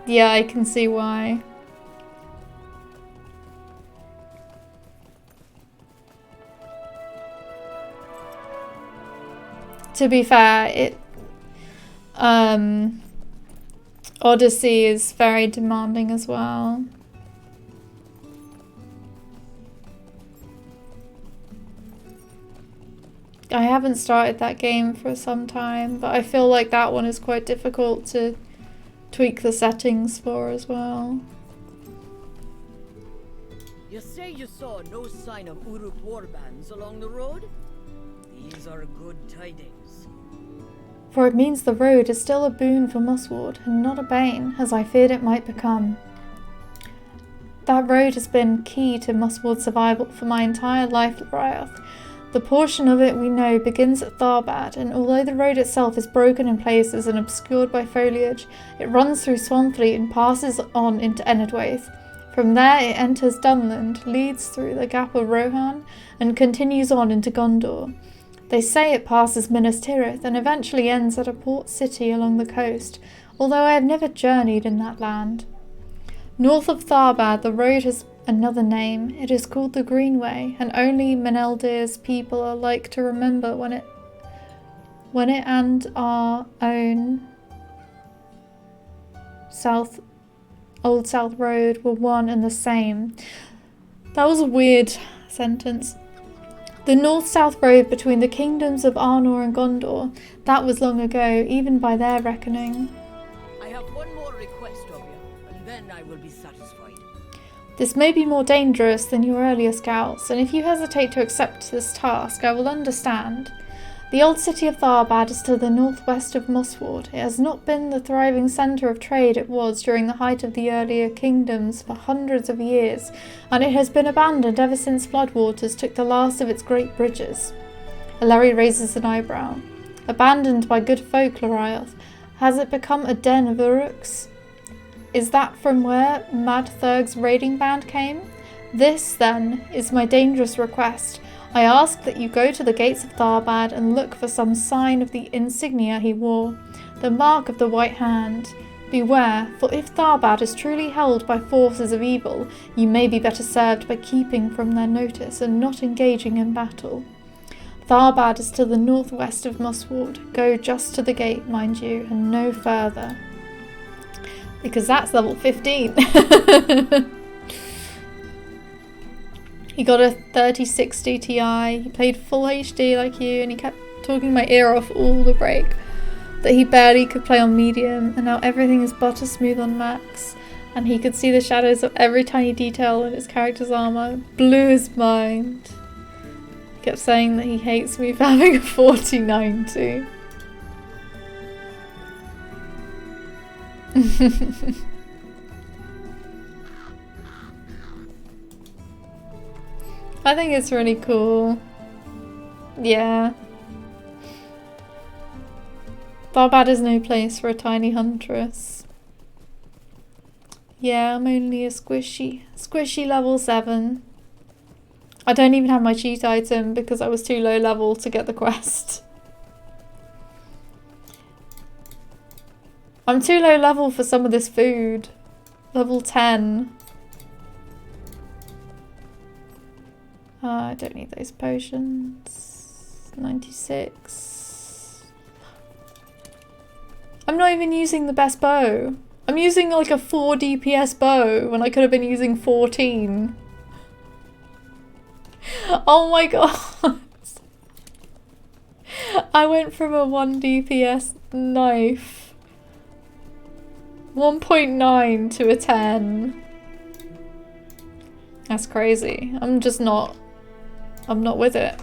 Yeah, I can see why. To be fair, Odyssey is very demanding as well. I haven't started that game for some time, but I feel like that one is quite difficult to tweak the settings for as well. You say you saw no sign of Uruk warbands along the road? These are good tidings. For it means the road is still a boon for Mossward, and not a bane, as I feared it might become. That road has been key to Mossward's survival for my entire life, Lorioth. The portion of it we know begins at Tharbad, and although the road itself is broken in places and obscured by foliage, it runs through Swanfleet and passes on into Enedwaith. From there it enters Dunland, leads through the Gap of Rohan, and continues on into Gondor. They say it passes Minas Tirith and eventually ends at a port city along the coast, although I have never journeyed in that land. North of Tharbad, the road has another name. It is called the Greenway, and only Meneldir's people are like to remember when it and our own Old South Road were one and the same. That was a weird sentence. The north-south road between the kingdoms of Arnor and Gondor, that was long ago, even by their reckoning. I have one more request of you, and then I will be satisfied. This may be more dangerous than your earlier scouts, and if you hesitate to accept this task, I will understand. The old city of Tharbad is to the northwest of Mossward. It has not been the thriving centre of trade it was during the height of the earlier kingdoms for hundreds of years, and it has been abandoned ever since floodwaters took the last of its great bridges. Larry raises an eyebrow. Abandoned by good folk, Lorioth. Has it become a den of Uruks? Is that from where Mad Thurg's raiding band came? This, then, is my dangerous request. I ask that you go to the gates of Tharbad and look for some sign of the insignia he wore, the mark of the White Hand. Beware, for if Tharbad is truly held by forces of evil, you may be better served by keeping from their notice and not engaging in battle. Tharbad is to the northwest of Mossward. Go just to the gate, mind you, and no further. Because that's level 15. He got a 3060 Ti, he played full HD like you, and he kept talking my ear off all the break. That he barely could play on medium, and now everything is butter smooth on max. And he could see the shadows of every tiny detail in his character's armour. Blew his mind. He kept saying that he hates me for having a 4090. I think it's really cool. Yeah. Tharbad is no place for a tiny huntress. Yeah, I'm only a squishy level 7. I don't even have my cheat item because I was too low level to get the quest. I'm too low level for some of this food. Level 10. I don't need those potions. 96. I'm not even using the best bow. I'm using like a 4 DPS bow when I could have been using 14. Oh my god. I went from a 1 DPS knife 1.9 to a 10. That's crazy. I'm not with it.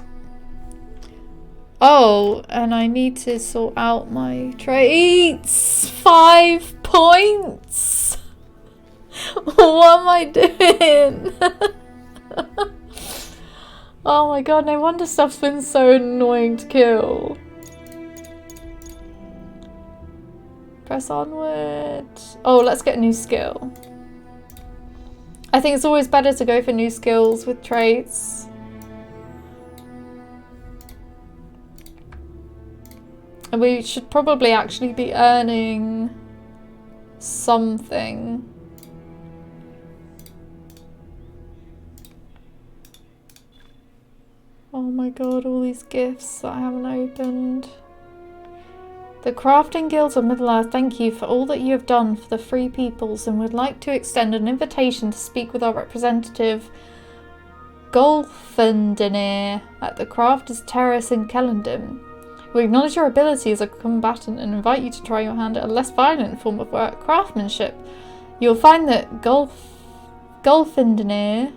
Oh, and I need to sort out my traits. 5 points. What am I doing? Oh my god, no wonder stuff's been so annoying to kill. Press onward. Oh, let's get a new skill. I think it's always better to go for new skills with traits. And we should probably actually be earning something. Oh my god, all these gifts that I haven't opened. The Crafting Guild of Middle-earth thank you for all that you have done for the Free Peoples and would like to extend an invitation to speak with our representative Golfendenir at the Crafters Terrace in Kellendon. We acknowledge your ability as a combatant and invite you to try your hand at a less violent form of craftsmanship. You'll find that Golfendenir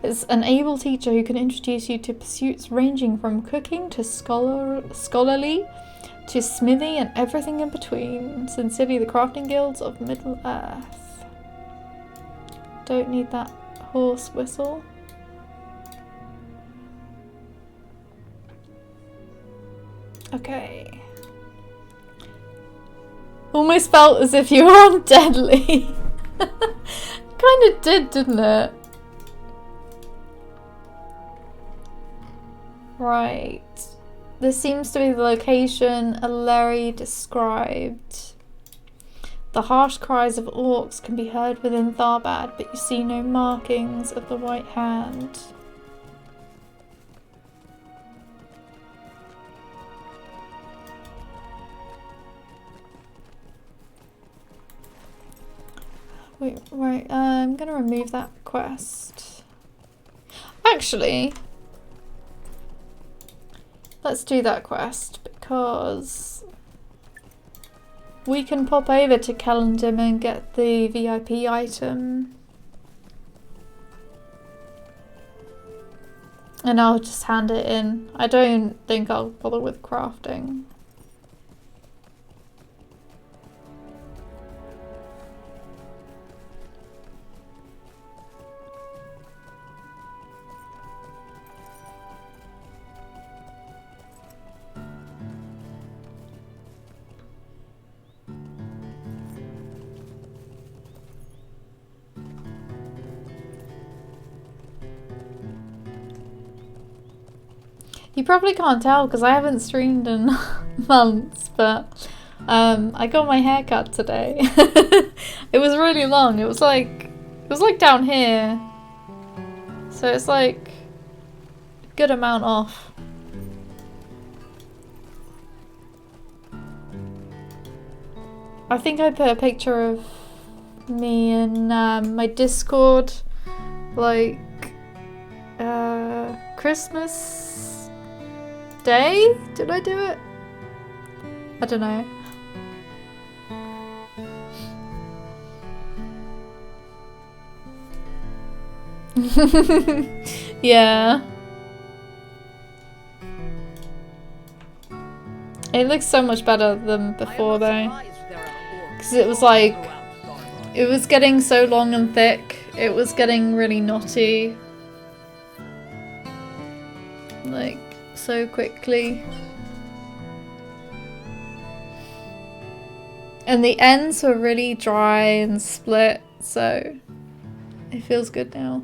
is an able teacher who can introduce you to pursuits ranging from cooking to scholarly to smithy and everything in between. Sincerely, the Crafting Guilds of Middle-earth. Don't need that horse whistle. Okay. Almost felt as if you were on Deadly. Kind of did, didn't it? Right. This seems to be the location Aleri described. The harsh cries of orcs can be heard within Tharbad, but you see no markings of the White Hand. Wait, right, I'm gonna remove that quest. Actually, let's do that quest because we can pop over to Kellendon and get the VIP item. And I'll just hand it in. I don't think I'll bother with crafting. You probably can't tell because I haven't streamed in months, but I got my hair cut today. It was really long. It was like down here. So it's like a good amount off. I think I put a picture of me in my Discord, like Christmas Day? Did I do it? I don't know. Yeah. It looks so much better than before though. Because it was like, it was getting so long and thick. It was getting really knotty. Like, so quickly. And the ends were really dry and split, so it feels good now.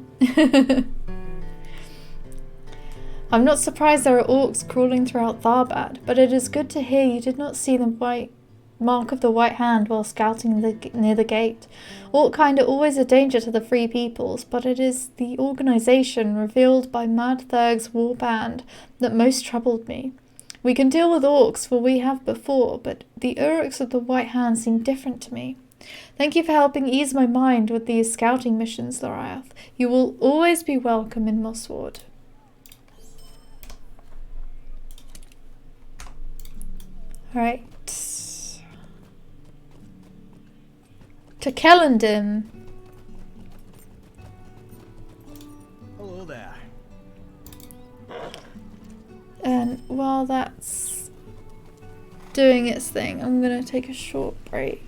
I'm not surprised there are orcs crawling throughout Tharbad, but it is good to hear you did not see the mark of the White Hand while scouting near the gate. Orkkind are always a danger to the Free Peoples, but it is the organisation revealed by Mad Thurg's war band that most troubled me. We can deal with orcs, for we have before, but the Uruks of the White Hand seem different to me. Thank you for helping ease my mind with these scouting missions, Loriath. You will always be welcome in Mossward. Alright. To Kellendon. Hello there. And while that's doing its thing, I'm gonna take a short break.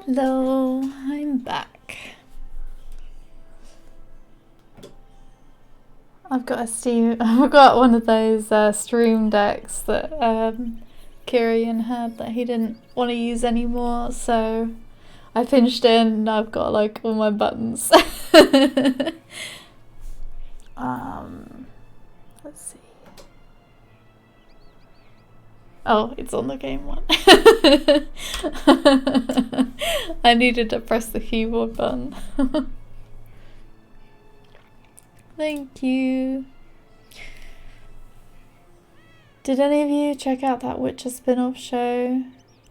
Hello, I'm back. I've got one of those stream decks that Kyrian had that he didn't want to use anymore, so I pinched in and I've got like all my buttons. Let's see. Oh, it's on the game one. I needed to press the keyboard button. Thank you. Did any of you check out that Witcher spin-off show?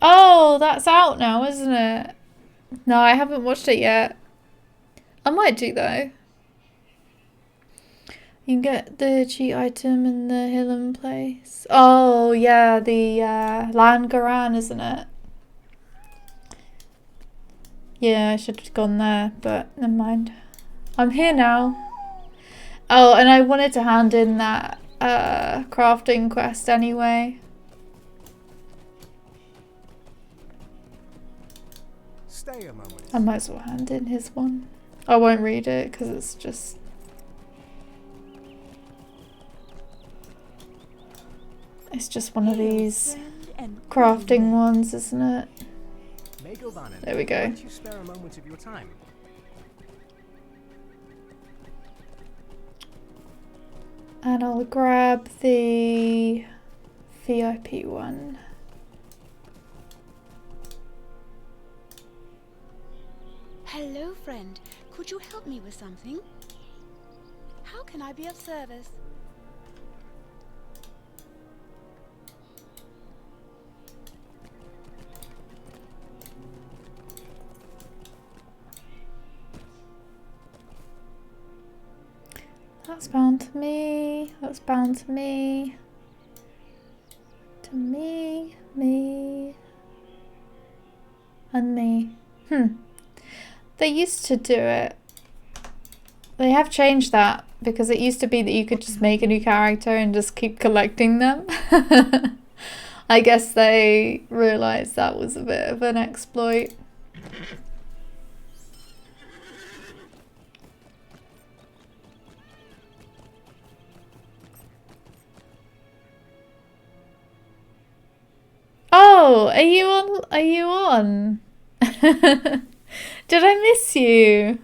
Oh, that's out now, isn't it? No, I haven't watched it yet. I might do though. You can get the cheat item in the Hillen place. Oh yeah, the Langaran, isn't it? Yeah, I should have gone there, but never mind. I'm here now. Oh, and I wanted to hand in that crafting quest anyway. Stay a moment. I might as well hand in his one. I won't read it because it's just... It's just one of these crafting ones, isn't it? There we go. Why don't you spare a moment of your time? And I'll grab the VIP one. Hello, friend. Could you help me with something? How can I be of service? That's bound to me. That's bound to me. To me, me, and me. They used to do it. They have changed that because it used to be that you could just make a new character and just keep collecting them. I guess they realised that was a bit of an exploit. Oh, are you on? Are you on? Did I miss you?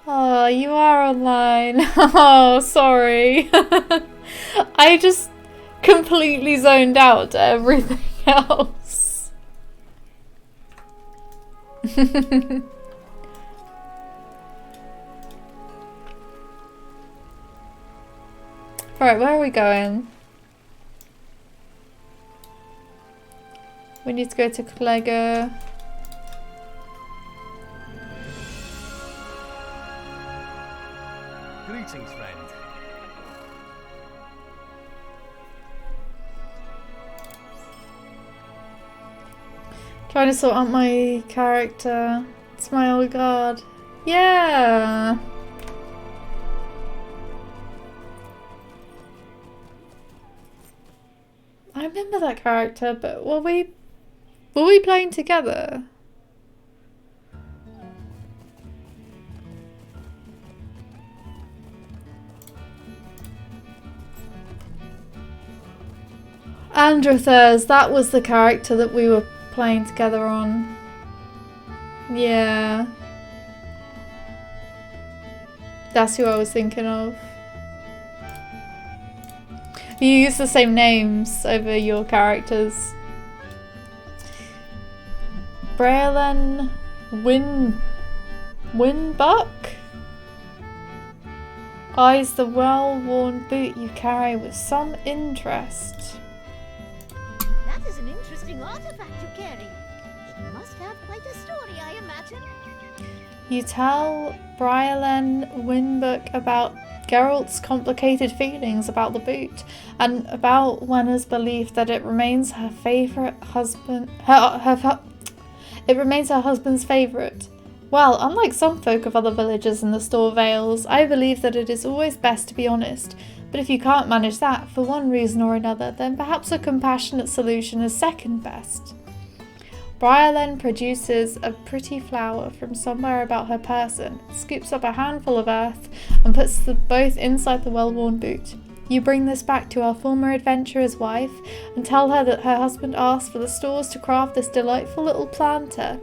Oh, you are online. Oh, sorry. I just completely zoned out to everything else. Right, where are we going? We need to go to Clegger. Greetings, friend. Trying to sort out my character. It's my old guard. Yeah. I remember that character, but were we playing together? Androthers, that was the character that we were playing together on. Yeah. That's who I was thinking of. You use the same names over your characters. Braylon Winbuck eyes the well-worn boot you carry with some interest. That is an interesting artifact you carry. It must have quite a story, I imagine. You tell Braylon Winbuck about Geralt's complicated feelings about the boot, and about Wenna's belief that it remains her favourite husband. It remains her husband's favourite. Well, unlike some folk of other villages in the Store Vales, I believe that it is always best to be honest. But if you can't manage that for one reason or another, then perhaps a compassionate solution is second best. Briarlen produces a pretty flower from somewhere about her person, scoops up a handful of earth, and puts both inside the well-worn boot. You bring this back to our former adventurer's wife, and tell her that her husband asked for the stores to craft this delightful little planter.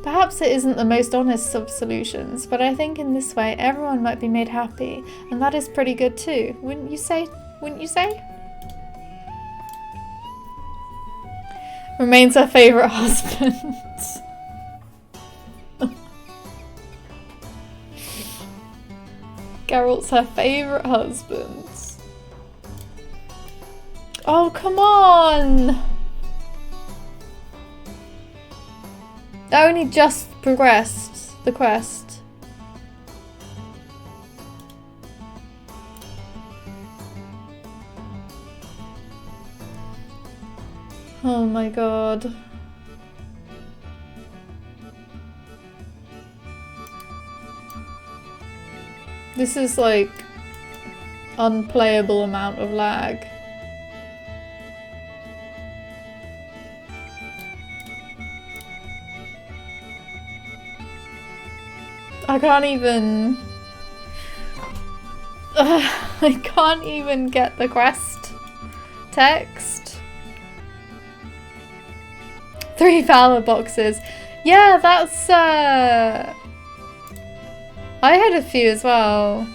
Perhaps it isn't the most honest of solutions, but I think in this way everyone might be made happy, and that is pretty good too, wouldn't you say? Wouldn't you say? Remains her favourite husband. Geralt's her favourite husband. Oh, come on! I only just progressed the quest. Oh my god. This is like unplayable amount of lag. I can't even... I can't even get the quest text. 3 Valor boxes. Yeah, that's I had a few as well.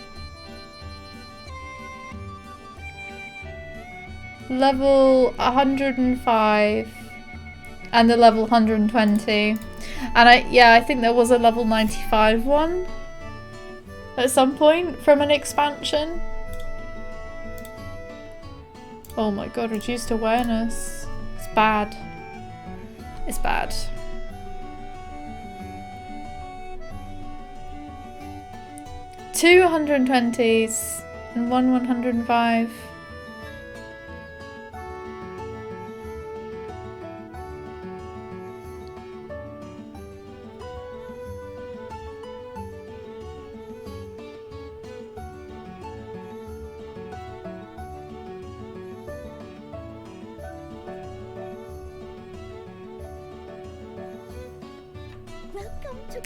Level 105 and the level 120. And I think there was a level 95 one at some point from an expansion. Oh my god, reduced awareness. It's bad. It's bad. Two 120s and one 105.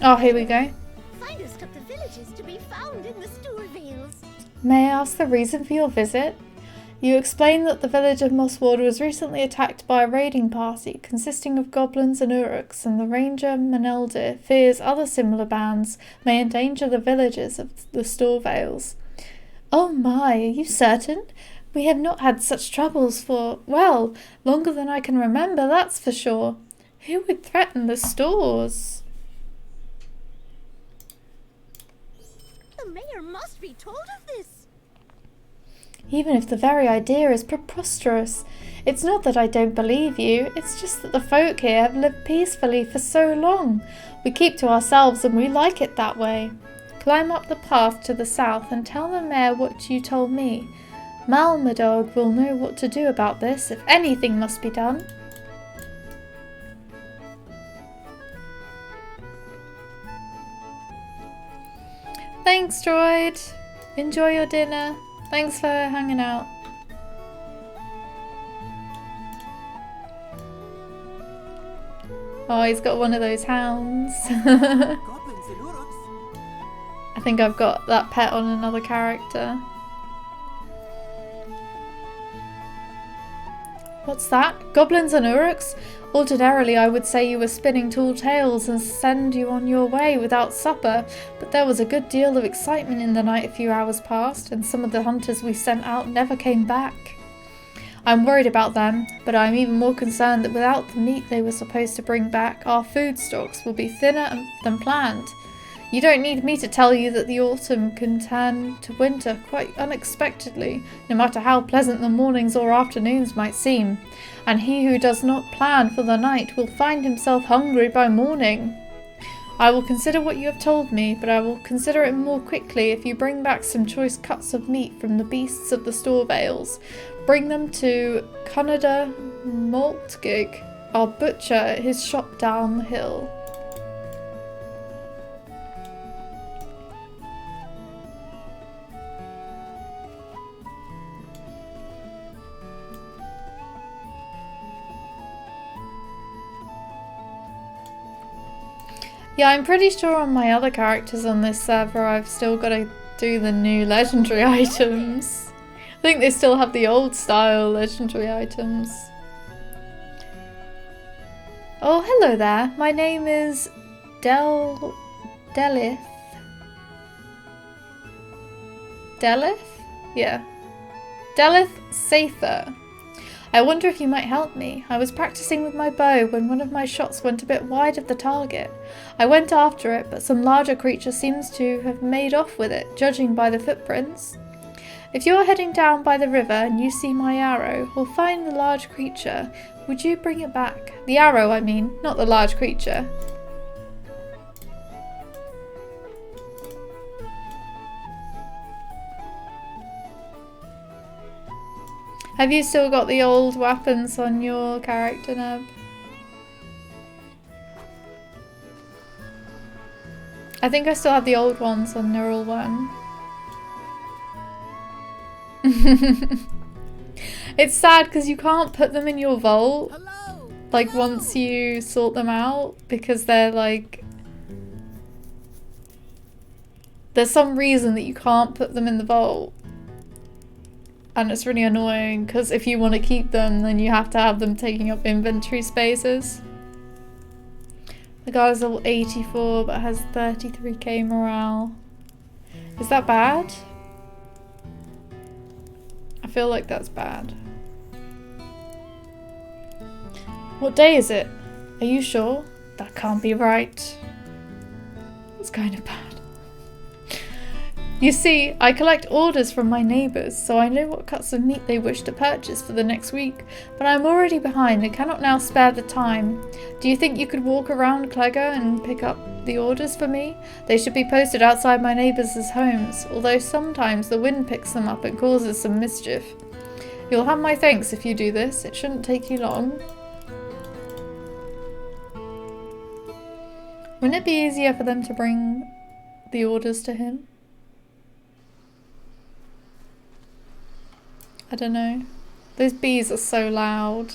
Oh, here we go. Finest of the villages to be found in the Store Vales. May I ask the reason for your visit? You explained that the village of Mossward was recently attacked by a raiding party consisting of goblins and uruks, and the ranger Maneldir fears other similar bands may endanger the villages of the Store Vales. Oh my, are you certain? We have not had such troubles for, well, longer than I can remember, that's for sure. Who would threaten the stores? The mayor must be told of this. Even if the very idea is preposterous. It's not that I don't believe you, it's just that the folk here have lived peacefully for so long. We keep to ourselves and we like it that way. Climb up the path to the south and tell the mayor what you told me. Malmadog will know what to do about this if anything must be done. Thanks, Droid. Enjoy your dinner. Thanks for hanging out. Oh, he's got one of those hounds. I think I've got that pet on another character. What's that? Goblins and uruks? Ordinarily I would say you were spinning tall tales and send you on your way without supper, but there was a good deal of excitement in the night a few hours past, and some of the hunters we sent out never came back. I'm worried about them, but I'm even more concerned that without the meat they were supposed to bring back, our food stocks will be thinner than planned. You don't need me to tell you that the autumn can turn to winter quite unexpectedly, no matter how pleasant the mornings or afternoons might seem, and he who does not plan for the night will find himself hungry by morning. I will consider what you have told me, but I will consider it more quickly if you bring back some choice cuts of meat from the beasts of the Store Vales. Bring them to Conada Maltgig, our butcher at his shop down the hill. Yeah, I'm pretty sure on my other characters on this server I've still got to do the new legendary items. I think they still have the old style legendary items. Oh, hello there. My name is Delith? Delith? Yeah. Delith Sather. I wonder if you might help me. I was practicing with my bow when one of my shots went a bit wide of the target. I went after it, but some larger creature seems to have made off with it, judging by the footprints. If you're heading down by the river and you see my arrow, or find the large creature, would you bring it back? The arrow, I mean, not the large creature. Have you still got the old weapons on your character, Neb? I think I still have the old ones on Neural 1. It's sad because you can't put them in your vault, like once you sort them out, because they're like... There's some reason that you can't put them in the vault. And it's really annoying because if you want to keep them, then you have to have them taking up inventory spaces. The guy's level 84 but has 33k morale. Is that bad? I feel like that's bad. What day is it? Are you sure? That can't be right. It's kind of bad. You see, I collect orders from my neighbours, so I know what cuts of meat they wish to purchase for the next week, but I'm already behind and cannot now spare the time. Do you think you could walk around Clegger and pick up the orders for me? They should be posted outside my neighbours' homes, although sometimes the wind picks them up and causes some mischief. You'll have my thanks if you do this. It shouldn't take you long. Wouldn't it be easier for them to bring the orders to him? I don't know. Those bees are so loud.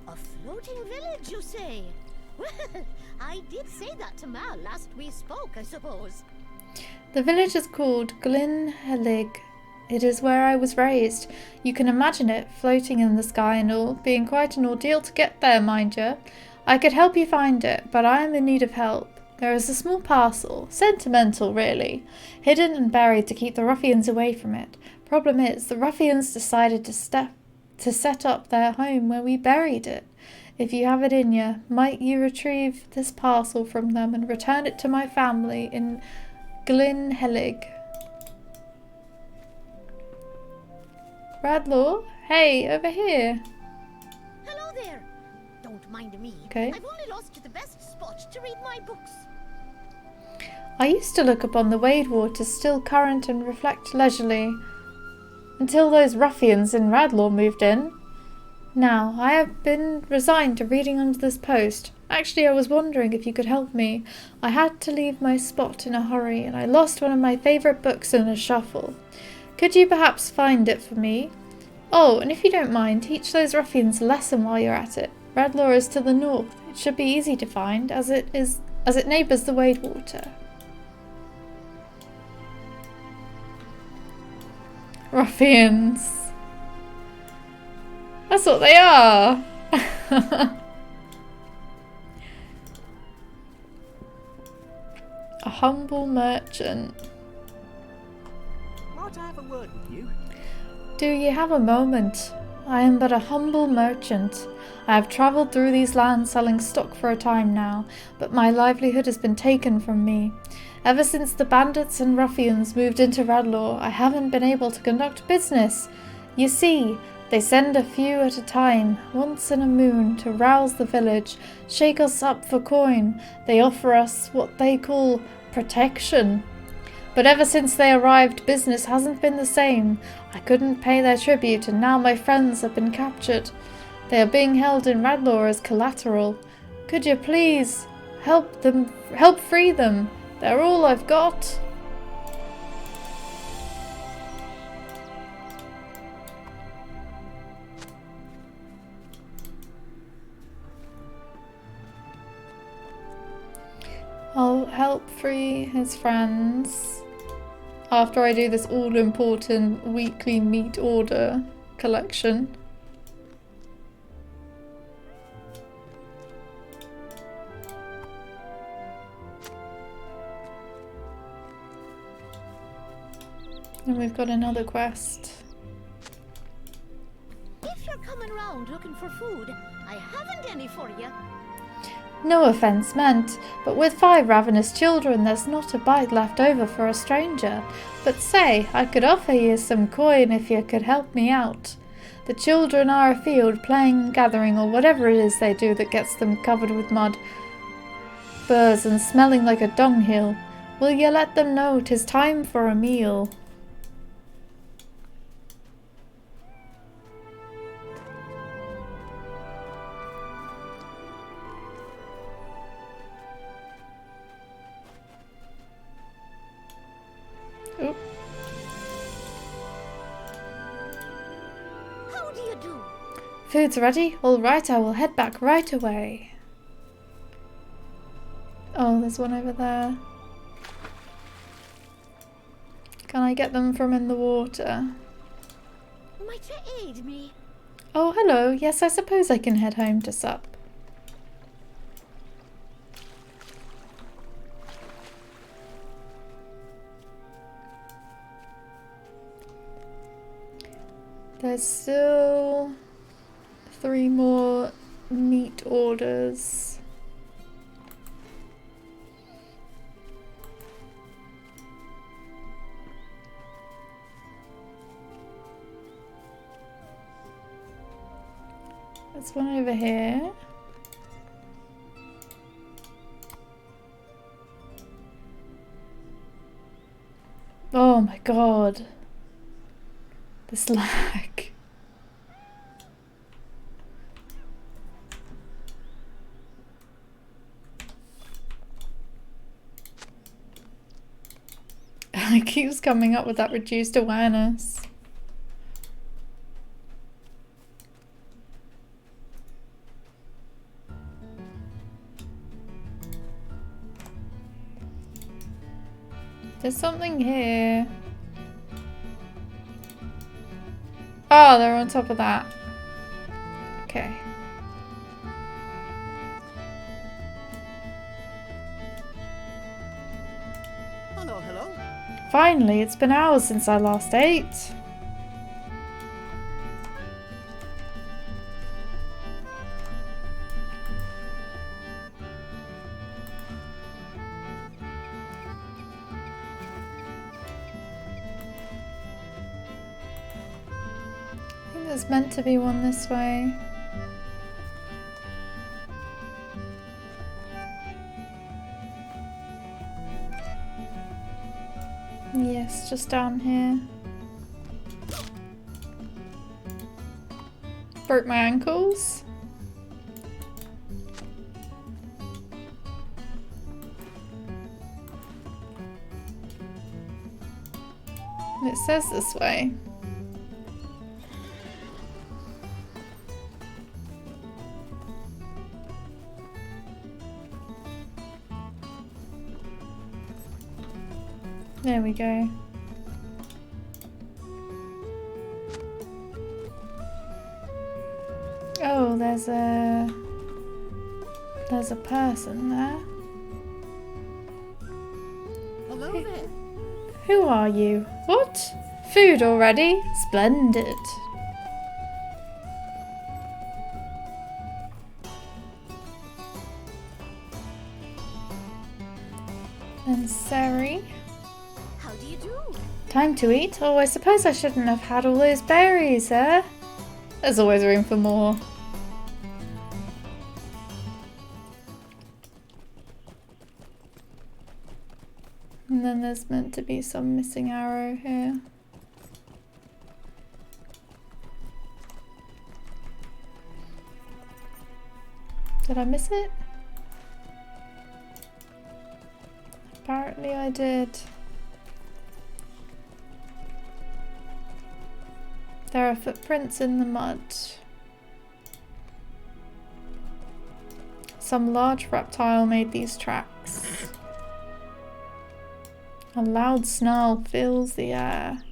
A floating village, you say? Well, I did say that to Mal last we spoke, I suppose. The village is called Glenhelig. It is where I was raised. You can imagine it, floating in the sky and all, being quite an ordeal to get there, mind you. I could help you find it, but I am in need of help. There is a small parcel, sentimental really, hidden and buried to keep the ruffians away from it. Problem is, the ruffians decided to set up their home where we buried it. If you have it in you, might you retrieve this parcel from them and return it to my family in Glenhelig? Radlaw? Hey, over here. Hello there. Don't mind me. Okay. I've only lost to the best spot to read my books. I used to look upon the Wade waters still current and reflect leisurely, until those ruffians in Radlaw moved in. Now, I have been resigned to reading under this post. Actually, I was wondering if you could help me. I had to leave my spot in a hurry, and I lost one of my favourite books in a shuffle. Could you perhaps find it for me? Oh, and if you don't mind, teach those ruffians a lesson while you're at it. Radlaw is to the north. It should be easy to find, as it neighbours the Wade water. Ruffians. That's what they are. A humble merchant. Might I have a word with you? Do ye have a moment? I am but a humble merchant. I have travelled through these lands selling stock for a time now, but my livelihood has been taken from me. Ever since the bandits and ruffians moved into Radlaw, I haven't been able to conduct business. You see, they send a few at a time, once in a moon, to rouse the village, shake us up for coin. They offer us what they call protection. But ever since they arrived, business hasn't been the same. I couldn't pay their tribute, and now my friends have been captured. They are being held in Radlaw as collateral. Could you please Help free them. They're all I've got. I'll help free his friends after I do this all-important weekly meat order collection. And we've got another quest. If you're coming round looking for food, I haven't any for you. No offence meant, but with 5 ravenous children, there's not a bite left over for a stranger. But say, I could offer you some coin if you could help me out. The children are afield playing, gathering, or whatever it is they do that gets them covered with mud, burrs, and smelling like a dunghill. Will you let them know 'tis time for a meal? Oop. How do you do? Food's ready? All right, I will head back right away. Oh, there's one over there. Can I get them from in the water? Might you aid me? Oh, hello. Yes, I suppose I can head home to sup. There's still 3 more meat orders. There's one over here. Oh my god. This lag. It keeps coming up with that reduced awareness. There's something here. Oh, they're on top of that. Okay. Hello, hello. Finally, it's been hours since I last ate. I think there's meant to be one this way. Yes, just down here. Broke my ankles. It says this way. There we go. Oh, there's a person there. Hello there. Who are you? What? Food already? Splendid. And Sari. How do you do? Time to eat? Oh, I suppose I shouldn't have had all those berries, eh? There's always room for more. And then there's meant to be some missing arrow here. Did I miss it? Apparently I did. There are footprints in the mud. Some large reptile made these tracks. A loud snarl fills the air.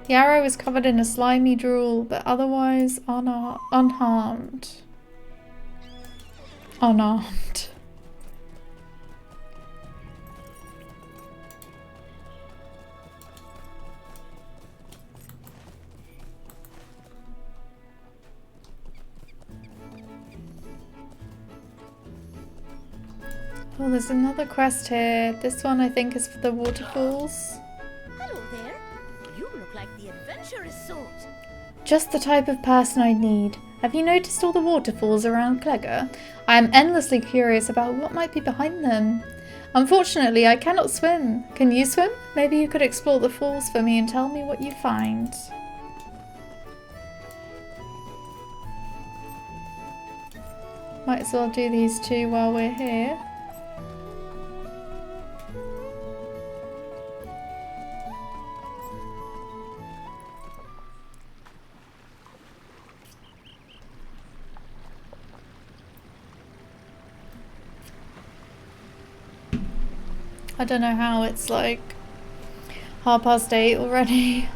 The arrow is covered in a slimy drool, but otherwise unharmed. Unarmed. Oh, there's another quest here. This one I think is for the waterfalls. Hello there. You look like the adventurous sort. Just the type of person I need. Have you noticed all the waterfalls around Clegger? I am endlessly curious about what might be behind them. Unfortunately, I cannot swim. Can you swim? Maybe you could explore the falls for me and tell me what you find. Might as well do these two while we're here. I don't know how it's like 8:30 already.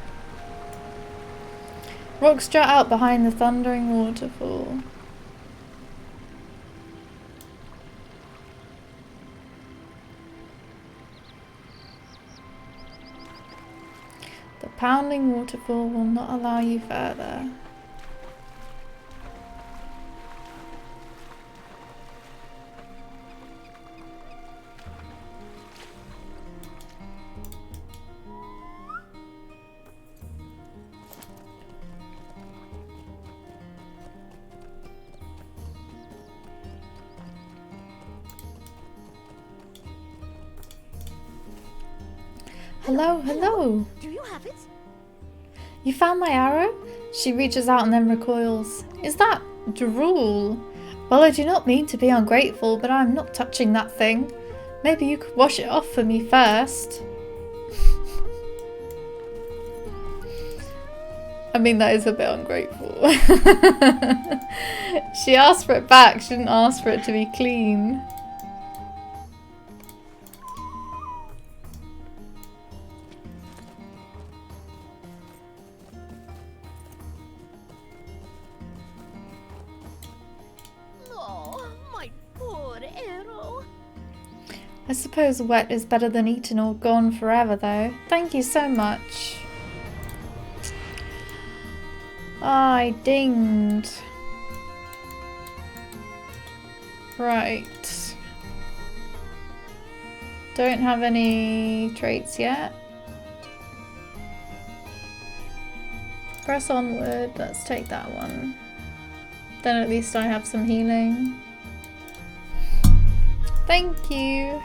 Rocks jut out behind the thundering waterfall. The pounding waterfall will not allow you further. Hello, hello. Do you have it? You found my arrow? She reaches out and then recoils. Is that drool? Well, I do not mean to be ungrateful, but I'm not touching that thing. Maybe you could wash it off for me first. I mean, that is a bit ungrateful. She asked for it back. She didn't ask for it to be clean. I suppose wet is better than eaten or gone forever, though. Thank you so much. I dinged. Right. Don't have any traits yet. Press onward. Let's take that one. Then at least I have some healing. Thank you.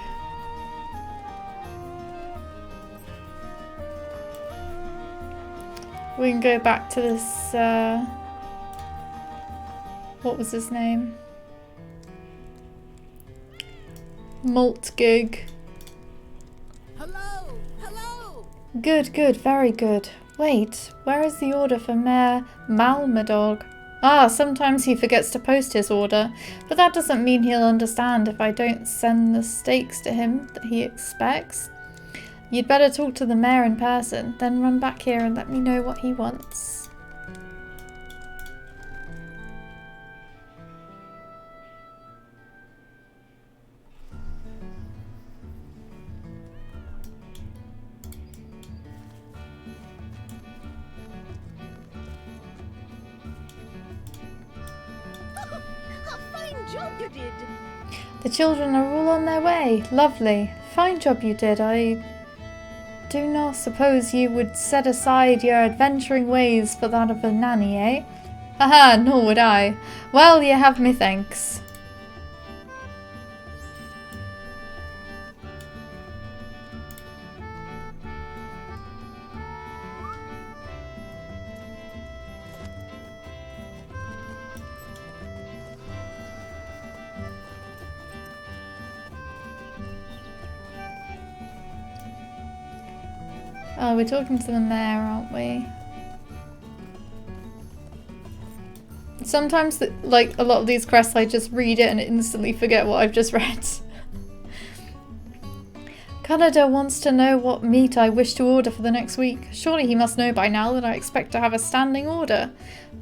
We can go back to this, what was his name? Maltgig. Hello! Hello! Good, good, very good. Wait, where is the order for Mayor Malmadog? Ah, sometimes he forgets to post his order, but that doesn't mean he'll understand if I don't send the steaks to him that he expects. You'd better talk to the mayor in person, then run back here and let me know what he wants. A fine job you did. The children are all on their way. Lovely. Fine job you did. I do not suppose you would set aside your adventuring ways for that of a nanny, eh? Haha, nor would I. Well, you have me thanks. Oh, we're talking to the mayor, aren't we? Sometimes, like, a lot of these quests, I just read it and instantly forget what I've just read. Canada wants to know what meat I wish to order for the next week. Surely he must know by now that I expect to have a standing order.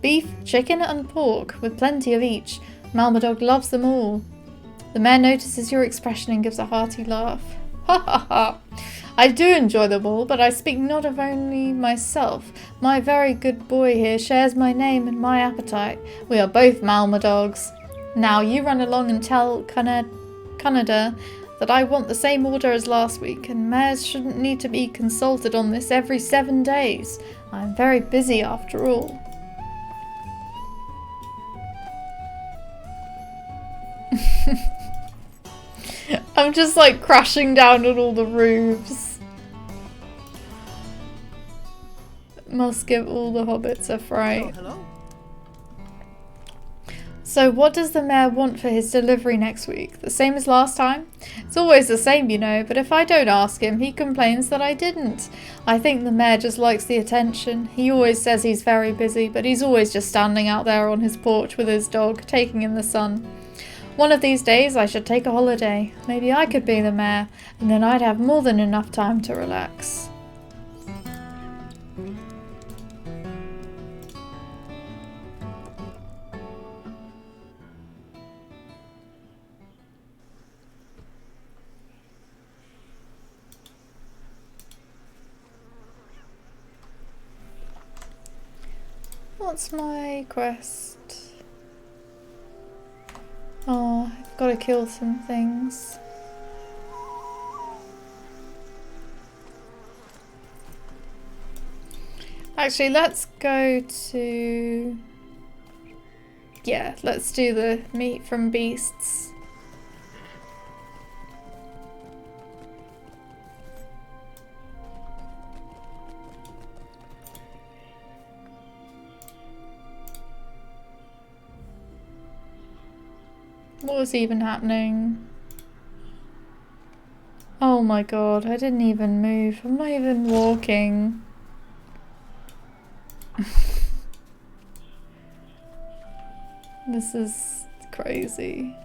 Beef, chicken and pork, with plenty of each. Malmadog loves them all. The mayor notices your expression and gives a hearty laugh. Ha ha ha! I do enjoy them all, but I speak not of only myself. My very good boy here shares my name and my appetite. We are both Malmadogs. Now you run along and tell Canada that I want the same order as last week, and mayors shouldn't need to be consulted on this every 7 days. I am very busy after all. I'm just like crashing down on all the roofs. Must give all the hobbits a fright. Hello. So what does the mayor want for his delivery next week? The same as last time? It's always the same, you know, but if I don't ask him, he complains that I didn't. I think the mayor just likes the attention. He always says he's very busy, but he's always just standing out there on his porch with his dog, taking in the sun. One of these days I should take a holiday. Maybe I could be the mayor, and then I'd have more than enough time to relax. What's my quest? Oh, I've got to kill some things. Actually, let's go to... Yeah, let's do the meat from beasts. What was even happening? Oh my god, I didn't even move. I'm not even walking. This is crazy.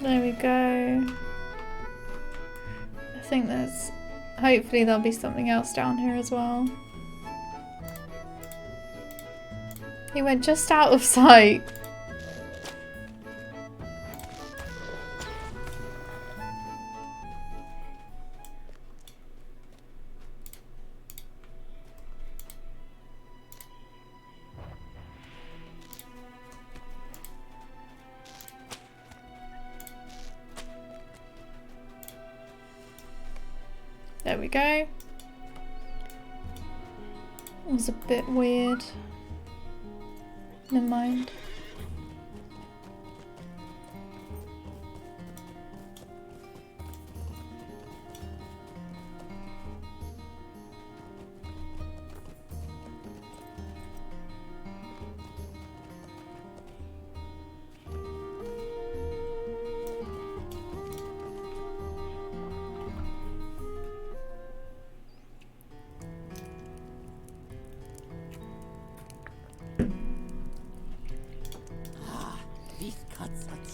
There we go. I think there's... Hopefully there'll be something else down here as well. He went just out of sight. There we go. It was a bit weird. Never mind.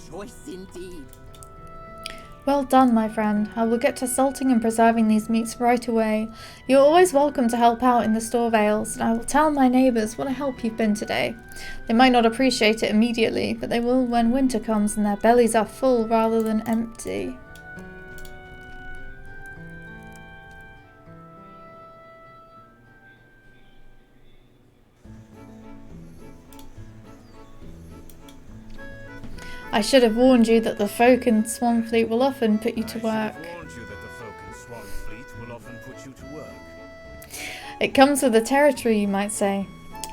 Choice indeed. Well done, my friend. I will get to salting and preserving these meats right away. You're always welcome to help out in the store vales, and I will tell my neighbours what a help you've been today. They might not appreciate it immediately, but they will when winter comes and their bellies are full rather than empty. I should have warned you that the folk in Swanfleet will often put you to work. I warned you that the folk in Swanfleet will often put you to work. It comes with the territory, you might say.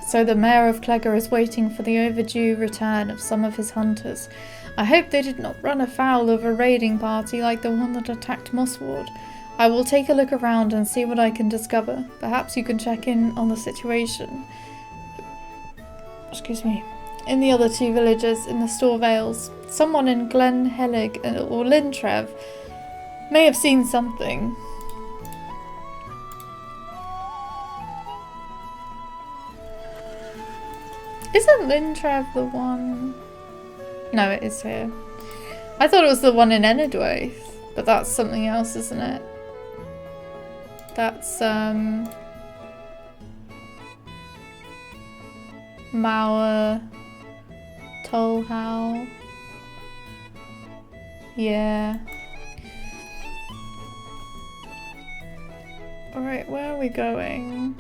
So the mayor of Clegger is waiting for the overdue return of some of his hunters. I hope they did not run afoul of a raiding party like the one that attacked Mossward. I will take a look around and see what I can discover. Perhaps you can check in on the situation. Excuse me. In the other two villages in the Store Vales, someone in Glen Helig or Lintrev may have seen something. Isn't Lintrev the one? No, it is here. I thought it was the one in Enidwaith, but that's something else, isn't it? That's Mauer, Tolhow. Yeah. Alright, where are we going?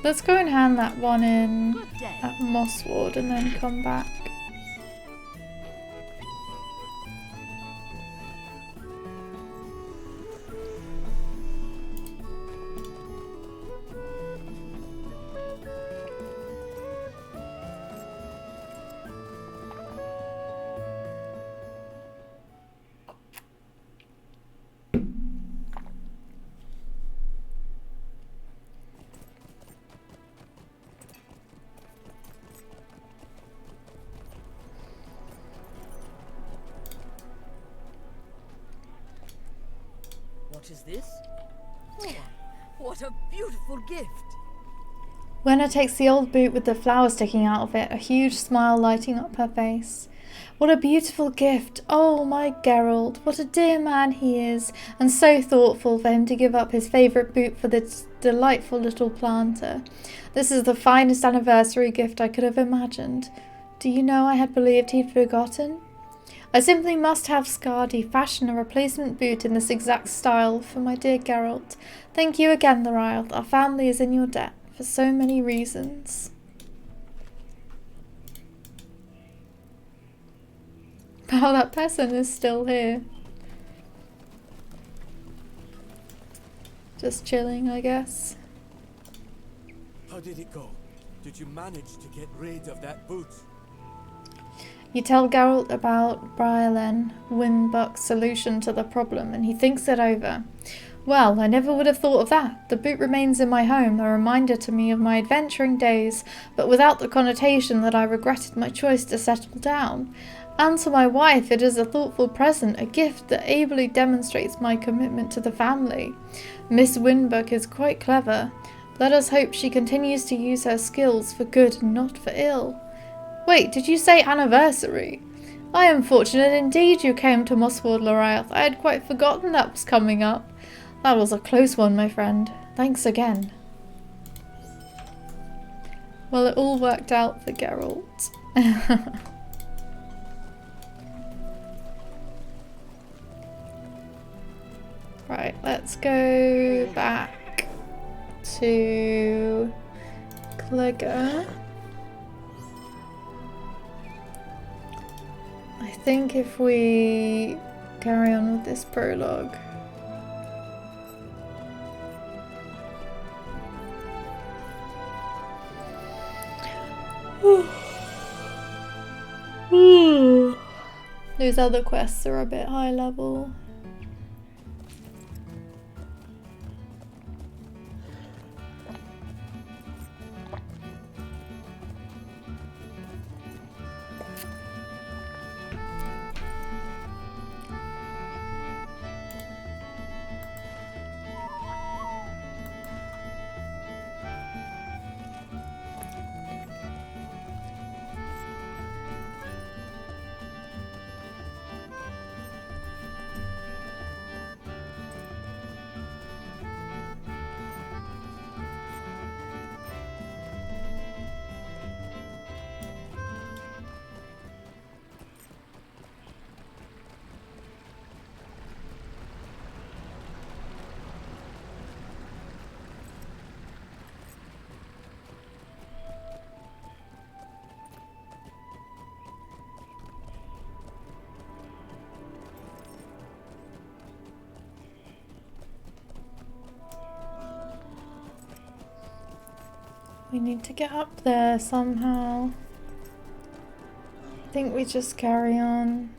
Let's go and hand that one in at Mossward and then come back. What is this? Oh, what a beautiful gift! Wenna takes the old boot with the flower sticking out of it, a huge smile lighting up her face. What a beautiful gift! Oh, my Geralt, what a dear man he is, and so thoughtful for him to give up his favourite boot for this delightful little planter. This is the finest anniversary gift I could have imagined. Do you know I had believed he'd forgotten? I simply must have Skadi fashion a replacement boot in this exact style for my dear Geralt. Thank you again, Loriath. Our family is in your debt for so many reasons. Wow, that person is still here. Just chilling, I guess. How did it go? Did you manage to get rid of that boot? You tell Geralt about Briarlen Winbuck's solution to the problem, and he thinks it over. Well, I never would have thought of that. The boot remains in my home, a reminder to me of my adventuring days, but without the connotation that I regretted my choice to settle down. And to my wife, it is a thoughtful present, a gift that ably demonstrates my commitment to the family. Miss Winbuck is quite clever. Let us hope she continues to use her skills for good and not for ill. Wait, did you say anniversary? I am fortunate indeed you came to Mossward, Loriath. I had quite forgotten that was coming up. That was a close one, my friend. Thanks again. Well, it all worked out for Geralt. Right, let's go back to Clegger. I think if we carry on with this prologue. Those other quests are a bit high level. We need to get up there somehow. I think we just carry on.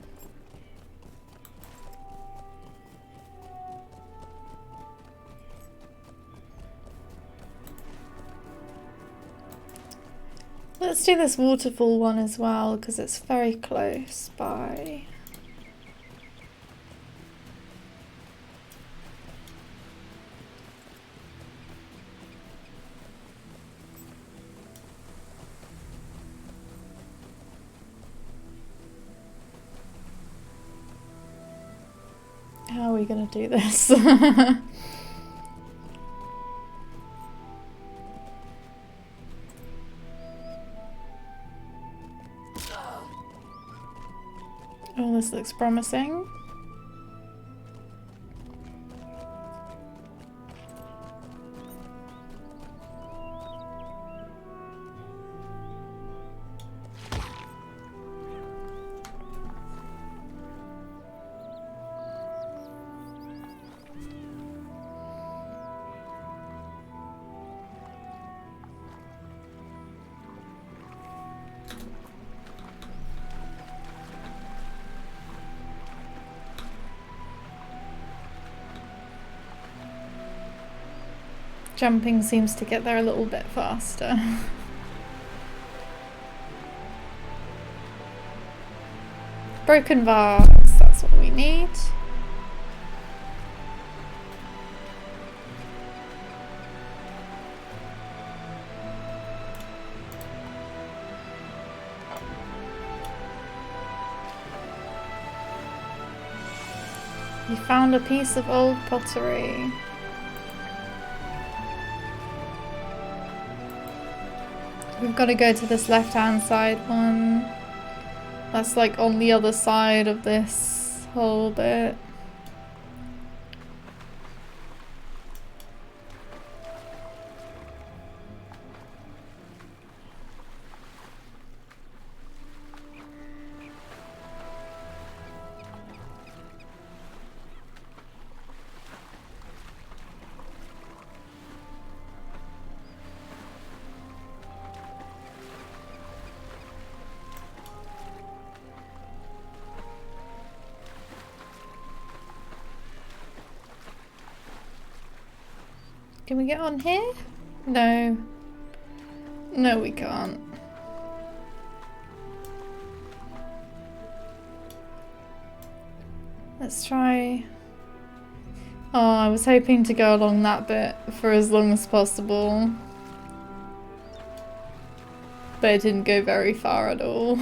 Let's do this waterfall one as well, because it's very close by. How are we gonna do this? Oh, this looks promising. Jumping seems to get there a little bit faster. Broken vase, that's what we need. You found a piece of old pottery. We've got to go to this left-hand side one. That's like on the other side of this whole bit. Can we get on here? No. No, we can't. Let's try... Oh, I was hoping to go along that bit for as long as possible. But it didn't go very far at all.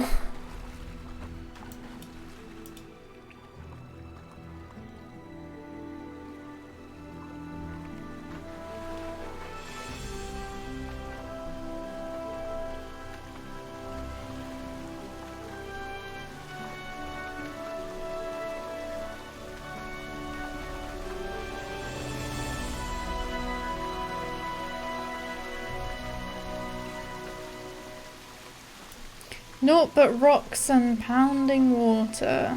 Naught but rocks and pounding water.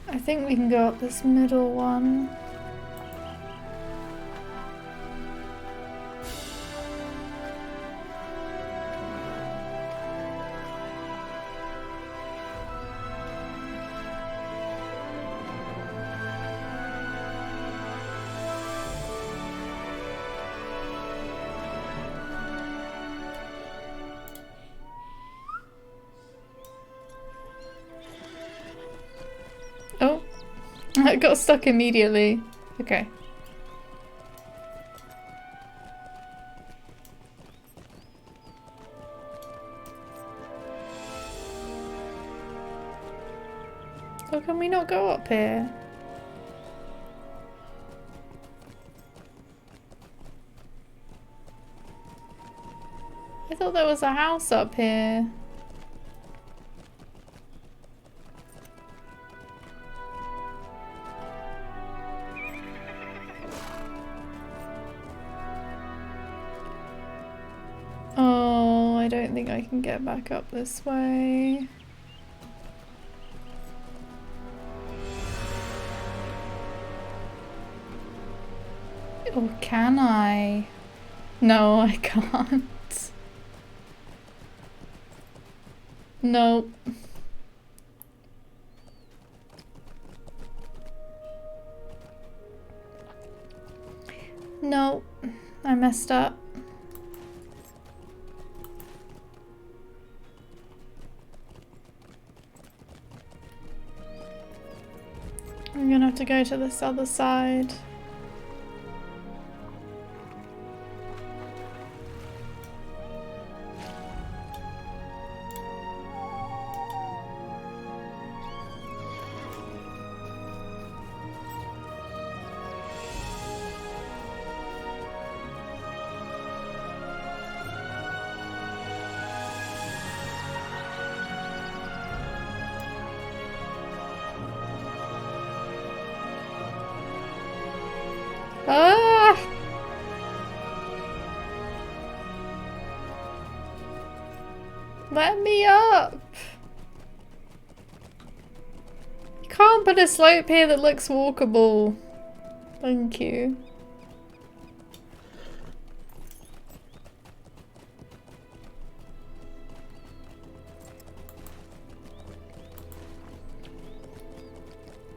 I think we can go up this middle one. I got stuck immediately. Okay. So can we not go up here? I thought there was a house up here. don't think I can get back up this way. Or can I? No, I can't. Nope. Nope. I messed up. I'm gonna have to go to this other side. Ah! Let me up! You can't put a slope here that looks walkable. Thank you.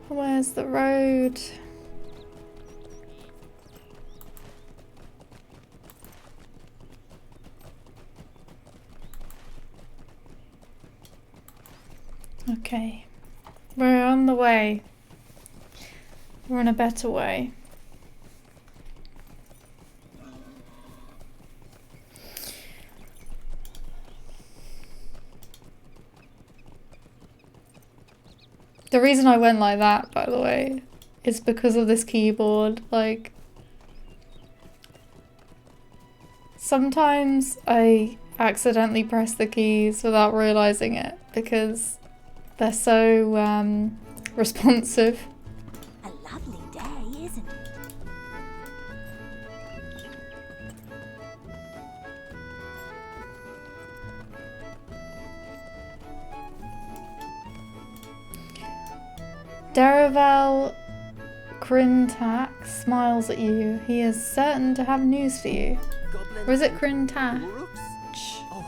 Where's the road? Okay, we're on the way. We're on a better way. The reason I went like that, by the way, is because of this keyboard. Like, sometimes I accidentally press the keys without realizing it because they're so responsive. A lovely day, isn't it? Daravel Crintax smiles at you. He is certain to have news for you. Or is it Crintax? Oh,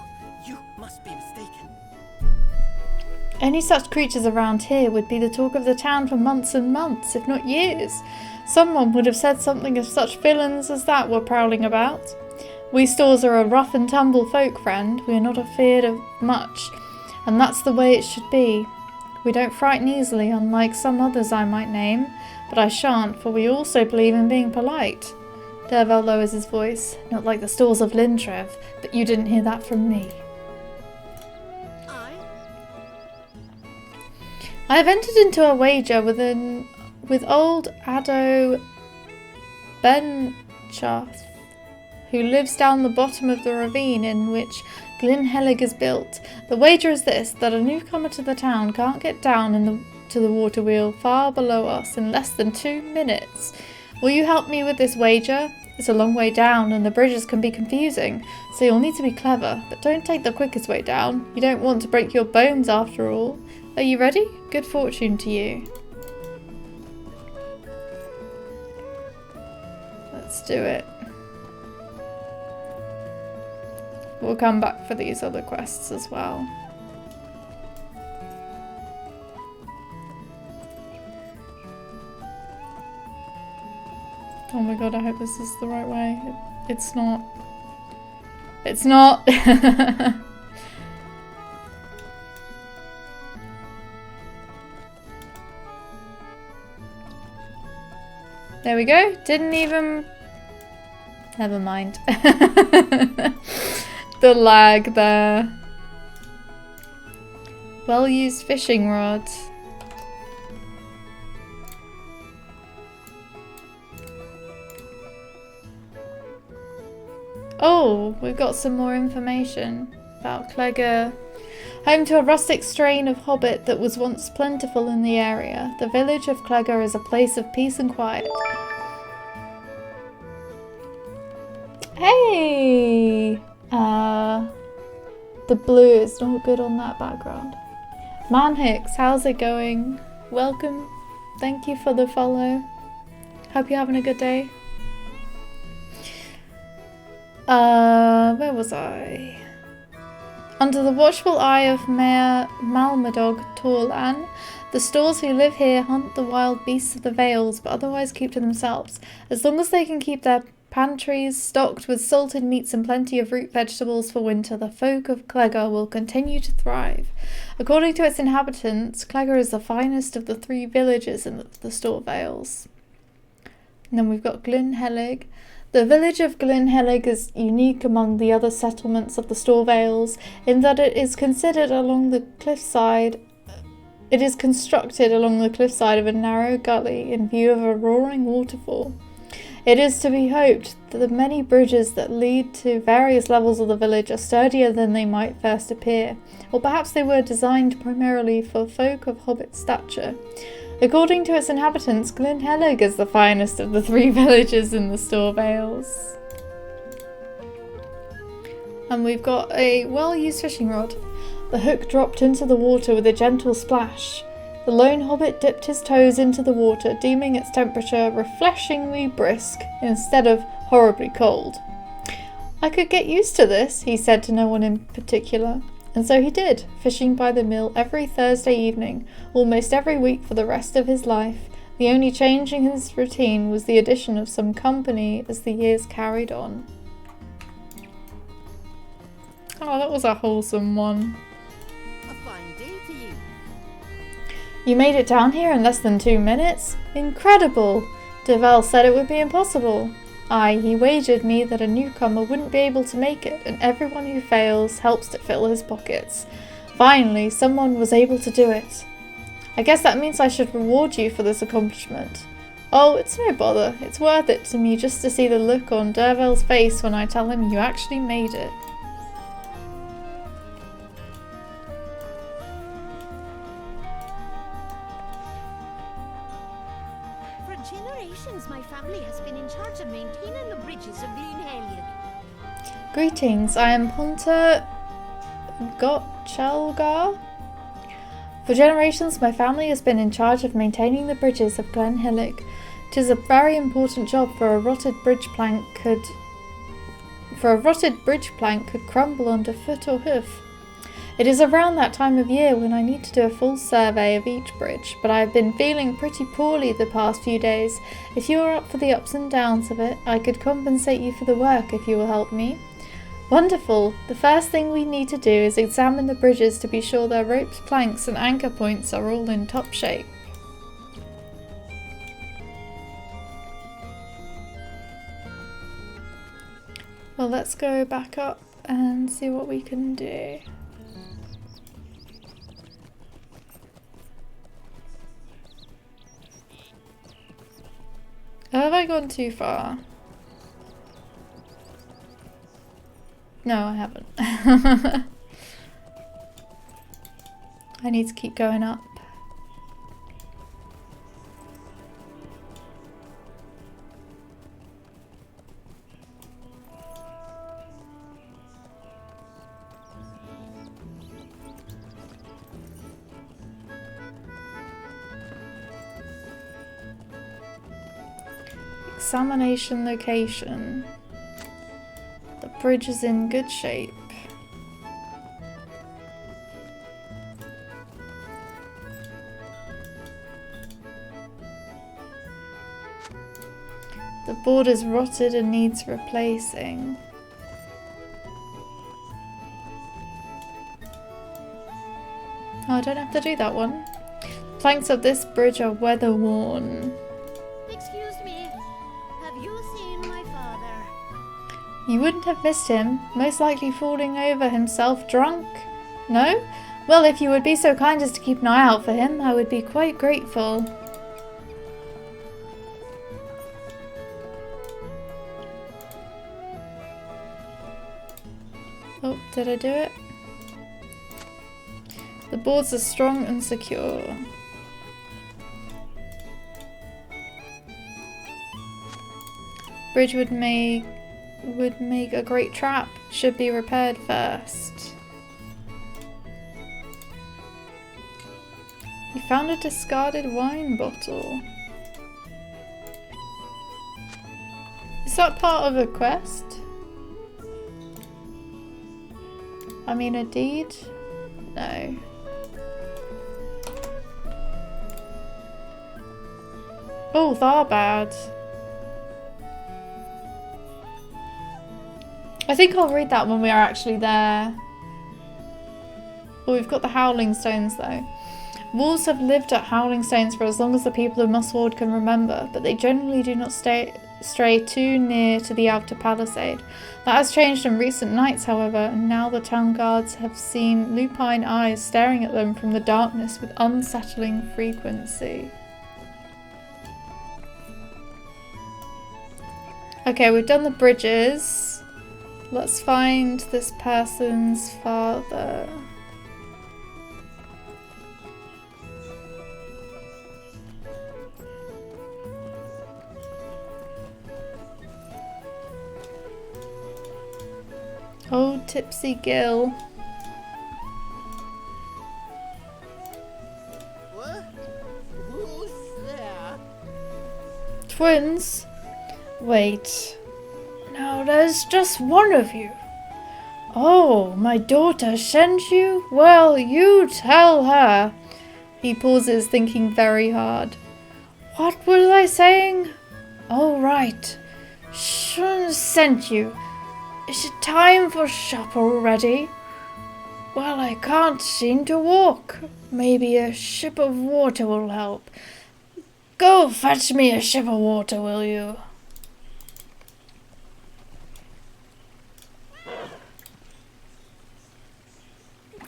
you must be mistaken. Any such creatures around here would be the talk of the town for months and months, if not years. Someone would have said something if such villains as that were prowling about. We Stores are a rough and tumble folk, friend. We are not afeard of much, and that's the way it should be. We don't frighten easily, unlike some others I might name, but I shan't, for we also believe in being polite. Derval lowers his voice. Not like the Stores of Lintrev, but you didn't hear that from me. I have entered into a wager with old Ado Benchath, who lives down the bottom of the ravine in which Glynhelig is built. The wager is this, that a newcomer to the town can't get down to the water wheel far below us in less than 2 minutes. Will you help me with this wager? It's a long way down and the bridges can be confusing, so you'll need to be clever, but don't take the quickest way down. You don't want to break your bones after all. Are you ready? Good fortune to you. Let's do it. We'll come back for these other quests as well. Oh my god, I hope this is the right way. It's not. It's not! There we go. Didn't even... Never mind. The lag there. Well-used fishing rod. Oh, we've got some more information about Cleggar. Home to a rustic strain of hobbit that was once plentiful in the area, the village of Cleggar is a place of peace and quiet. Hey! The blue is not good on that background. Man Hicks, how's it going? Welcome. Thank you for the follow. Hope you're having a good day. Where was I? Under the watchful eye of Mayor Malmadog Torlan, the Stores who live here hunt the wild beasts of the Vales, but otherwise keep to themselves. As long as they can keep their pantries stocked with salted meats and plenty of root vegetables for winter, the folk of Cleggar will continue to thrive. According to its inhabitants, Cleggar is the finest of the 3 villages in the Store Vales. And then we've got Glynhelig. The village of Glynhelig is unique among the other settlements of the Store Vales in that it is constructed along the cliffside of a narrow gully in view of a roaring waterfall. It is to be hoped that the many bridges that lead to various levels of the village are sturdier than they might first appear, or perhaps they were designed primarily for folk of hobbit stature. According to its inhabitants, Glynhelig is the finest of the 3 villages in the Store Vales. And we've got a well-used fishing rod. The hook dropped into the water with a gentle splash. The lone hobbit dipped his toes into the water, deeming its temperature refreshingly brisk instead of horribly cold. I could get used to this, he said to no one in particular. And so he did, fishing by the mill every Thursday evening, almost every week for the rest of his life. The only change in his routine was the addition of some company as the years carried on. Oh, that was a wholesome one. A fine day to you. You made it down here in less than 2 minutes? Incredible! Deval said it would be impossible. Aye, he wagered me that a newcomer wouldn't be able to make it, and everyone who fails helps to fill his pockets. Finally, someone was able to do it. I guess that means I should reward you for this accomplishment. Oh, it's no bother. It's worth it to me just to see the look on Dervahl's face when I tell him you actually made it. My family has been in charge of maintaining the bridges of Glynhelig. Greetings, I am Punta Gotchelgar. For generations, my family has been in charge of maintaining the bridges of Glynhelig. 'Tis a very important job, for a rotted bridge plank could crumble under foot or hoof. It is around that time of year when I need to do a full survey of each bridge, but I have been feeling pretty poorly the past few days. If you are up for the ups and downs of it, I could compensate you for the work if you will help me. Wonderful! The first thing we need to do is examine the bridges to be sure their ropes, planks and anchor points are all in top shape. Well, let's go back up and see what we can do. Have I gone too far? No, I haven't. I need to keep going up. Examination location. The bridge is in good shape. The board is rotted and needs replacing. Oh, I don't have to do that one. Planks of this bridge are weather worn. Excuse me, have you seen my father? You wouldn't have missed him, most likely falling over himself drunk. No? Well, if you would be so kind as to keep an eye out for him, I would be quite grateful. Oh, did I do it? The boards are strong and secure. Bridge would make a great trap. Should be repaired first. found a discarded wine bottle. Is that part of a quest? I mean, a deed? No. Oh, Tharbad. I think I'll read that when we are actually there. Well, we've got the Howling Stones though. Wolves have lived at Howling Stones for as long as the people of Mossward can remember, but they generally do not stray too near to the outer palisade. That has changed in recent nights, however, and now the town guards have seen lupine eyes staring at them from the darkness with unsettling frequency. Okay, we've done the bridges. Let's find this person's father. Old Tipsy Gill. What? Who's there? Twins? Wait. No, there's just one of you. Oh, my daughter sent you? Well, you tell her. He pauses, thinking very hard. What was I saying? Oh, right. Shun sent you. Is it time for supper already? Well, I can't seem to walk. Maybe a sip of water will help. Go fetch me a sip of water, will you?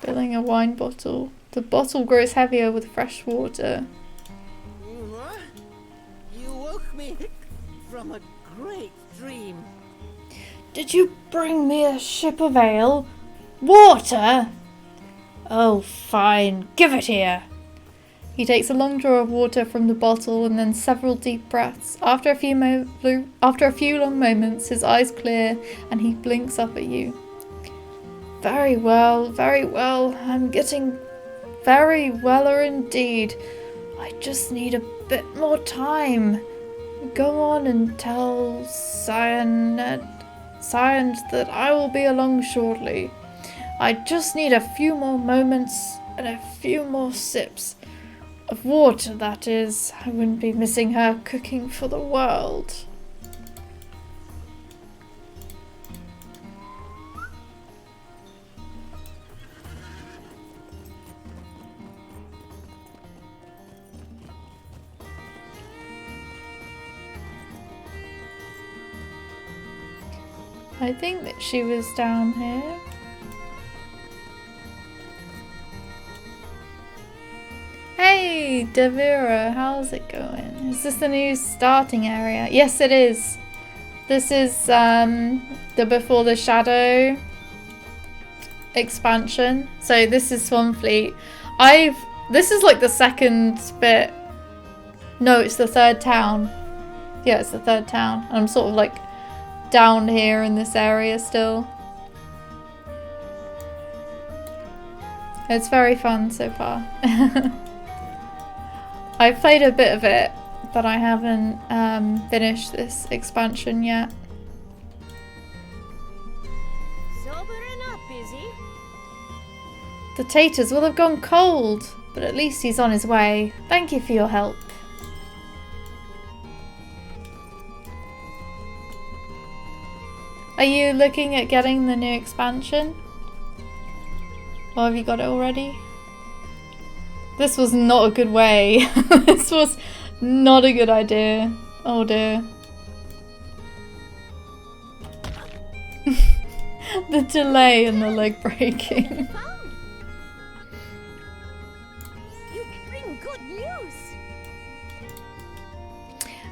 Filling a wine bottle. The bottle grows heavier with fresh water. What? You woke me from a great dream. Did you bring me a sip of ale? Water? Oh, fine. Give it here. He takes a long draw of water from the bottle and then several deep breaths. After a few long moments, his eyes clear and he blinks up at you. Very well, very well. I'm getting very weller indeed. I just need a bit more time. Go on and tell Cyan that I will be along shortly. I just need a few more moments and a few more sips of water, that is. I wouldn't be missing her cooking for the world. I think that she was down here. Hey, Davira, how's it going? Is this the new starting area? Yes, it is. This is the Before the Shadow expansion. So this is Swanfleet. This is like the second bit. No, it's the third town. Yeah, it's the third town. And I'm sort of like down here in this area still. It's very fun so far. I've played a bit of it, but I haven't finished this expansion yet. Sobering up, is he? The taters will have gone cold, but at least he's on his way. Thank you for your help. Are you looking at getting the new expansion? Or have you got it already? This was not a good way. This was not a good idea. Oh dear. The delay and the leg breaking. You bring good news.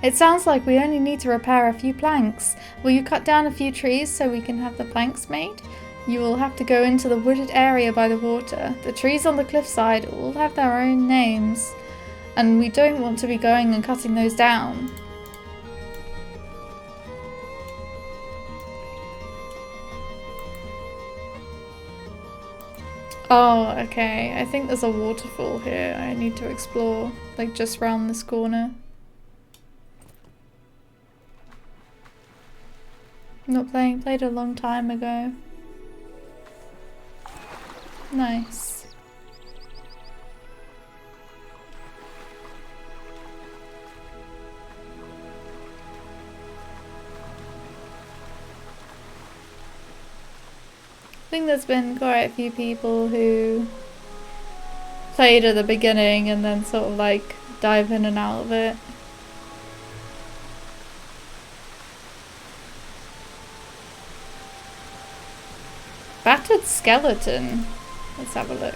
It sounds like we only need to repair a few planks. Will you cut down a few trees so we can have the planks made? You will have to go into the wooded area by the water. The trees on the cliffside all have their own names, and we don't want to be going and cutting those down. Oh, okay. I think there's a waterfall here I need to explore, like just round this corner. Not playing, played a long time ago. Nice. I think there's been quite a few people who played at the beginning and then sort of like dive in and out of it. Battered skeleton. Let's have a look.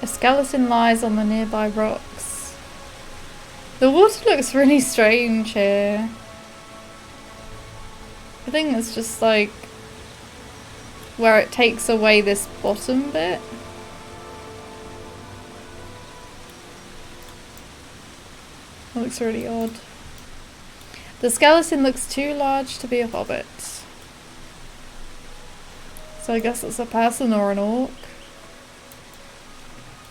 A skeleton lies on the nearby rocks. The water looks really strange here. I think it's just like where it takes away this bottom bit. It looks really odd. The skeleton looks too large to be a hobbit. So I guess it's a person or an orc.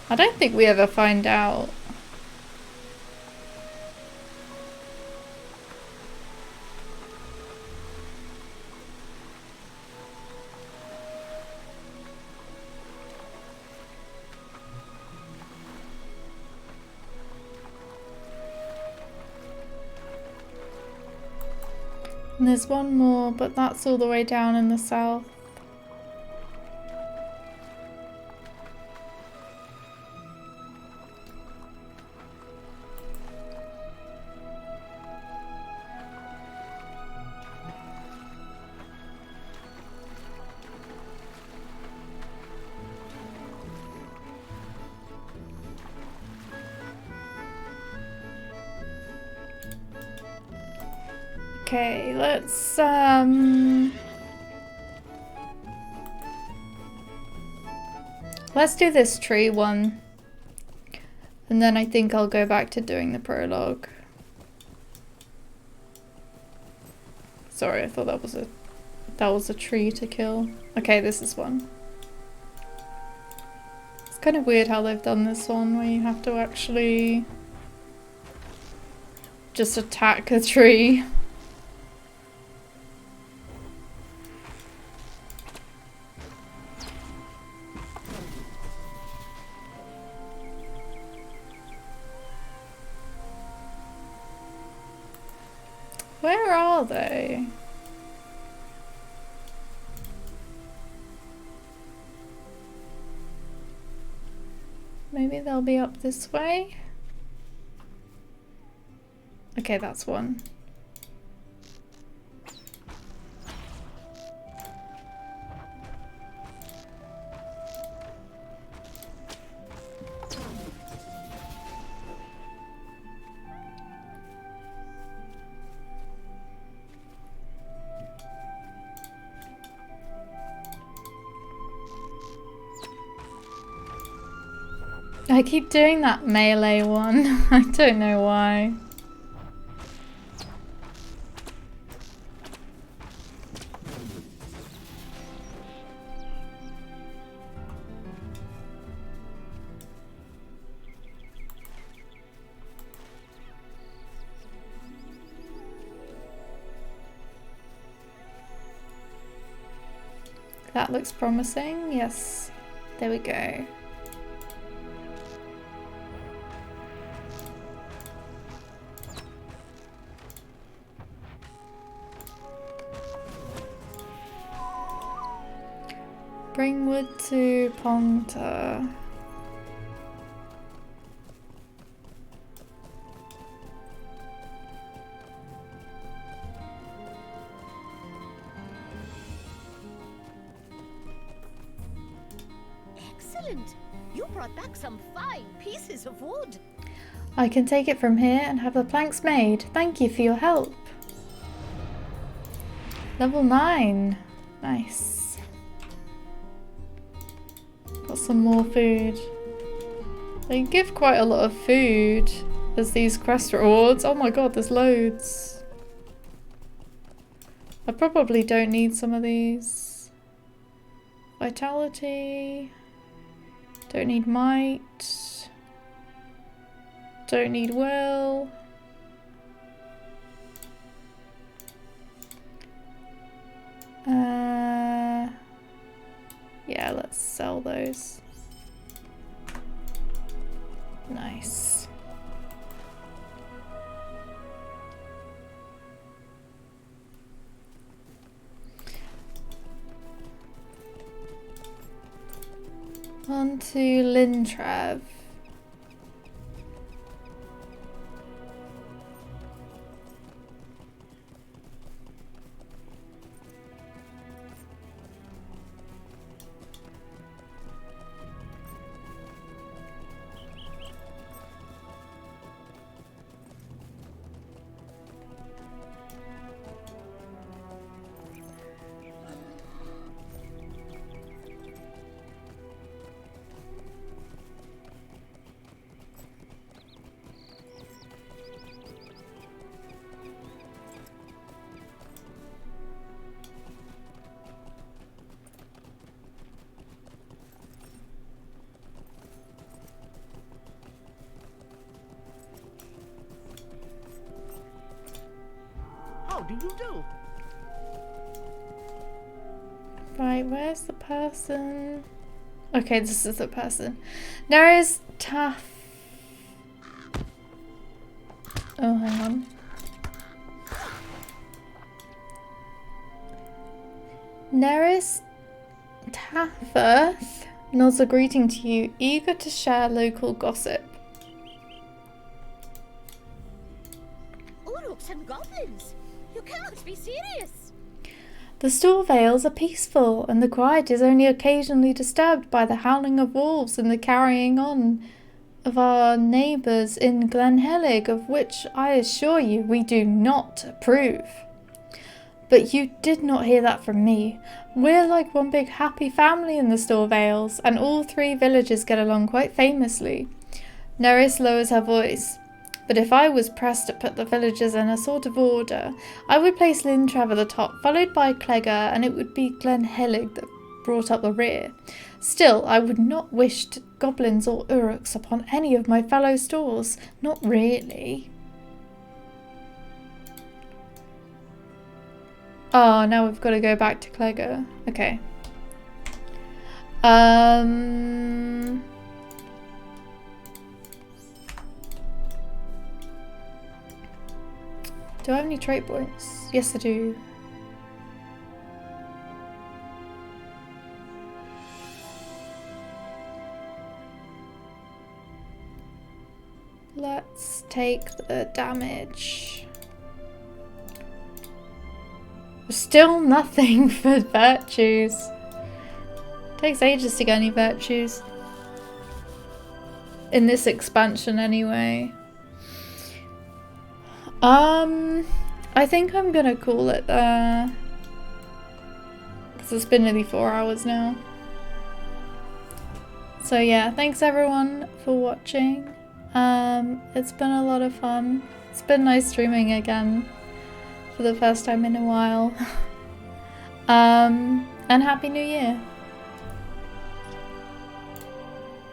I don't think we ever find out. And there's one more, but that's all the way down in the south. Okay, let's do this tree one. And then I think I'll go back to doing the prologue. Sorry, I thought that was a tree to kill. Okay, this is one. It's kind of weird how they've done this one where you have to actually just attack a tree. Where are they? Maybe they'll be up this way? Okay, that's one. I keep doing that melee one. I don't know why. That looks promising. Yes. There we go. Bring wood to Ponta. Excellent! You brought back some fine pieces of wood. I can take it from here and have the planks made. Thank you for your help. Level 9. Nice. Got some more food. They give quite a lot of food as these quest rewards. Oh my god, there's loads. I probably don't need some of these. Vitality. Don't need might. Don't need will. Yeah, let's sell those. Nice. On to Lintrav. How do you do? Right, where's the person? Okay, this is the person. Neris Taff. Oh, hang on. Neris Taffirth nods a greeting to you, eager to share local gossip. Uruks and goblins? You cannot be serious. The Storvales are peaceful, and the quiet is only occasionally disturbed by the howling of wolves and the carrying on of our neighbours in Glenhelig, of which I assure you we do not approve. But you did not hear that from me. We're like one big happy family in the Storvales, and all three villages get along quite famously. Neris lowers her voice. But if I was pressed to put the villages in a sort of order, I would place Lintrav at the top, followed by Clegger, and it would be Glenhelig that brought up the rear. Still, I would not wish goblins or uruks upon any of my fellow stores. Not really. Oh, now we've got to go back to Clegger. Okay. Do I have any trait points? Yes, I do. Let's take the damage. Still nothing for virtues. Takes ages to get any virtues. In this expansion anyway. I think I'm gonna call it there. Because it's been nearly 4 hours now. So yeah, thanks everyone for watching. It's been a lot of fun. It's been nice streaming again for the first time in a while. And Happy New Year.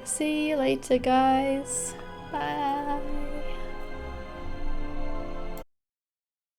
See you later, guys. Bye.